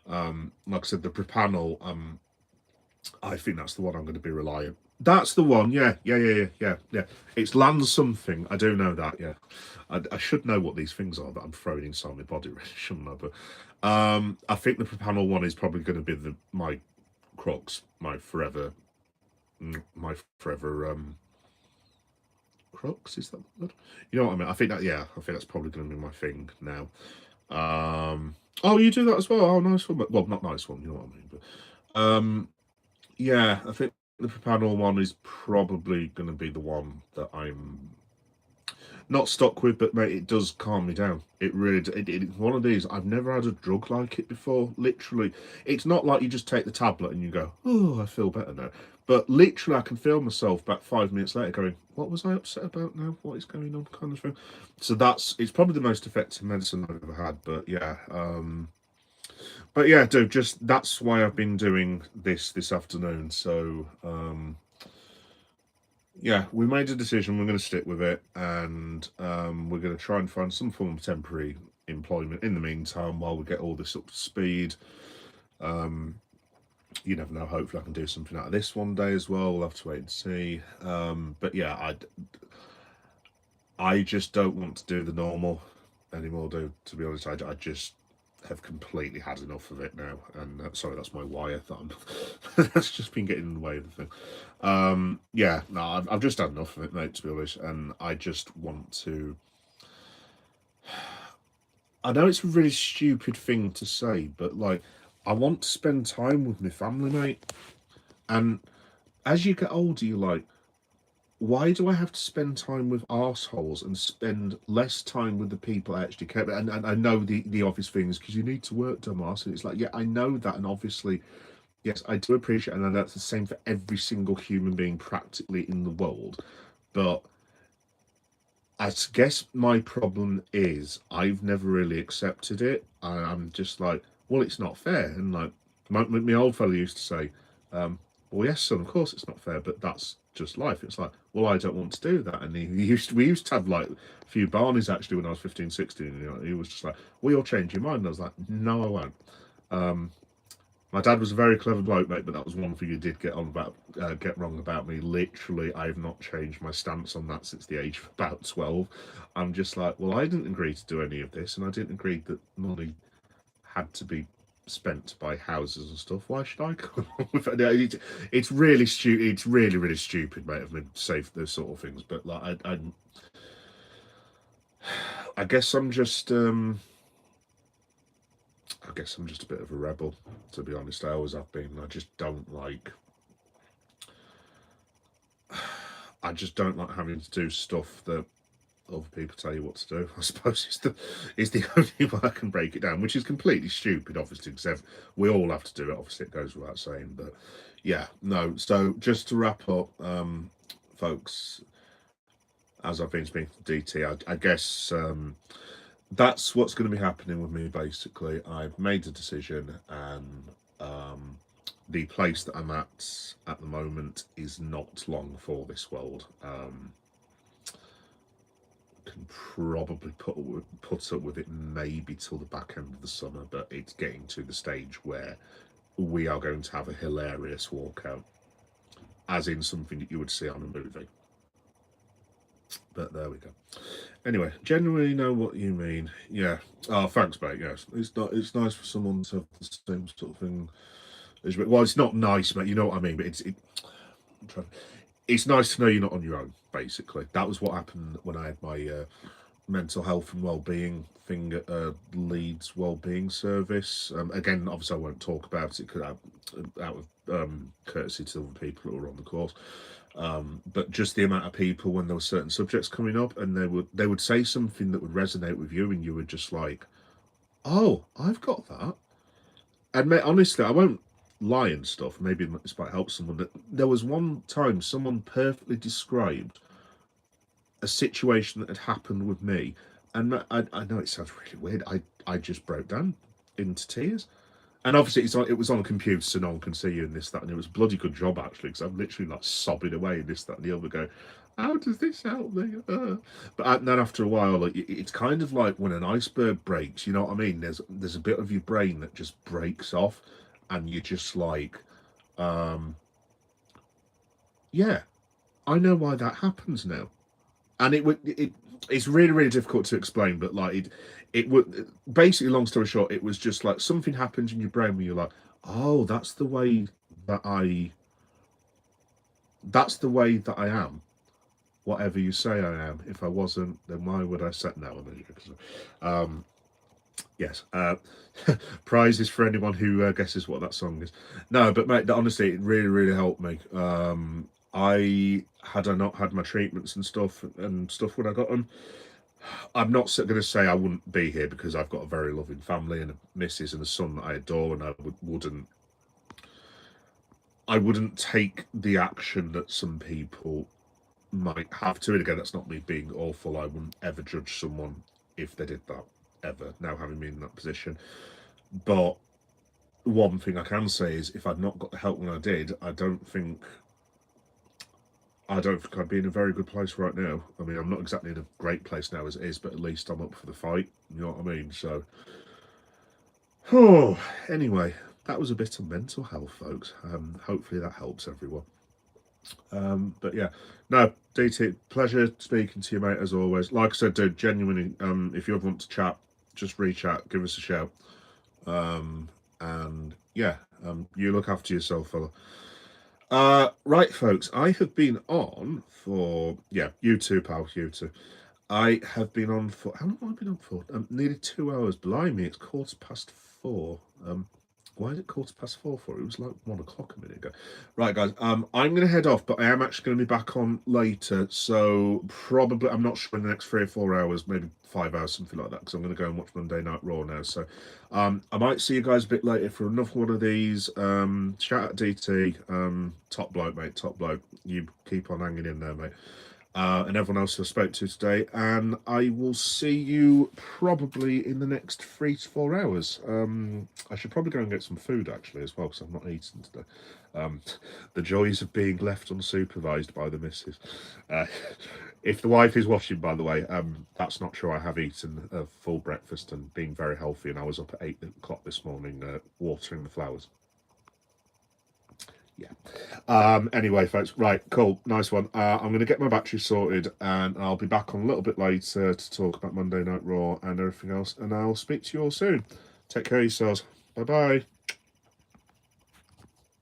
Speaker 1: Like I said, the Propanol. I think that's the one I'm going to be relying. That's the one. Yeah. It's Land something. I do know that. Yeah, I should know what these things are that I'm throwing inside my body, really, shouldn't I? But I think the Propanol one is probably going to be my crux, my forever crux. Is that the word? You know what I mean? I think that's probably going to be my thing now. Oh, you do that as well? Oh, nice one. Well, not nice one. You know what I mean? But yeah, I think the Propanol one is probably going to be the one that I'm not stuck with, but mate, it does calm me down. It really, it's one of these. I've never had a drug like it before. Literally, it's not like you just take the tablet and you go, oh, I feel better now. But literally, I can feel myself back 5 minutes later going, what was I upset about now? What is going on? Kind of thing. So it's probably the most effective medicine I've ever had. But yeah, dude, just that's why I've been doing this afternoon. So yeah, we made a decision. We're going to stick with it, and we're going to try and find some form of temporary employment in the meantime while we get all this up to speed. You never know. Hopefully, I can do something out of this one day as well. We'll have to wait and see. But yeah, I just don't want to do the normal anymore, dude. To be honest, I just have completely had enough of it now. And sorry, that's my wire that I'm. That's just been getting in the way of the thing. Yeah, no, I've just had enough of it, mate. To be honest, and I just want to. I know it's a really stupid thing to say, but like, I want to spend time with my family, mate. And as you get older, you're like, why do I have to spend time with arseholes and spend less time with the people I actually care about? And I know the obvious things, because you need to work, dumbass. And it's like, yeah, I know that. And obviously, yes, I do appreciate it. And I know that's the same for every single human being practically in the world. But I guess my problem is I've never really accepted it. I'm just like, well, it's not fair. And like my old fellow used to say, well, yes, son, of course it's not fair, but that's just life. It's like, well, I don't want to do that. And we used to have like a few Barneys actually when I was 15, 16. You know, he was just like, well, you'll change your mind. And I was like, no, I won't. My dad was a very clever bloke, mate, but that was one thing he did get wrong about me. Literally, I've not changed my stance on that since the age of about 12. I'm just like, well, I didn't agree to do any of this, and I didn't agree that money had to be spent to buy houses and stuff. Why should I come with it? It's really stupid. It's really, really stupid, mate, of me to say those sort of things. But like, I guess I'm just. I guess I'm just a bit of a rebel, to be honest. I always have been. I just don't like. I just don't like having to do stuff that other people tell you what to do. I suppose it's the only way I can break it down, which is completely stupid, obviously, because we all have to do it. Obviously, it goes without saying, but yeah, no. So just to wrap up, folks, as I've been speaking to DT, I guess that's what's going to be happening with me. Basically, I've made a decision, and the place that I'm at the moment is not long for this world. Can probably put up with it maybe till the back end of the summer, but it's getting to the stage where we are going to have a hilarious walkout, as in something that you would see on a movie. But there we go. Anyway, genuinely know what you mean. Yeah. Oh, thanks, mate. Yes, it's not. It's nice for someone to have the same sort of thing. Well, it's not nice, mate. You know what I mean. But it's nice to know you're not on your own. Basically, that was what happened when I had my mental health and well-being thing at Leeds Wellbeing Service. Again, obviously, I won't talk about it out of courtesy to other people who are on the course. But just the amount of people when there were certain subjects coming up, and they would say something that would resonate with you, and you were just like, "Oh, I've got that." And mate, honestly, I won't lie and stuff. Maybe this might help someone. That there was one time someone perfectly described a situation that had happened with me, and I know it sounds really weird. I just broke down into tears. And obviously, it was on a computer, so no one can see you and this, that, and it was a bloody good job actually, because I'm literally like sobbing away and this, that, and the other. Go, how does this help me? But then after a while, like, it's kind of like when an iceberg breaks. You know what I mean? There's a bit of your brain that just breaks off, and you're just like, yeah, I know why that happens now. And it's really, really difficult to explain, but like it would basically, long story short, it was just like something happens in your brain where you're like, oh, that I that's the way that I am, whatever you say I am. If I wasn't, then why would I say no? Yes, prizes for anyone who guesses what that song is. No, but mate, honestly, it really, really helped me. I not had my treatments and stuff when I got them, I'm not going to say I wouldn't be here, because I've got a very loving family and a missus and a son that I adore, and I wouldn't take the action that some people might have to. And again, that's not me being awful. I wouldn't ever judge someone if they did that, ever, now having been in that position. But one thing I can say is, if I'd not got the help when I did, I don't think I'd be in a very good place right now. I mean, I'm not exactly in a great place now as it is, but at least I'm up for the fight. You know what I mean? So, oh, anyway, that was a bit of mental health, folks. Hopefully that helps everyone. But yeah, no, DT, pleasure speaking to you, mate, as always. Like I said, dude, genuinely, if you ever want to chat, just reach out, give us a shout. And yeah, you look after yourself, fella. Right, folks, I have been on for, yeah, you too, pal, you too. I have been on for, how long have I been on for? Nearly 2 hours. Blimey, it's 4:15. Why is it 4:15 for? It was like 1 o'clock a minute ago. Right, guys, I'm going to head off, but I am actually going to be back on later. So probably, I'm not sure in the next 3 or 4 hours, maybe 5 hours, something like that, because I'm going to go and watch Monday Night Raw now. So I might see you guys a bit later for another one of these. Shout out DT, top bloke, mate, top bloke. You keep on hanging in there, mate. and everyone else I spoke to today. And I will see you probably in the next 3 to 4 hours. I should probably go and get some food actually as well, because I'm not eating today. The joys of being left unsupervised by the missus. If the wife is watching, by the way, that's not true. I have eaten a full breakfast and been very healthy, and I was up at 8 o'clock this morning watering the flowers. Yeah. Anyway, folks, right, cool, nice one. I'm going to get my battery sorted, and I'll be back on a little bit later to talk about Monday Night Raw and everything else, and I'll speak to you all soon. Take care of yourselves. Bye-bye.